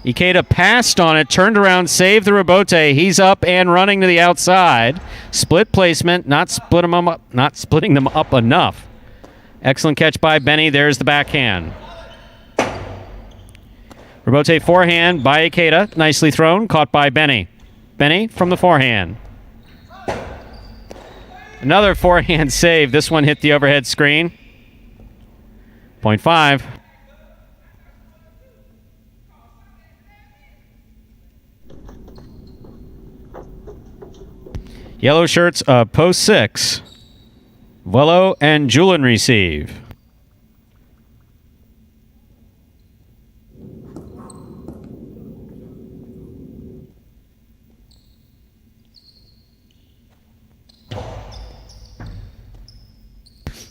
Ikeda passed on it, turned around, saved the rebote. He's up and running to the outside. Split placement, not splitting them up enough. Excellent catch by Benny. There's the backhand. Rebote forehand by Ikeda. Nicely thrown, caught by Benny. Benny from the forehand. Another forehand save. This one hit the overhead screen. Point 5. Yellow shirts post 6. Velo and Julian receive.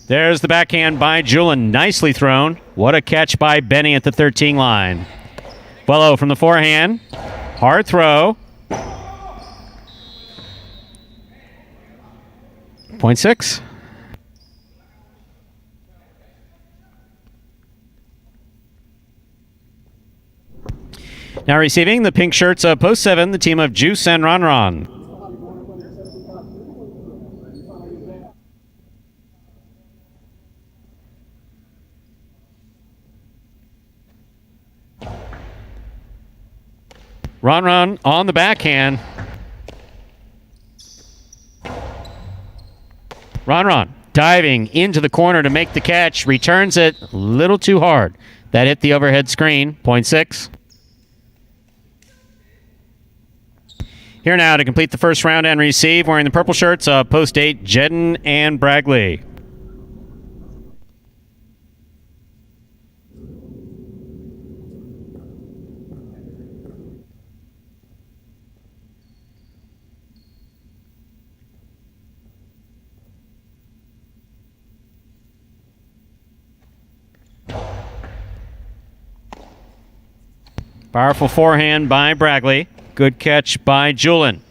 There's the backhand by Julian. Nicely thrown. What a catch by Benny at the 13 line. Buello from the forehand. Hard throw. Point 6. Now receiving the pink shirts of post 7, the team of Juice and Ron Ron. Ron Ron on the backhand. Ron Ron diving into the corner to make the catch. Returns it a little too hard. That hit the overhead screen. Point 6. Here now to complete the first round and receive, wearing the purple shirts of post 8, Jedden and Bragley. Powerful forehand by Bragley. Good catch by Julian.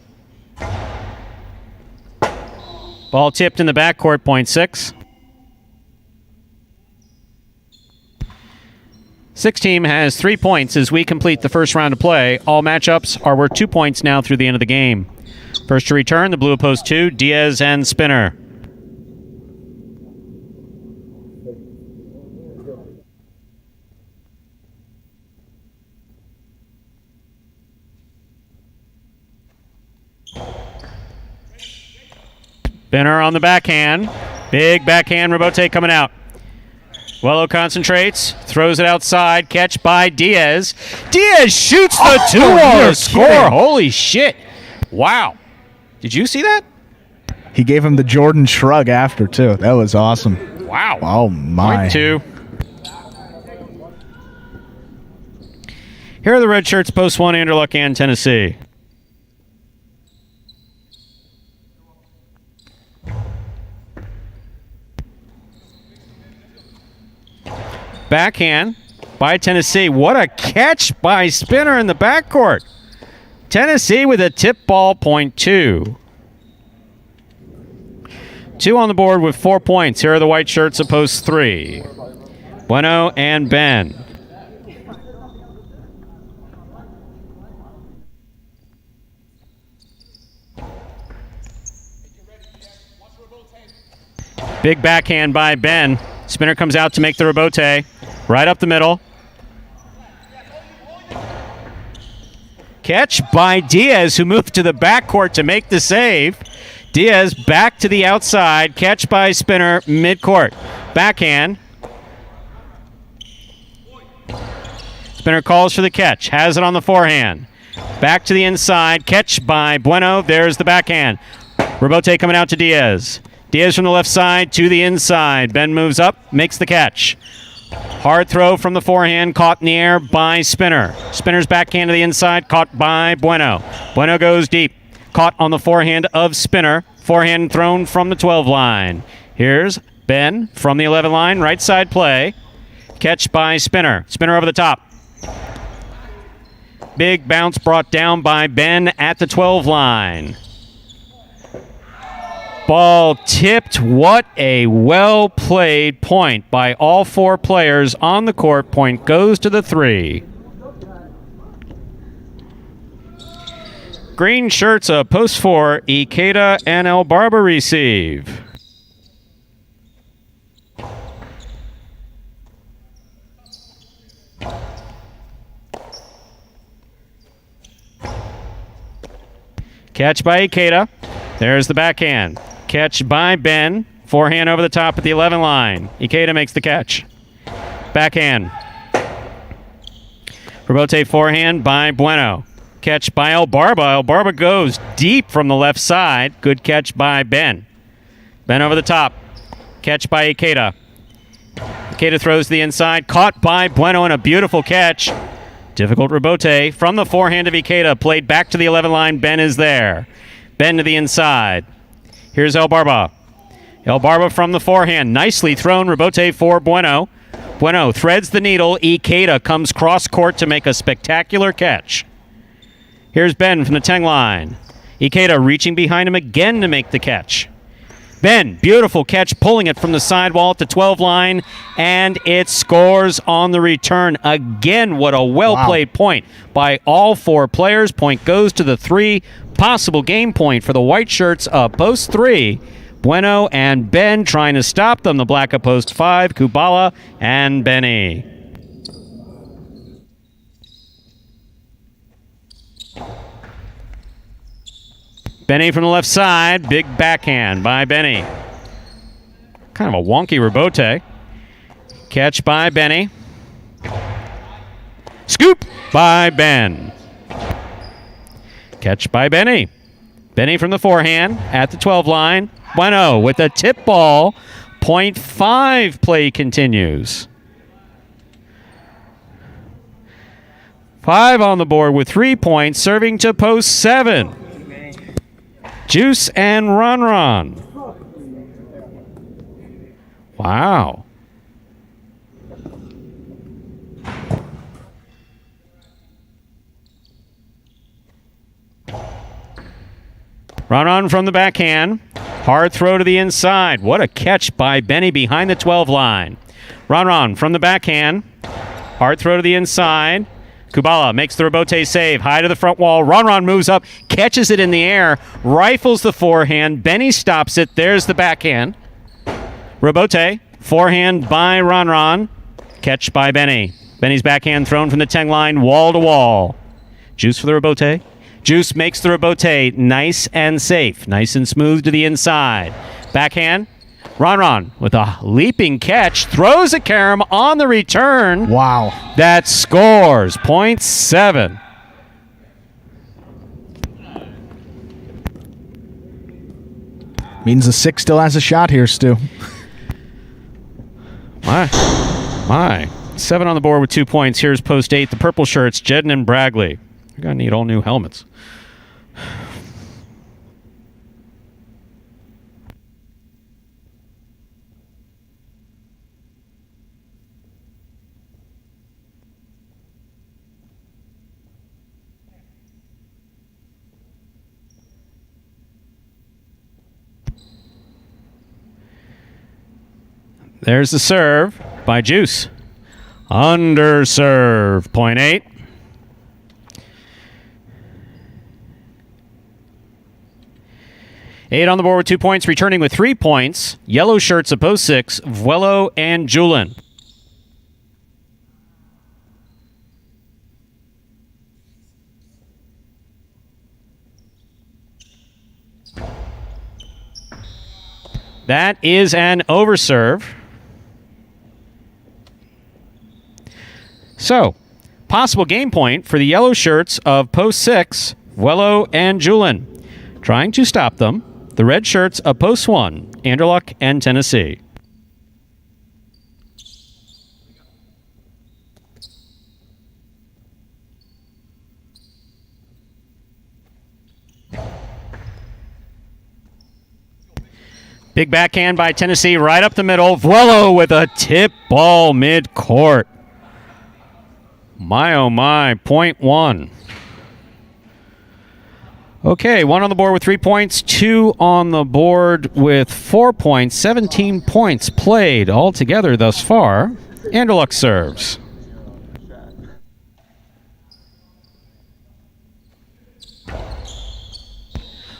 Ball tipped in the backcourt, point 6. 6 team has 3 points as we complete the first round of play. All matchups are worth 2 points now through the end of the game. First to return, the blue of post 2, Diaz and Spinner. Spinner on the backhand. Big backhand rebote coming out. Buello concentrates, throws it outside. Catch by Diaz. Diaz shoots the 2-ball to score. Holy shit. Wow. Did you see that? He gave him the Jordan shrug after, too. That was awesome. Wow. Oh, my. Point 2. Here are the red shirts, post 1, Anderluck and Tennessee. Backhand by Tennessee. What a catch by Spinner in the backcourt. Tennessee with a tip ball, point 2. 2 on the board with 4 points. Here are the white shirts of post 3. Bueno and Ben. Big backhand by Ben. Spinner comes out to make the rebote. Right up the middle. Catch by Diaz, who moved to the backcourt to make the save. Diaz back to the outside. Catch by Spinner, midcourt. Backhand. Spinner calls for the catch. Has it on the forehand. Back to the inside. Catch by Bueno. There's the backhand. Rebote coming out to Diaz. Diaz from the left side to the inside. Ben moves up, makes the catch. Hard throw from the forehand, caught in the air by Spinner. Spinner's backhand to the inside, caught by Bueno. Bueno goes deep, caught on the forehand of Spinner. Forehand thrown from the 12 line. Here's Ben from the 11 line, right side play. Catch by Spinner. Spinner over the top. Big bounce brought down by Ben at the 12 line. Ball tipped. What a well-played point by all 4 players on the court. Point goes to the 3. Green shirts of post 4, Ikeda and El Barba receive. Catch by Ikeda. There's the backhand. Catch by Ben. Forehand over the top at the 11 line. Ikeda makes the catch. Backhand. Rebote forehand by Bueno. Catch by El Barba. El Barba goes deep from the left side. Good catch by Ben. Ben over the top. Catch by Ikeda. Ikeda throws to the inside. Caught by Bueno and a beautiful catch. Difficult rebote from the forehand of Ikeda. Played back to the 11 line. Ben is there. Ben to the inside. Here's El Barba. El Barba from the forehand. Nicely thrown. Rebote for Bueno. Bueno threads the needle. Ikeda comes cross court to make a spectacular catch. Here's Ben from the 10 line. Ikeda reaching behind him again to make the catch. Ben, beautiful catch, pulling it from the sidewall at the 12 line, and it scores on the return. Again, what a well-played point by all four players. Point goes to the 3. Possible game point for the white shirts of post 3. Bueno and Ben trying to stop them. The black of post 5, Kubala and Benny. Benny from the left side. Big backhand by Benny. Kind of a wonky rebote. Catch by Benny. Scoop by Ben. Catch by Benny. Benny from the forehand at the 12 line. Bueno with a tip ball. .5 play continues. 5 on the board with 3 points, serving to post 7. Juice and Ron. Wow. Ron from the backhand. Hard throw to the inside. What a catch by Benny behind the 12 line. Ron from the backhand. Hard throw to the inside. Kubala makes the rebote save. High to the front wall. Ron moves up, catches it in the air, rifles the forehand. Benny stops it. There's the backhand. Rebote. Forehand by Ron. Catch by Benny. Benny's backhand thrown from the 10 line, wall to wall. Juice for the rebote. Juice makes the rebote nice and safe. Nice and smooth to the inside. Backhand. Ron with a leaping catch, throws a carom on the return. Wow. That scores .7. Means the 6 still has a shot here, Stu. My. 7 on the board with 2 points. Here's post 8, the purple shirts, Jedden and Bragley. They're going to need all new helmets. There's the serve by Juice. Under serve, .8. Eight on the board with 2 points, returning with 3 points. Yellow shirts of post 6, Vuelo and Julin. That is an overserve. So, possible game point for the yellow shirts of post 6, Vuelo and Julin. Trying to stop them, the red shirts of post 1, Anderluck and Tennessee. Big backhand by Tennessee right up the middle. Vuelo with a tip ball mid-court. My, oh my, .1. Okay, 1 on the board with 3 points, 2 on the board with 4 points, 17 points played altogether thus far. Anderluck serves.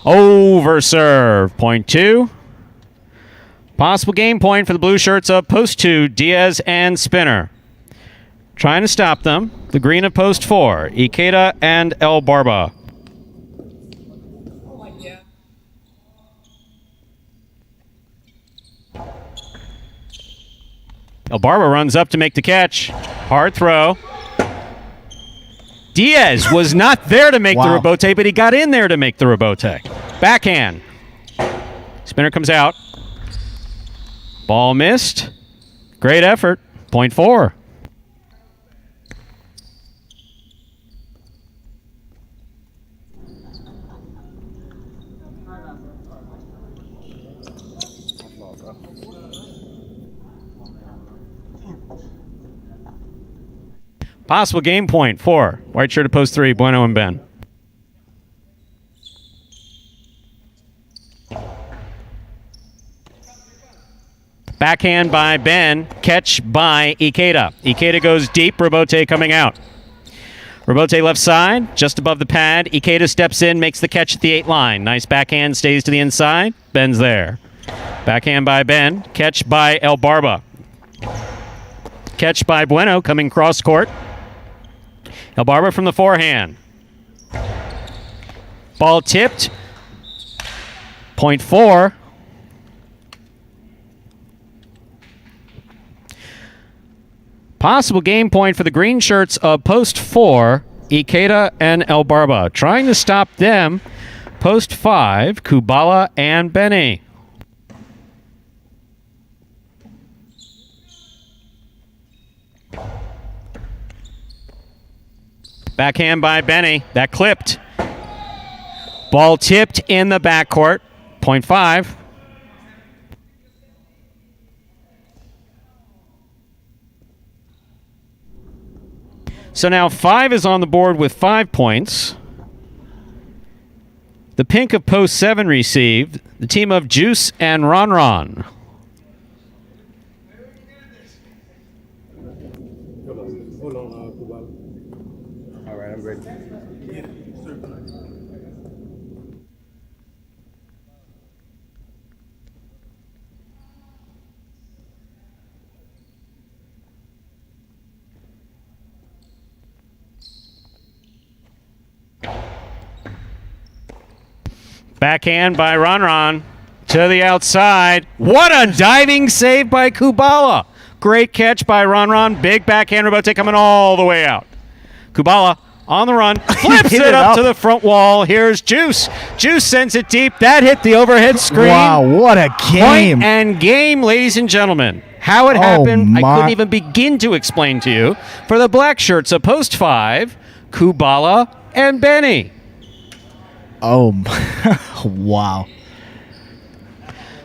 Over serve, .2. Possible game point for the blue shirts of post 2, Diaz and Spinner. Trying to stop them, the green of post 4, Ikeda and El Barba. El Barba runs up to make the catch. Hard throw. Diaz was not there to make the rebote, but he got in there to make the rebote. Backhand. Spinner comes out. Ball missed. Great effort. .4. Possible game point for white shirt at post 3, Bueno and Ben. Backhand by Ben, catch by Ikeda. Ikeda goes deep, Robote coming out. Robote left side, just above the pad. Ikeda steps in, makes the catch at the 8 line. Nice backhand, stays to the inside. Ben's there. Backhand by Ben, catch by El Barba. Catch by Bueno, coming cross court. El Barba from the forehand. Ball tipped. Point 4. Possible game point for the green shirts of post 4, Ikeda and El Barba. Trying to stop them, post 5, Kubala and Benny. Backhand by Benny. That clipped. Ball tipped in the backcourt. Point 5. So now 5 is on the board with 5 points. The pink of post 7 received. The team of Juice and Ron Ron. All right, I'm ready. Backhand by Ron Ron to the outside. What a diving save by Kubala. Great catch by Ron Ron. Big backhand Robote coming all the way out. Kubala on the run. Flips it up to the front wall. Here's Juice. Juice sends it deep. That hit the overhead screen. Wow, what a game. Point and game, ladies and gentlemen. How it happened, I couldn't even begin to explain to you. For the black shirts of post 5, Kubala and Benny. Oh, wow.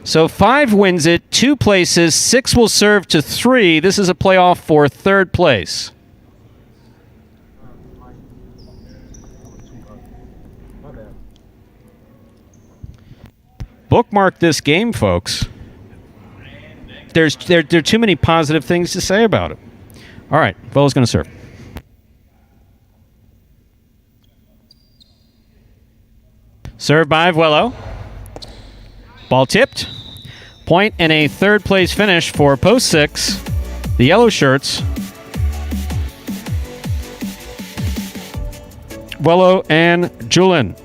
So 5 wins it, 2 places, 6 will serve to 3. This is a playoff for 3rd place. Bookmark this game, folks. There are too many positive things to say about it. All right, Velo's going to serve. Served by Vuelo. Ball tipped. Point and a 3rd place finish for post 6. The yellow shirts. Vuelo and Julin.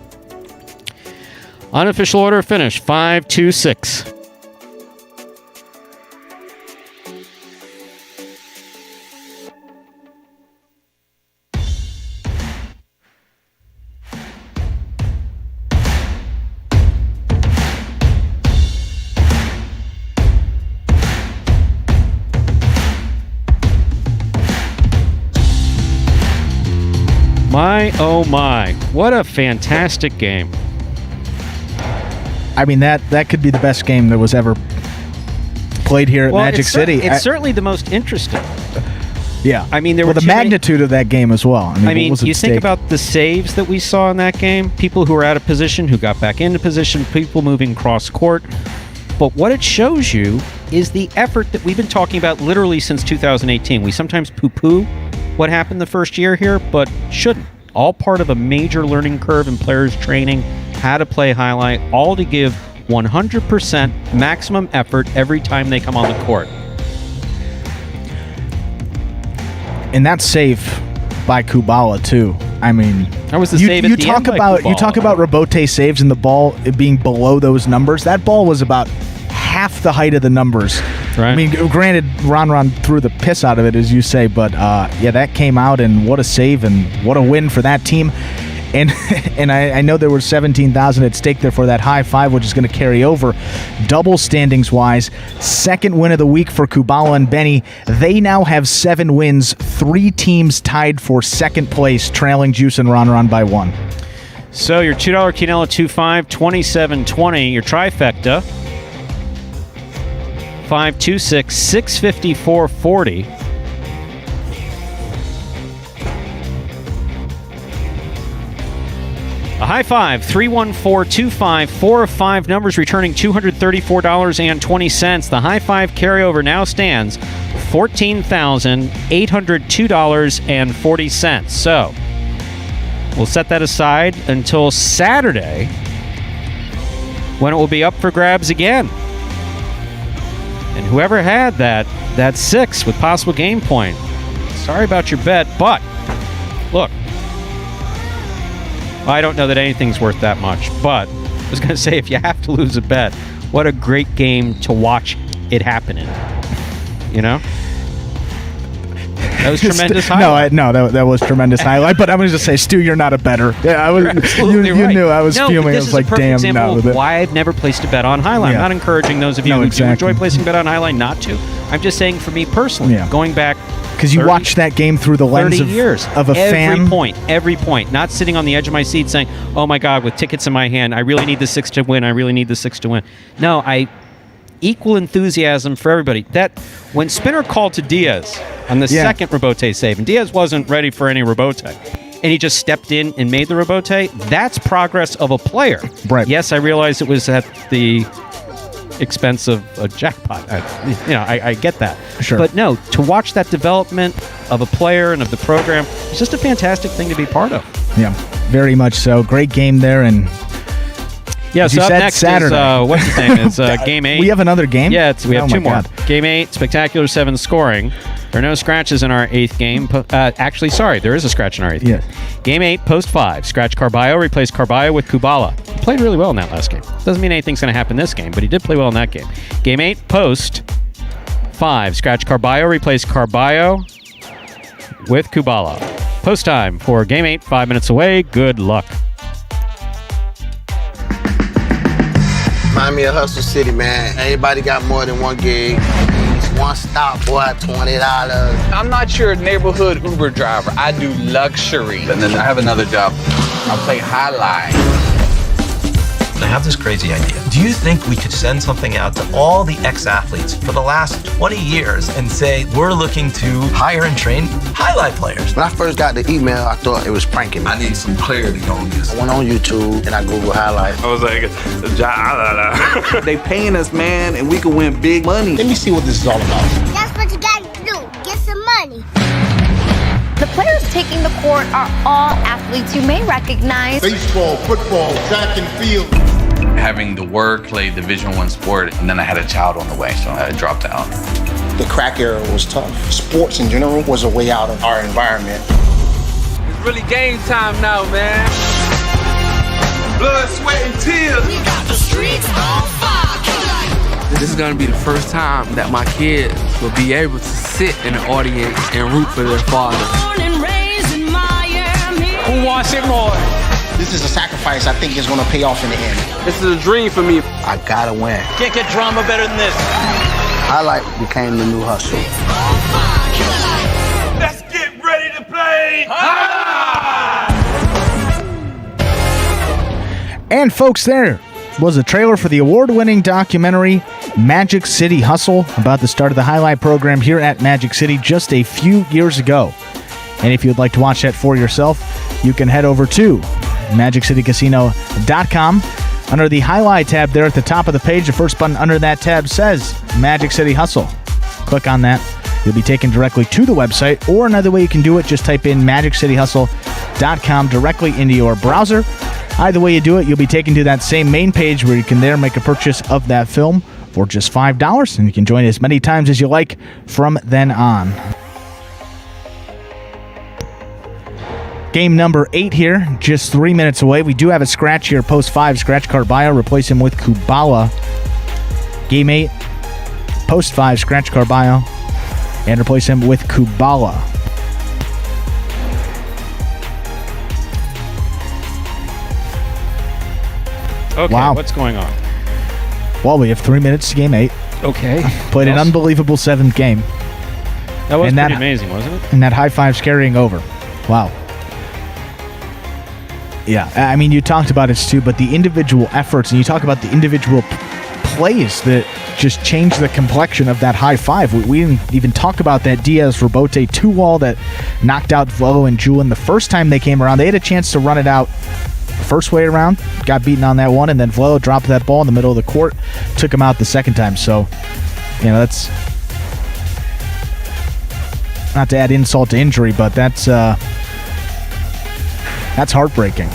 Unofficial order finish 5-2-6. My, oh my, what a fantastic game. I mean, that could be the best game that was ever played here at Magic City. It's certainly the most interesting. Yeah. I mean, there were the magnitude of that game as well. I mean you think about the saves that we saw in that game, people who were out of position, who got back into position, people moving cross court. But what it shows you is the effort that we've been talking about literally since 2018. We sometimes poo-poo what happened the first year here, but shouldn't. All part of a major learning curve in players' training, how to play highlight, all to give 100% maximum effort every time they come on the court. And that save by Kubala too. I mean, that was the save at the end by Kubala. You talk about Robote saves and the ball being below those numbers. That ball was about half the height of the numbers. Right. I mean, granted, Ron threw the piss out of it, as you say, but yeah, that came out, and what a save and what a win for that team. And I know there were 17,000 at stake there for that high five, which is going to carry over. Double standings-wise, 2nd win of the week for Kubala and Benny. They now have 7 wins, 3 teams tied for 2nd place, trailing Juice and Ron by 1. So your $2 Quinella 2-5, 27-20, your trifecta. 526 654 40. A high five, 314-25, 4 of 5 numbers returning $234.20. The high five carryover now stands $14,802.40. So we'll set that aside until Saturday, when it will be up for grabs again. And whoever had that 6 with possible game point, sorry about your bet, but look, I don't know that anything's worth that much, but I was going to say, if you have to lose a bet, what a great game to watch it happen in. You know? That was tremendous highlight. That was tremendous highlight. But I'm going to just say, Stu, you're not a bettor. Yeah, I was. You right. knew I was fuming. I This was is like, a perfect damn, example no. of why I've never placed a bet on highlight. Yeah. I'm not encouraging those of you who do enjoy placing a bet on highlight not to. I'm just saying, for me personally, going back. Because you watched that game through the lens 30 years of a fan. Every point. Not sitting on the edge of my seat saying, oh my God, with tickets in my hand, I really need the 6 to win. I really need the 6 to win. No, equal enthusiasm for everybody. That when Spinner called to Diaz on the second Rebote save, and Diaz wasn't ready for any Rebote, and he just stepped in and made the Rebote, that's progress of a player. Right. Yes, I realize it was at the expense of a jackpot. I get that. Sure. But no, to watch that development of a player and of the program, it's just a fantastic thing to be part of. Yeah, very much so. Great game there, and yeah. So up next Saturday. is what's his name? Is Game 8. We have another game. Yeah, we have 2 more. God. Game 8, Spectacular 7 scoring. There are no scratches in our 8th game. Actually, sorry, there is a scratch in our 8th game. Game 8, post 5. Scratch Carballo, replace Carballo with Kubala. He played really well in that last game. Doesn't mean anything's going to happen this game, but he did play well in that game. Game 8, post 5. Scratch Carballo, replace Carballo with Kubala. Post time for Game 8, 5 minutes away. Good luck. Remind me of Hustle City, man. Everybody got more than one gig. One stop, boy, $20. I'm not your neighborhood Uber driver. I do luxury. And then I have another job. I play highlight. I have this crazy idea. Do you think we could send something out to all the ex-athletes for the last 20 years and say, we're looking to hire and train highlight players? When I first got the email, I thought it was pranking me. I need some clarity on this. I went on YouTube and I Googled highlight. I was like, They paying us, man, and we can win big money. Let me see what this is all about. That's what you gotta do. Get some money. The players taking the court are all athletes you may recognize. Baseball, football, track and field. Having to work, play Division I sport, and then I had a child on the way, so I dropped out. The crack era was tough. Sports in general was a way out of our environment. It's really game time now, man. Blood, sweat, and tears. We got the streets on fire. This is gonna be the first time that my kids will be able to sit in the audience and root for their father. Who wants it more? This is a sacrifice I think is going to pay off in the end. This is a dream for me. I gotta win. Can't get drama better than this. Highlight became the new hustle. Let's get ready to play. And folks, there was a trailer for the award-winning documentary Magic City Hustle about the start of the highlight program here at Magic City just a few years ago. And if you'd like to watch that for yourself, you can head over to MagicCityCasino.com. Under the highlight tab there at the top of the page, the first button under that tab says Magic City Hustle. Click on that. You'll be taken directly to the website, or another way you can do it, just type in MagicCityHustle.com directly into your browser. Either way you do it, you'll be taken to that same main page where you can there make a purchase of that film for just $5, and you can join as many times as you like from then on. Game number 8 here, just 3 minutes away. We do have a scratch here, post 5, scratch Carballo, replace him with Kubala. Game 8, post 5, scratch Carballo, and replace him with Kubala. Okay, wow. What's going on? Well, we have 3 minutes to game 8. Okay. Played an unbelievable 7th game. That was pretty amazing, wasn't it? And that high five's carrying over. Wow. Yeah, I mean, you talked about it, Stu, but the individual efforts, and you talk about the individual plays that just changed the complexion of that high five. We didn't even talk about that Diaz-Robote 2-wall that knocked out Vlo and Julin the first time they came around. They had a chance to run it out the first way around, got beaten on that one, and then Vlo dropped that ball in the middle of the court, took him out the second time. So, that's not to add insult to injury, but that's heartbreaking.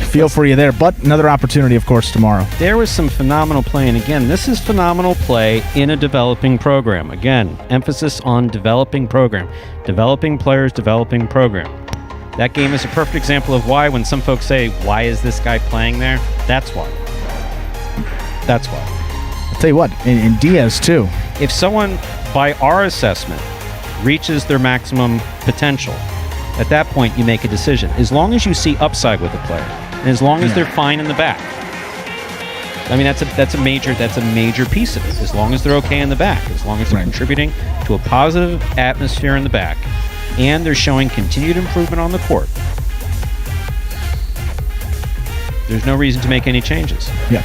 Feel for you there, but another opportunity, of course, tomorrow. There was some phenomenal play, and again, this is phenomenal play in a developing program. Again, emphasis on developing program. Developing players, developing program. That game is a perfect example of why, when some folks say, why is this guy playing there? That's why. That's why. I'll tell you what, in Diaz, too. If someone, by our assessment, reaches their maximum potential, at that point, you make a decision. As long as you see upside with the player, and as long as they're fine in the back. I mean, that's a major piece of it. As long as they're okay in the back, as long as they're contributing to a positive atmosphere in the back, and they're showing continued improvement on the court, there's no reason to make any changes. Yeah.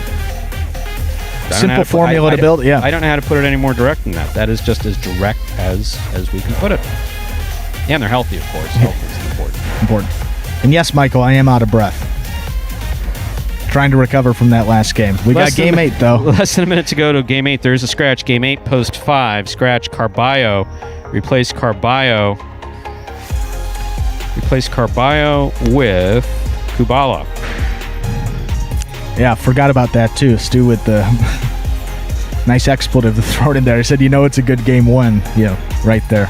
Simple formula to build. Yeah. I don't know how to put it any more direct than that. That is just as direct as we can put it. And they're healthy, of course. Health is important. And yes, Michael, I am out of breath. Trying to recover from that last game. We got game 8, though. Less than a minute to go to game 8. There's a scratch. Game 8, post 5. Scratch Carballo. Replace Carballo with Kubala. Yeah, forgot about that, too. Stu with the nice expletive to throw it in there. I said, it's a good game 1. Right there.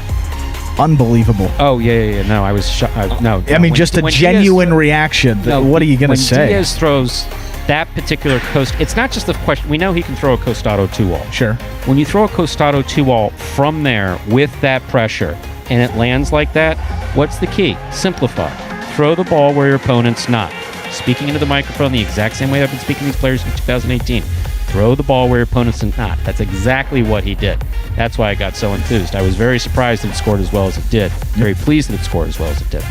Unbelievable. Oh, yeah. No, I was shocked. No. I mean, just a genuine reaction. No, what are you going to say? When Diaz throws that particular it's not just the question. We know he can throw a Costado 2-wall. Sure. When you throw a Costado 2-wall from there with that pressure and it lands like that, what's the key? Simplify. Throw the ball where your opponent's not. Speaking into the microphone the exact same way I've been speaking to these players in 2018. Throw the ball where your opponent's not. That's exactly what he did. That's why I got so enthused. I was very surprised that it scored as well as it did. Very pleased that it scored as well as it did.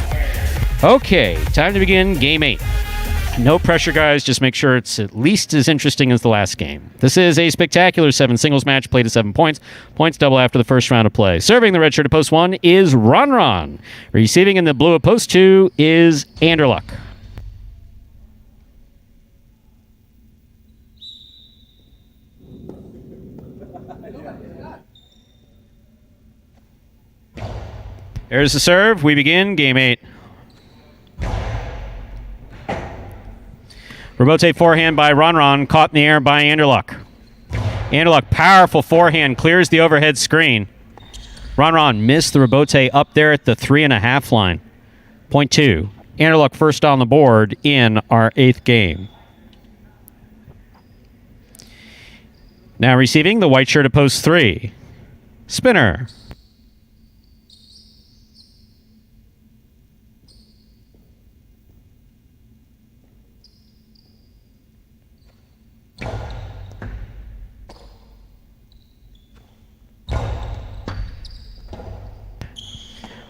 Okay, time to begin game 8. No pressure, guys. Just make sure it's at least as interesting as the last game. This is a spectacular 7 singles match played at 7 points. Points double after the first round of play. Serving the red shirt at post 1 is Ron. Receiving in the blue at post 2 is Anderluck. There's the serve. We begin game 8. Robote forehand by Ron. Caught in the air by Anderluck. Anderluck, powerful forehand, clears the overhead screen. Ron missed the Robote up there at the 3.5 line. Point 2. Anderluck first on the board in our 8th game. Now receiving the white shirt at post 3. Spinner.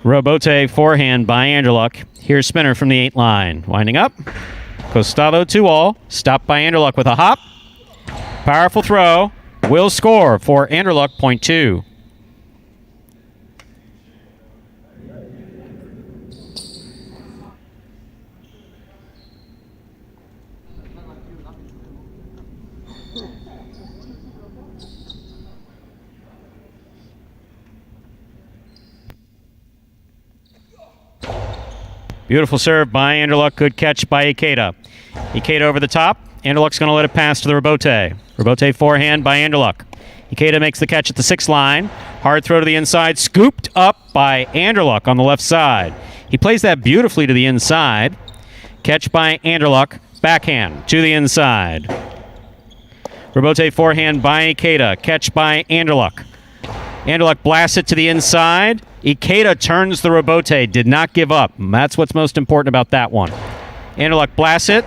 Robote forehand by Anderluck. Here's Spinner from the 8 line. Winding up. Costado 2-all. Stopped by Anderluck with a hop. Powerful throw. Will score for Anderluck, point 2. Beautiful serve by Anderluck. Good catch by Ikeda. Ikeda over the top. Anderluck's going to let it pass to the Robote. Robote forehand by Anderluck. Ikeda makes the catch at the 6 line. Hard throw to the inside. Scooped up by Anderluck on the left side. He plays that beautifully to the inside. Catch by Anderluck. Backhand to the inside. Robote forehand by Ikeda. Catch by Anderluck. Anderluck blasts it to the inside. Ikeda turns the Robote. Did not give up. That's what's most important about that one. Anderluck blasts it.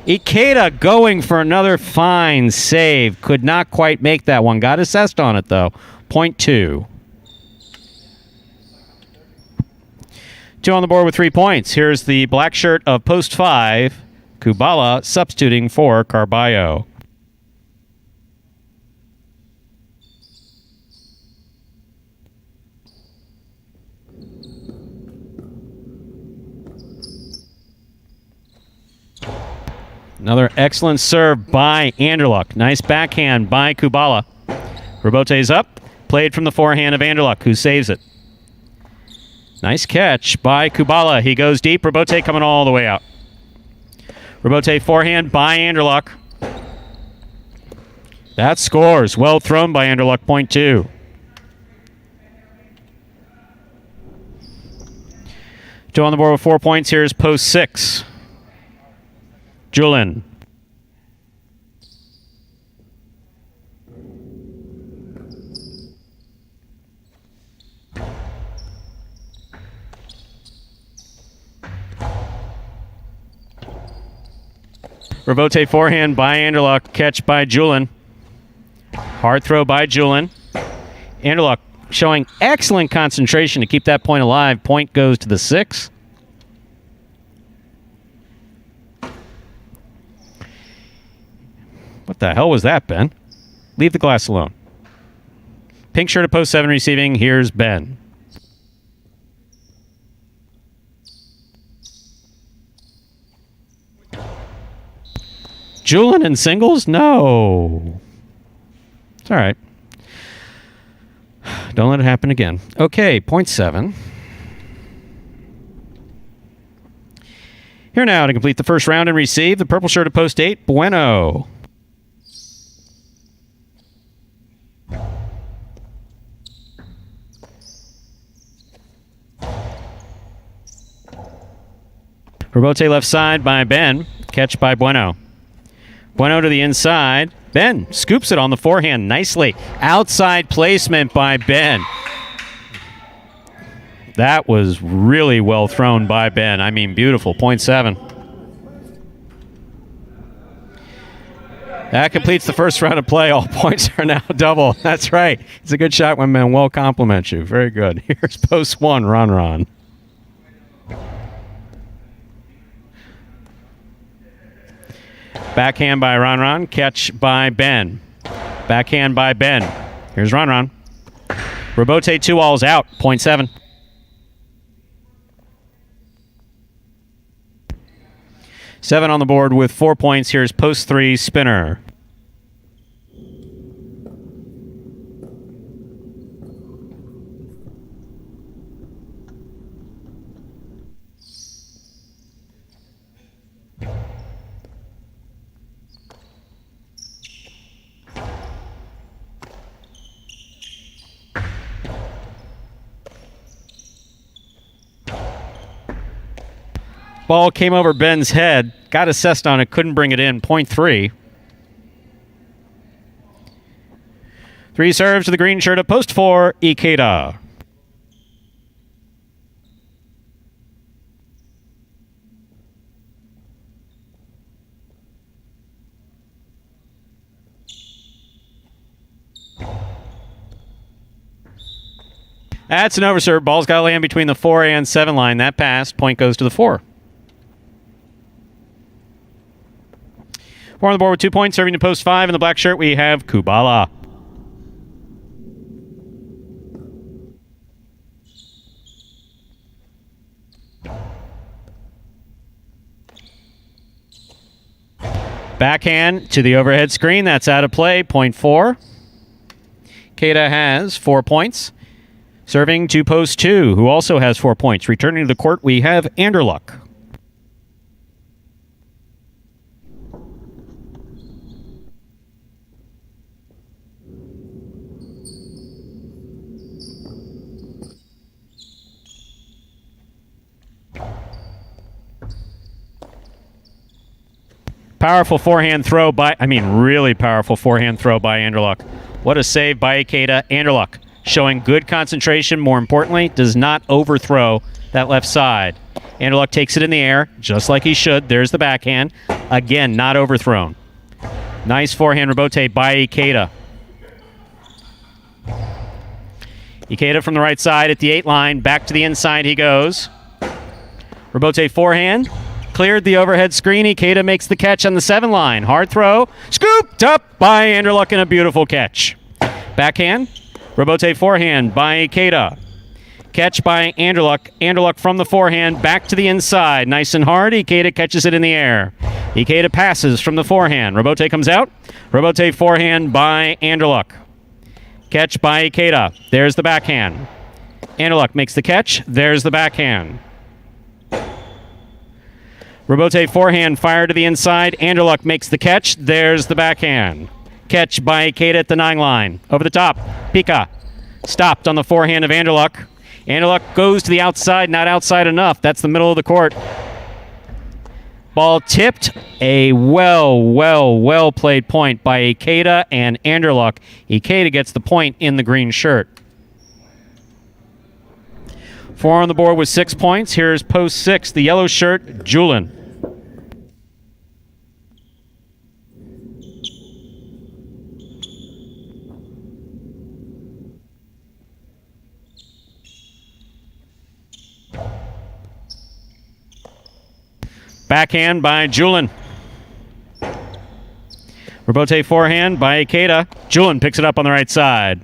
Ikeda going for another fine save. Could not quite make that one. Got assessed on it, though. Point 2. 2 on the board with 3 points. Here's the black shirt of post 5. Kubala substituting for Carballo. Another excellent serve by Anderluck. Nice backhand by Kubala. Robote's up. Played from the forehand of Anderluck, who saves it. Nice catch by Kubala. He goes deep. Robote coming all the way out. Robote forehand by Anderluck. That scores. Well thrown by Anderluck, point 2. Two on the board with 4 points. Here's post 6. Julin. Robote forehand by Anderluck. Catch by Julin. Hard throw by Julin. Anderluck showing excellent concentration to keep that point alive. Point goes to the 6. What the hell was that, Ben? Leave the glass alone. Pink shirt at post 7 receiving. Here's Ben. Julin in singles? No. It's all right. Don't let it happen again. Okay, point 7. Here now to complete the first round and receive the purple shirt at post 8, Bueno. Robote left side by Ben. Catch by Bueno. Bueno to the inside. Ben scoops it on the forehand nicely. Outside placement by Ben. That was really well thrown by Ben. I mean, beautiful. Point 7. That completes the first round of play. All points are now double. That's right. It's a good shot when Manuel compliments you. Very good. Here's post 1, Ron. Backhand by Ron. Catch by Ben. Backhand by Ben. Here's Ron. Robote 2 alls out. Point 7. Seven on the board with 4 points. Here's post 3, Spinner. Ball came over Ben's head. Got assessed on it. Couldn't bring it in. Point 3. 3 serves to the green shirt at post 4, Ikeda. That's an overserve. Ball's got to land between the 4 and 7 line. That passed. Point goes to the 4. 4 on the board with 2 points, serving to post 5. In the black shirt, we have Kubala. Backhand to the overhead screen. That's out of play. Point 4. Keita has 4 points. Serving to post 2, who also has 4 points. Returning to the court, we have Anderluck. Powerful forehand throw really powerful forehand throw by Anderluck. What a save by Ikeda. Anderluck showing good concentration, more importantly, does not overthrow that left side. Anderluck takes it in the air, just like he should. There's the backhand. Again, not overthrown. Nice forehand rebote by Ikeda. Ikeda from the right side at the 8 line. Back to the inside he goes. Rebote forehand. Cleared the overhead screen. Ikeda makes the catch on the 7 line. Hard throw. Scooped up by Anderluck and a beautiful catch. Backhand. Robote forehand by Ikeda. Catch by Anderluck. Anderluck from the forehand back to the inside. Nice and hard. Ikeda catches it in the air. Ikeda passes from the forehand. Robote comes out. Robote forehand by Anderluck. Catch by Ikeda. There's the backhand. Anderluck makes the catch. There's the backhand. Robote forehand fire to the inside. Anderluck makes the catch. There's the backhand. Catch by Ikeda at the 9 line. Over the top. Pika. Stopped on the forehand of Anderluck. Anderluck goes to the outside. Not outside enough. That's the middle of the court. Ball tipped. A well played point by Ikeda and Anderluck. Ikeda gets the point in the green shirt. 4 on the board with 6 points. Here's post 6, the yellow shirt, Julin. Backhand by Julin. Robote forehand by Ikeda. Julin picks it up on the right side.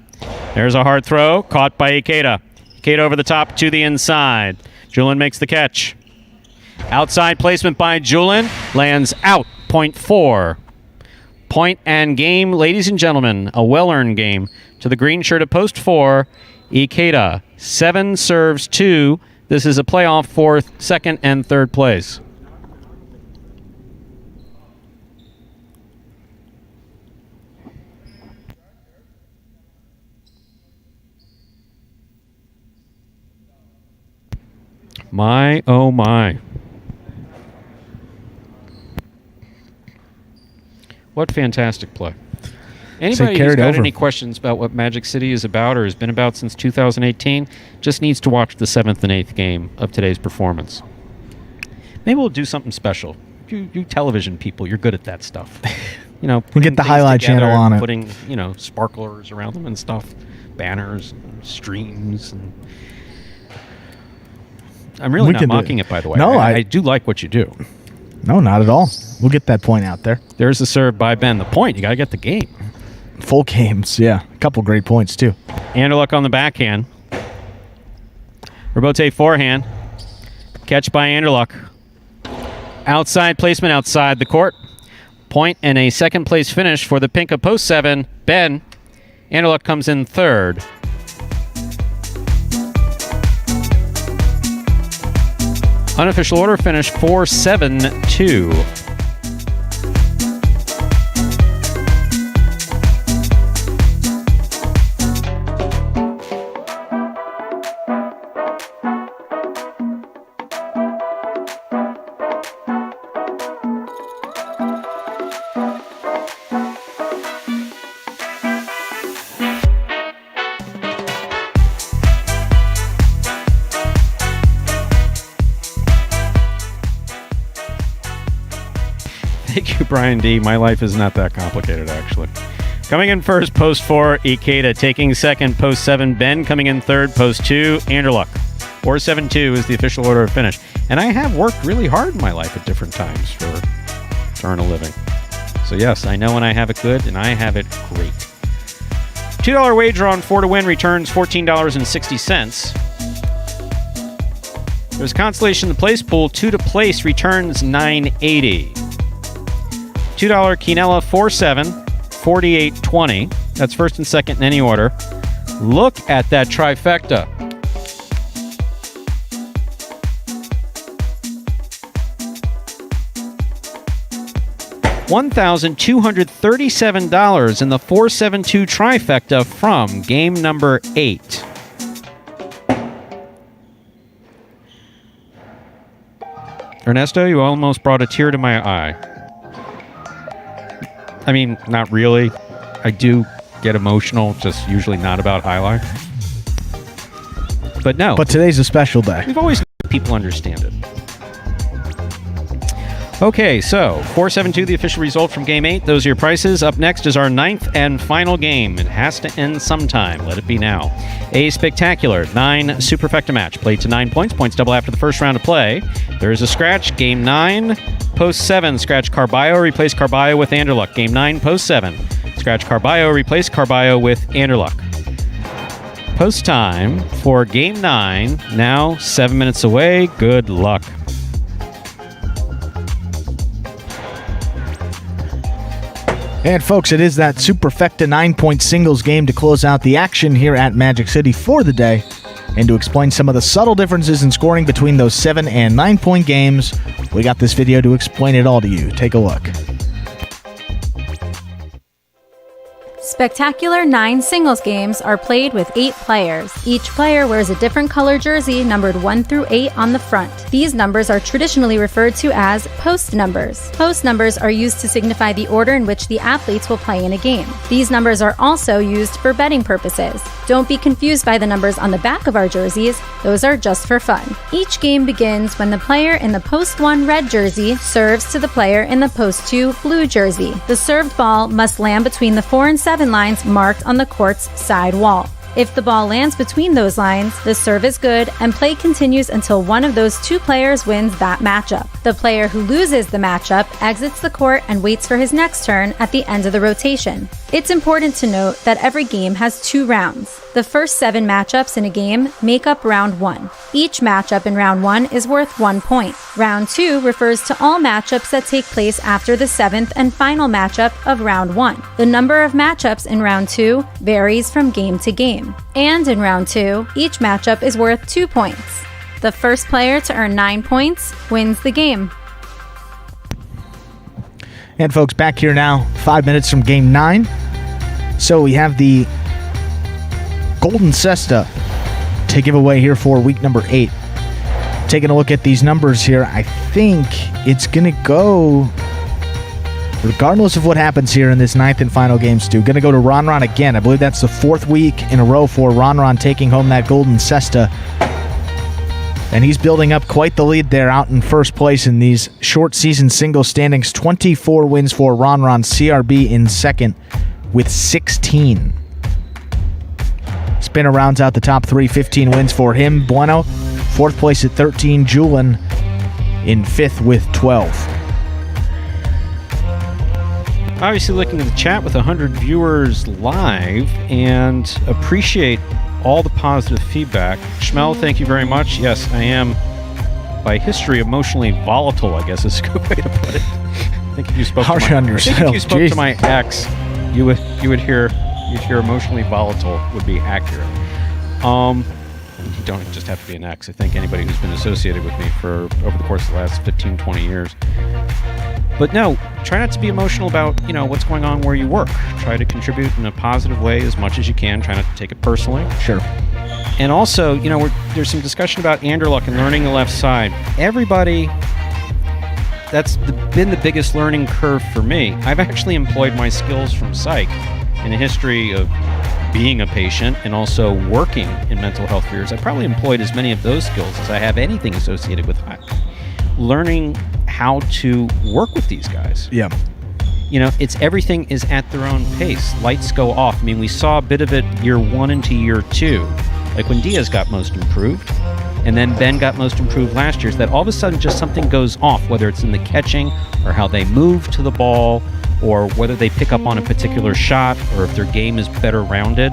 There's a hard throw, caught by Ikeda. Ikeda over the top to the inside. Julin makes the catch. Outside placement by Julin. Lands out. Point 4. Point and game, ladies and gentlemen. A well-earned game to the green shirt of post 4. Ikeda. 7 serves 2. This is a playoff for 2nd and 3rd place. My, oh my. What fantastic play. Anybody who's got any questions about what Magic City is about or has been about since 2018 just needs to watch the 7th and 8th game of today's performance. Maybe we'll do something special. You television people, you're good at that stuff. You know, we'll get the highlight channel on it. Putting, you know, sparklers around them and stuff. Banners, and streams, and I'm really not mocking it, by the way. No, I do like what you do. No, not at all. We'll get that point out there. There's the serve by Ben. The point, you got to get the game. Full games, yeah. A couple great points, too. Anderluck on the backhand. Robote forehand. Catch by Anderluck. Outside placement outside the court. Point and a 2nd place finish for the pink of post 7. Ben. Anderluck comes in 3rd. Unofficial order finish 4-7-2. Thank you, Brian D. My life is not that complicated, actually. Coming in first, post 4, Ikeda. Taking 2nd, post 7, Ben. Coming in 3rd, post 2, Anderluck. 4-7-2 is the official order of finish. And I have worked really hard in my life at different times for earn a living. So yes, I know when I have it good, and I have it great. $2 wager on 4 to win returns $14.60. There's a consolation in the place pool. 2 to place returns $9.80. $2 Quinella 4-7, 48-20. That's first and second in any order. Look at that trifecta. $1,237 in the 4-7-2 trifecta from game number 8. Ernesto, you almost brought a tear to my eye. I mean, not really. I do get emotional, just usually not about highlight. But no. But today's a special day. We've always people understand it. Okay, so 4-7-2, the official result from Game 8. Those are your prices. Up next is our 9th and final game. It has to end sometime. Let it be now. A spectacular 9 superfecta match. Played to 9 points. Points double after the first round of play. There is a scratch. Game 9, post 7. Scratch Carballo. Replace Carballo with Anderluck. Game 9, post 7. Scratch Carballo. Replace Carballo with Anderluck. Post time for Game 9. Now 7 minutes away. Good luck. And folks, it is that Superfecta 9-point singles game to close out the action here at Magic City for the day. And to explain some of the subtle differences in scoring between those 7 and 9-point games, we got this video to explain it all to you. Take a look. Spectacular 9 singles games are played with 8 players. Each player wears a different color jersey numbered 1 through 8 on the front. These numbers are traditionally referred to as post numbers. Post numbers are used to signify the order in which the athletes will play in a game. These numbers are also used for betting purposes. Don't be confused by the numbers on the back of our jerseys. Those are just for fun. Each game begins when the player in the post 1 red jersey serves to the player in the post 2 blue jersey. The served ball must land between the 4 and 7 lines marked on the court's side wall. If the ball lands between those lines, the serve is good and play continues until one of those 2 players wins that matchup. The player who loses the matchup exits the court and waits for his next turn at the end of the rotation. It's important to note that every game has 2 rounds. The first 7 matchups in a game make up round 1. Each matchup in round 1 is worth 1 point. Round 2 refers to all matchups that take place after the 7th and final matchup of round 1. The number of matchups in round 2 varies from game to game. And in round 2, each matchup is worth 2 points. The first player to earn 9 points wins the game. And folks, back here now, 5 minutes from game 9. So we have the Golden Cesta to give away here for week number 8. Taking a look at these numbers here, I think it's going to go, regardless of what happens here in this 9th and final game, Stu, going to go to Ron again. I believe that's the 4th week in a row for Ron taking home that Golden Cesta. And he's building up quite the lead there out in first place in these short season single standings. 24 wins for Ron. CRB in second with 16. Spinner rounds out the top 3, 15 wins for him. Bueno, 4th place at 13. Julian in 5th with 12. Obviously looking at the chat with 100 viewers live and appreciate all the positive feedback. Schmel, thank you very much. Yes, I am, by history, emotionally volatile, I guess is a good way to put it. I think if you spoke to my ex, you would hear emotionally volatile would be accurate. You don't just have to be an ex. I think anybody who's been associated with me for over the course of the last 15, 20 years. But no, try not to be emotional about, what's going on where you work. Try to contribute in a positive way as much as you can. Try not to take it personally. Sure. And also, there's some discussion about Anderluck and learning the left side. Everybody, that's been the biggest learning curve for me. I've actually employed my skills from psych in a history of being a patient and also working in mental health for years. I probably employed as many of those skills as I have anything associated with learning how to work with these guys. Yeah. It's everything is at their own pace. Lights go off. I mean, we saw a bit of it year 1 into year 2. Like when Diaz got most improved, and then Ben got most improved last year, is that all of a sudden just something goes off, whether it's in the catching or how they move to the ball or whether they pick up on a particular shot or if their game is better rounded.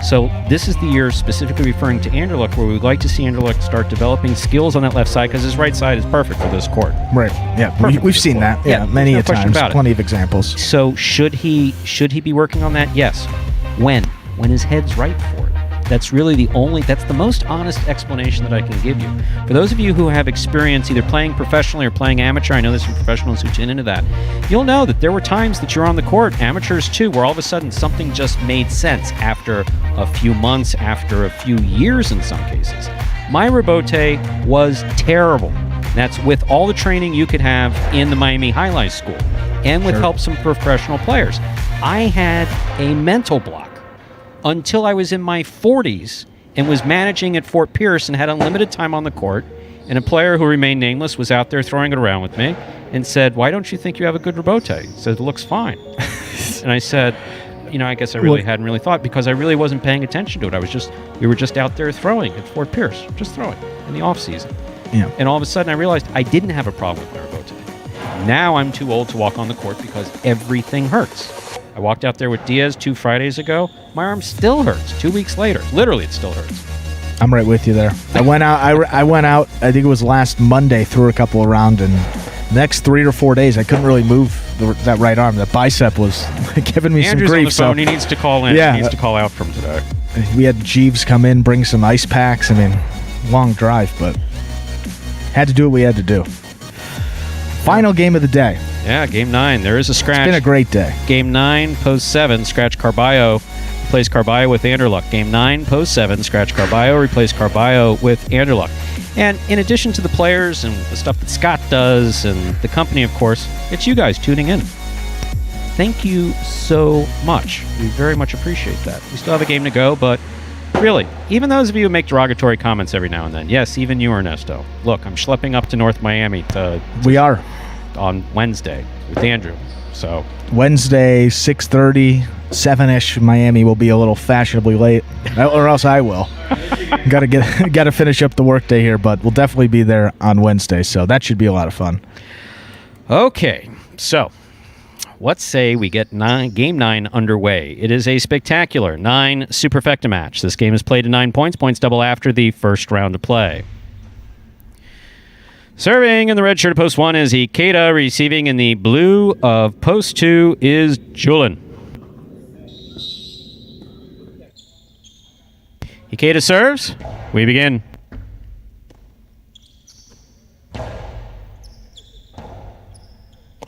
So this is the year specifically referring to Anderluck where we'd like to see Anderluck start developing skills on that left side because his right side is perfect for this court. Right. Yeah. We've seen that. Yeah. Many a times. Plenty of examples. So should he be working on that? Yes. When his head's right for it. That's really that's the most honest explanation that I can give you. For those of you who have experience either playing professionally or playing amateur, I know there's some professionals who tune into that, you'll know that there were times that you're on the court, amateurs too, where all of a sudden something just made sense after a few months, after a few years in some cases. My rebote was terrible. That's with all the training you could have in the Miami Highlight School and with help from professional players. I had a mental block until I was in my 40s and was managing at Fort Pierce and had unlimited time on the court, and a player who remained nameless was out there throwing it around with me and said, "Why don't you think you have a good rebote?" He said, "It looks fine." And I said, I guess I really hadn't really thought because I really wasn't paying attention to it. We were just out there throwing at Fort Pierce, just throwing in the off season. Yeah. And all of a sudden I realized I didn't have a problem with my rebote. Now I'm too old to walk on the court because everything hurts. I walked out there with Diaz 2 Fridays ago. My arm still hurts 2 weeks later. Literally, it still hurts. I'm right with you there. I went out. I think it was last Monday, threw a couple around, and the next 3 or 4 days I couldn't really move that right arm. That bicep was giving me Andrew's some grief. on the phone. He needs to call in. Yeah, He needs to call out from today. We had Jeeves come in, bring some ice packs. I mean, long drive, but had to do what we had to do. Final game of the day. Yeah, game 9. There is a scratch. It's been a great day. Game 9, post 7, scratch Carballo. Replace Carballo with Anderluck. Game 9, post 7, scratch Carballo. Replace Carballo with Anderluck. And in addition to the players and the stuff that Scott does and the company, of course, it's you guys tuning in. Thank you so much. We very much appreciate that. We still have a game to go, but really, even those of you who make derogatory comments every now and then, yes, even you, Ernesto. Look, I'm schlepping up to North Miami We are. on Wednesday with Andrew. So Wednesday, 6:30, 7-ish. Miami will be a little fashionably late, or else I will. got to finish up the workday here, but we'll definitely be there on Wednesday, so that should be a lot of fun. Okay, so let's say we get game 9 underway. It is a spectacular 9 superfecta match. This game is played to 9 points. Points double after the first round of play. Serving in the red shirt of post 1 is Ikeda. Receiving in the blue of post 2 is Julin. Ikeda serves. We begin.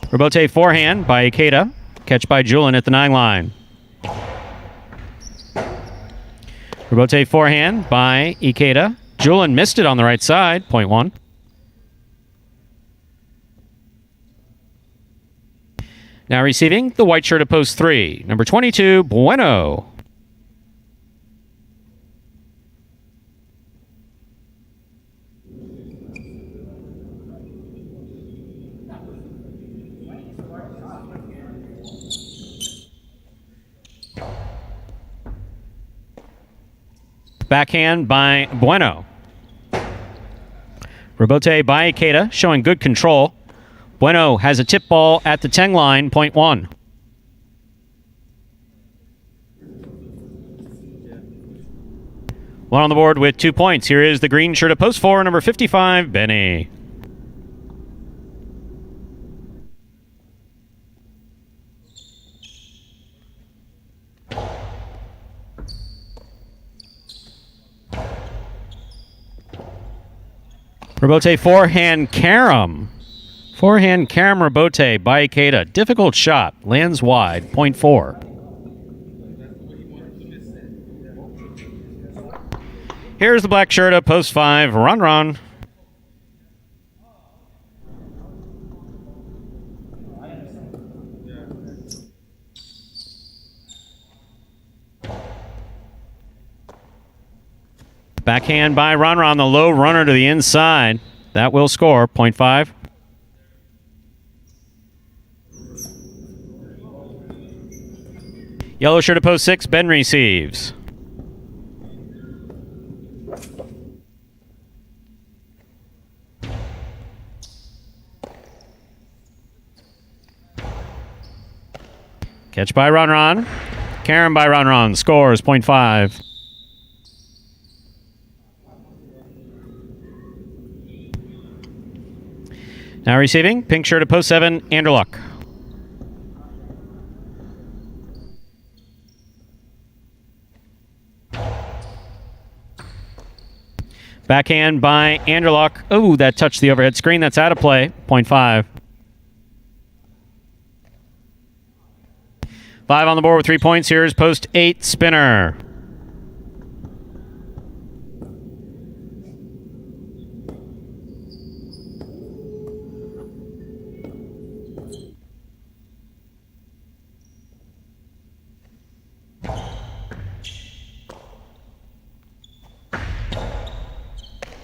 Robote forehand by Ikeda. Catch by Julin at the 9 line. Robote forehand by Ikeda. Julin missed it on the right side. Point 1. Now receiving the white shirt of post 3. Number 22, Bueno. Backhand by Bueno. Robote by Ikeda, showing good control. Bueno has a tip ball at the 10 line, point 1. One on the board with 2 points. Here is the green shirt of post 4, number 55, Benny. Robote forehand carom. Forehand carom Robote by Ikeda. Difficult shot. Lands wide. Point 4. Here's the black shirt of post 5. Run. Backhand by Ron, the low runner to the inside. That will score. Point 5. Yellow shirt of post 6. Ben receives. Catch by Ron. Karen by Ron. Scores. Point 5. Now receiving, pink shirt of post 7, Anderluck. Backhand by Anderluck. Oh, that touched the overhead screen. That's out of play. Point 5. 5 on the board with 3 points. Here's post 8, Spinner.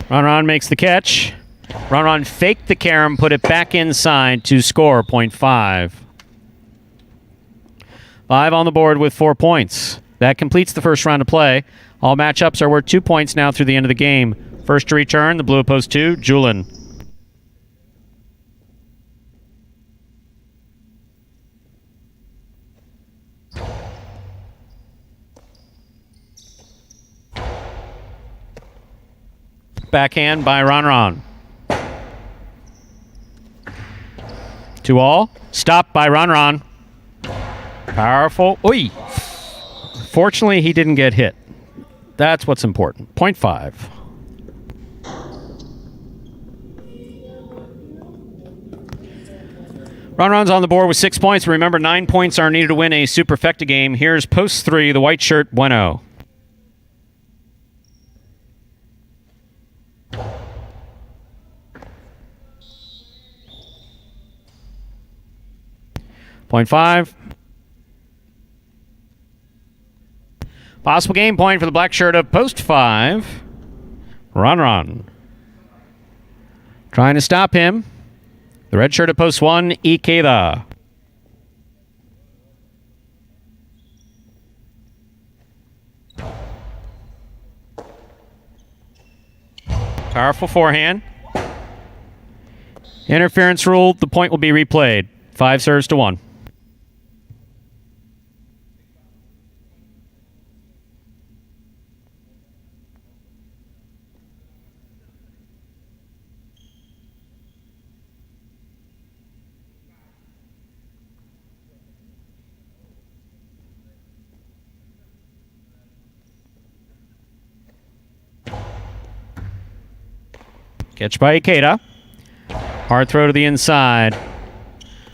Ron makes the catch. Ron faked the carom, put it back inside to score. Point 5. 5 on the board with 4 points. That completes the first round of play. All matchups are worth 2 points now through the end of the game. First to return, the blue of post 2, Julin. Backhand by Ron. 2-all. Stopped by Ron. Powerful. Oi! Fortunately, he didn't get hit. That's what's important. 0.5. Ron's on the board with 6 points. Remember, 9 points are needed to win a Superfecta game. Here's post 3, the white shirt, Bueno. .5. Possible game point for the black shirt of post 5. Ron. Trying to stop him. The red shirt of post 1, Ikeda. Powerful forehand. Interference ruled. The point will be replayed. 5 serves to 1. Catch by Ikeda. Hard throw to the inside.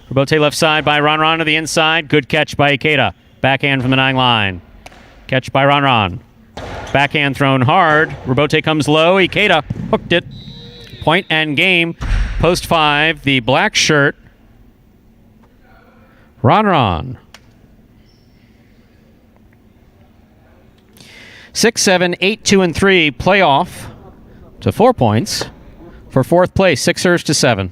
Robote left side by Ron to the inside. Good catch by Ikeda. Backhand from the 9 line. Catch by Ron. Backhand thrown hard. Robote comes low. Ikeda hooked it. Point and game. Post 5, the black shirt. Ron. 6, 7, 8, 2, and 3 playoff to 4 points. For 4th place, 6 serves to 7.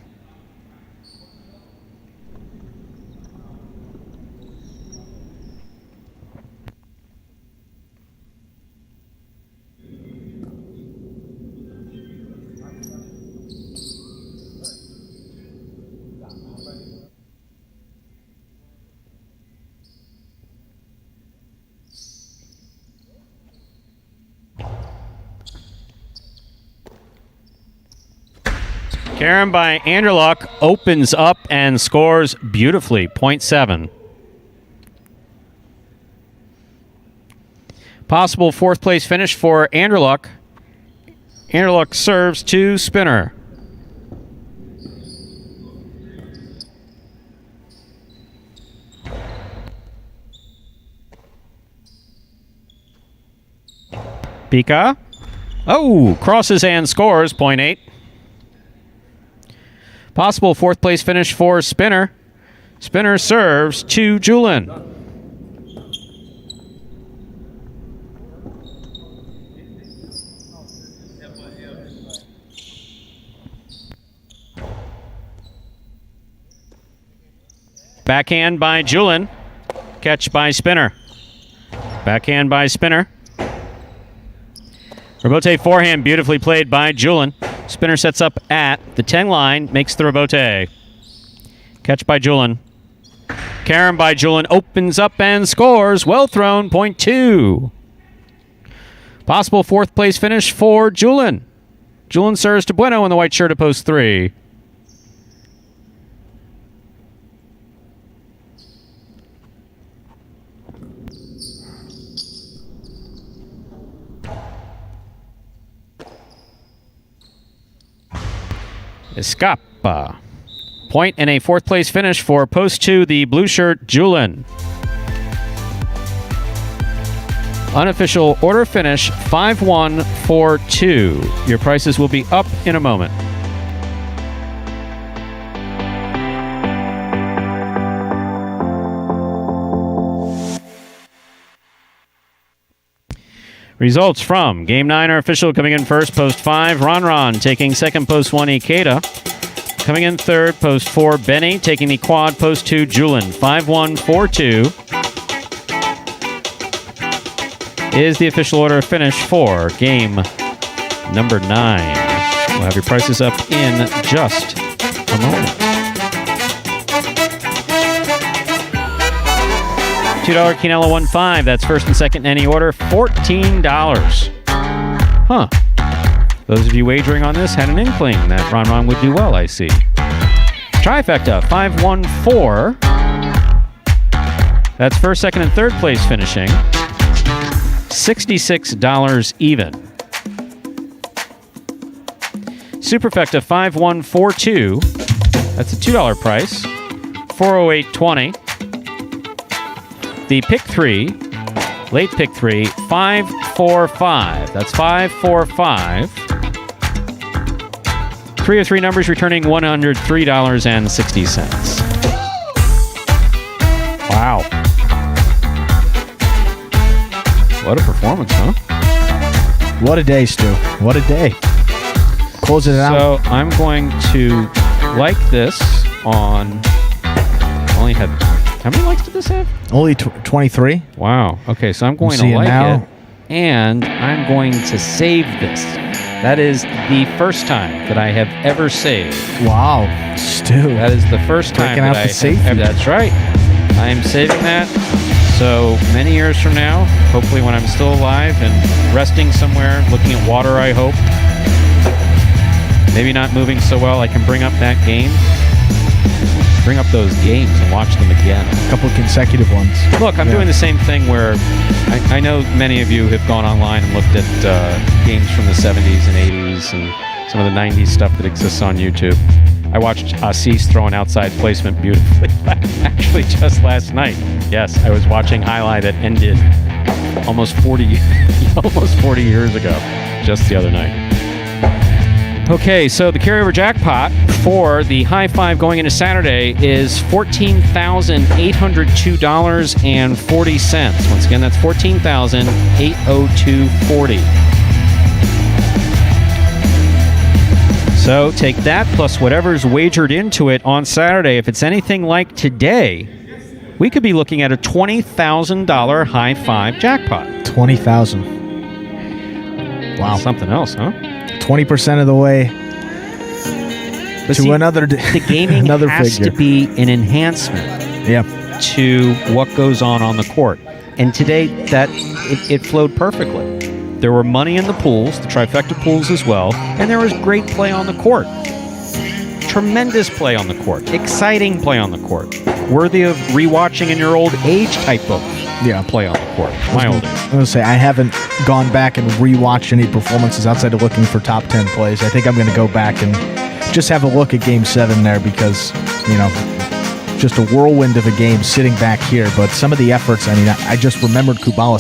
Karen by Anderluck opens up and scores beautifully, 0.7. Possible 4th place finish for Anderluck. Anderluck serves to Spinner. Pika. Oh, crosses and scores, 0.8. Possible 4th place finish for Spinner. Spinner serves to Julin. Backhand by Julin. Catch by Spinner. Backhand by Spinner. Robote forehand beautifully played by Julin. Spinner sets up at the 10 line, makes the rebote. Catch by Julin. Karen by Julin opens up and scores. Well thrown, 0.2. Possible 4th place finish for Julin. Julin serves to Bueno in the white shirt at post 3. Escapa. Point and a 4th place finish for post 2, the blue shirt, Julin. Unofficial order finish, 5-1, 4-2. Your prices will be up in a moment. Results from Game 9 are official. Coming in first, post 5, Ron. Taking second, post 1, Ikeda. Coming in third, post 4, Benny. Taking the quad, post 2, Julin. 5-1, 4-2 is the official order of finish for game number 9. We'll have your prices up in just a moment. $2 Quinella 1.5. That's first and second in any order. $14. Huh. Those of you wagering on this had an inkling that Ron would do well, I see. Trifecta, 514. That's first, second, and third place finishing. $66 even. Superfecta, 5142. That's a $2 price. $408.20. The pick 3, late pick 3, 545. That's 545. 3 of 3 numbers returning $103.60. Wow. What a performance, huh? What a day, Stu. What a day. Closing it out. So I'm going to like this on... Only had... How many likes did this have? Only 23. Wow. Okay, so I'm going to like it. And I'm going to save this. That is the first time that I have ever saved. Wow. Stu. That is the first time Breaking that out I the safety. have... That's right. I am saving that. So many years from now, hopefully when I'm still alive and resting somewhere, looking at water, I hope. Maybe not moving so well, I can bring up that game. Bring up those games and watch them again. A couple of consecutive ones. Look, I'm doing the same thing where I know many of you have gone online and looked at games from the 70s and 80s and some of the 90s stuff that exists on YouTube. I watched Assis throw an outside placement beautifully, actually just last night. Yes, I was watching highlight that ended almost 40 years ago, just the other night. Okay, so the carryover jackpot for the high five going into Saturday is $14,802.40. Once again, that's $14,802.40. So take that plus whatever's wagered into it on Saturday. If it's anything like today, we could be looking at a $20,000 high five jackpot. $20,000. Wow. Something else, huh? 20% of the way to another the gaming another has figure. to be an enhancement to what goes on the court. And today, that it flowed perfectly. There were money in the pools, the trifecta pools as well, and there was great play on the court. Tremendous play on the court. Exciting play on the court. Worthy of rewatching in your old age type of play on the court. My old age. I was going to say, I haven't gone back and rewatched any performances outside of looking for top 10 plays. I think I'm going to go back and just have a look at Game 7 there because, just a whirlwind of a game sitting back here. But some of the efforts, I just remembered Kubala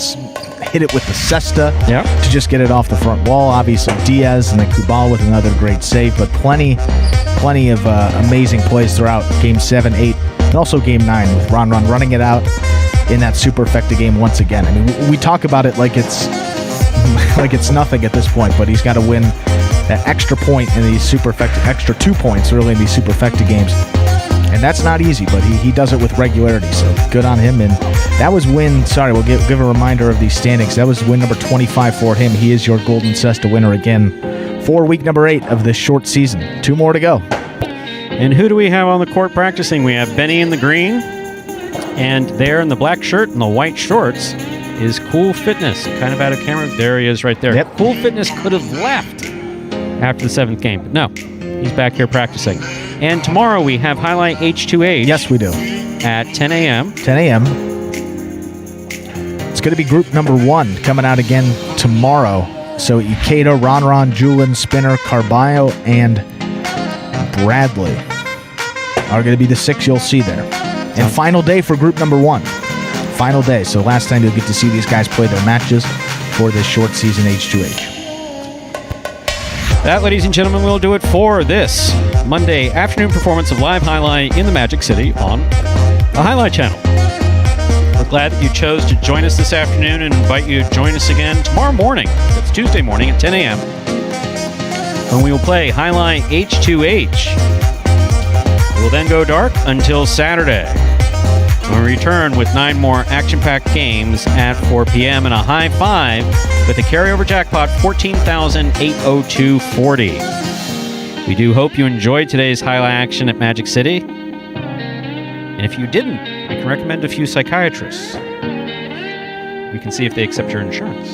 hit it with the cesta to just get it off the front wall. Obviously, Diaz and then Kubala with another great save. But plenty of amazing plays throughout Game 7, 8, and also Game 9 with Ron running it out in that superfecta game once again. We talk about it like it's nothing at this point, but he's got to win that extra point in these superfecta, extra 2 points really in these superfecta games. And that's not easy, but he does it with regularity, so good on him. And that was we'll give a reminder of these standings. That was win number 25 for him. He is your Golden Cesta winner again for week number 8 of this short season. 2 more to go. And who do we have on the court practicing? We have Benny in the green, and there in the black shirt and the white shorts is Cool Fitness. Kind of out of camera. There he is right there. Yep. Cool Fitness could have left after the 7th game, but no. He's back here practicing. And tomorrow we have Highlight H2H. Yes, we do. At 10 a.m. 10 a.m. It's going to be group number 1 coming out again tomorrow. So Ikeda, Ron, Julin, Spinner, Carballo, and Bradley are going to be the 6 you'll see there. And final day for group number 1. Final day. So last time you'll get to see these guys play their matches for this short season H2H. That, ladies and gentlemen, will do it for this Monday afternoon performance of Live Highlight in the Magic City on the Highlight Channel. We're glad that you chose to join us this afternoon and invite you to join us again tomorrow morning. That's Tuesday morning at 10 a.m. when we will play Highlight H2H. It will then go dark until Saturday, when we return with 9 more action-packed games at 4 p.m. and a high five with a carryover jackpot, $14,802.40. We do hope you enjoyed today's highlight action at Magic City. And if you didn't, I can recommend a few psychiatrists. We can see if they accept your insurance.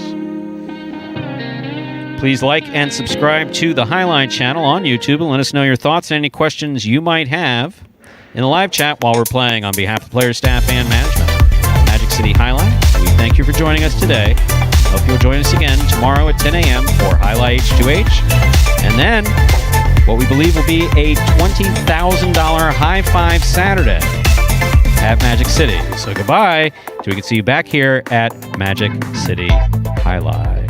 Please like and subscribe to the Highlight channel on YouTube and let us know your thoughts and any questions you might have in the live chat while we're playing. On behalf of players, staff, and management, Magic City Jai-Alai, we thank you for joining us today. Hope you'll join us again tomorrow at 10 a.m. for Highlight H2H. And then what we believe will be a $20,000 High Five Saturday at Magic City. So goodbye till we can see you back here at Magic City Jai-Alai.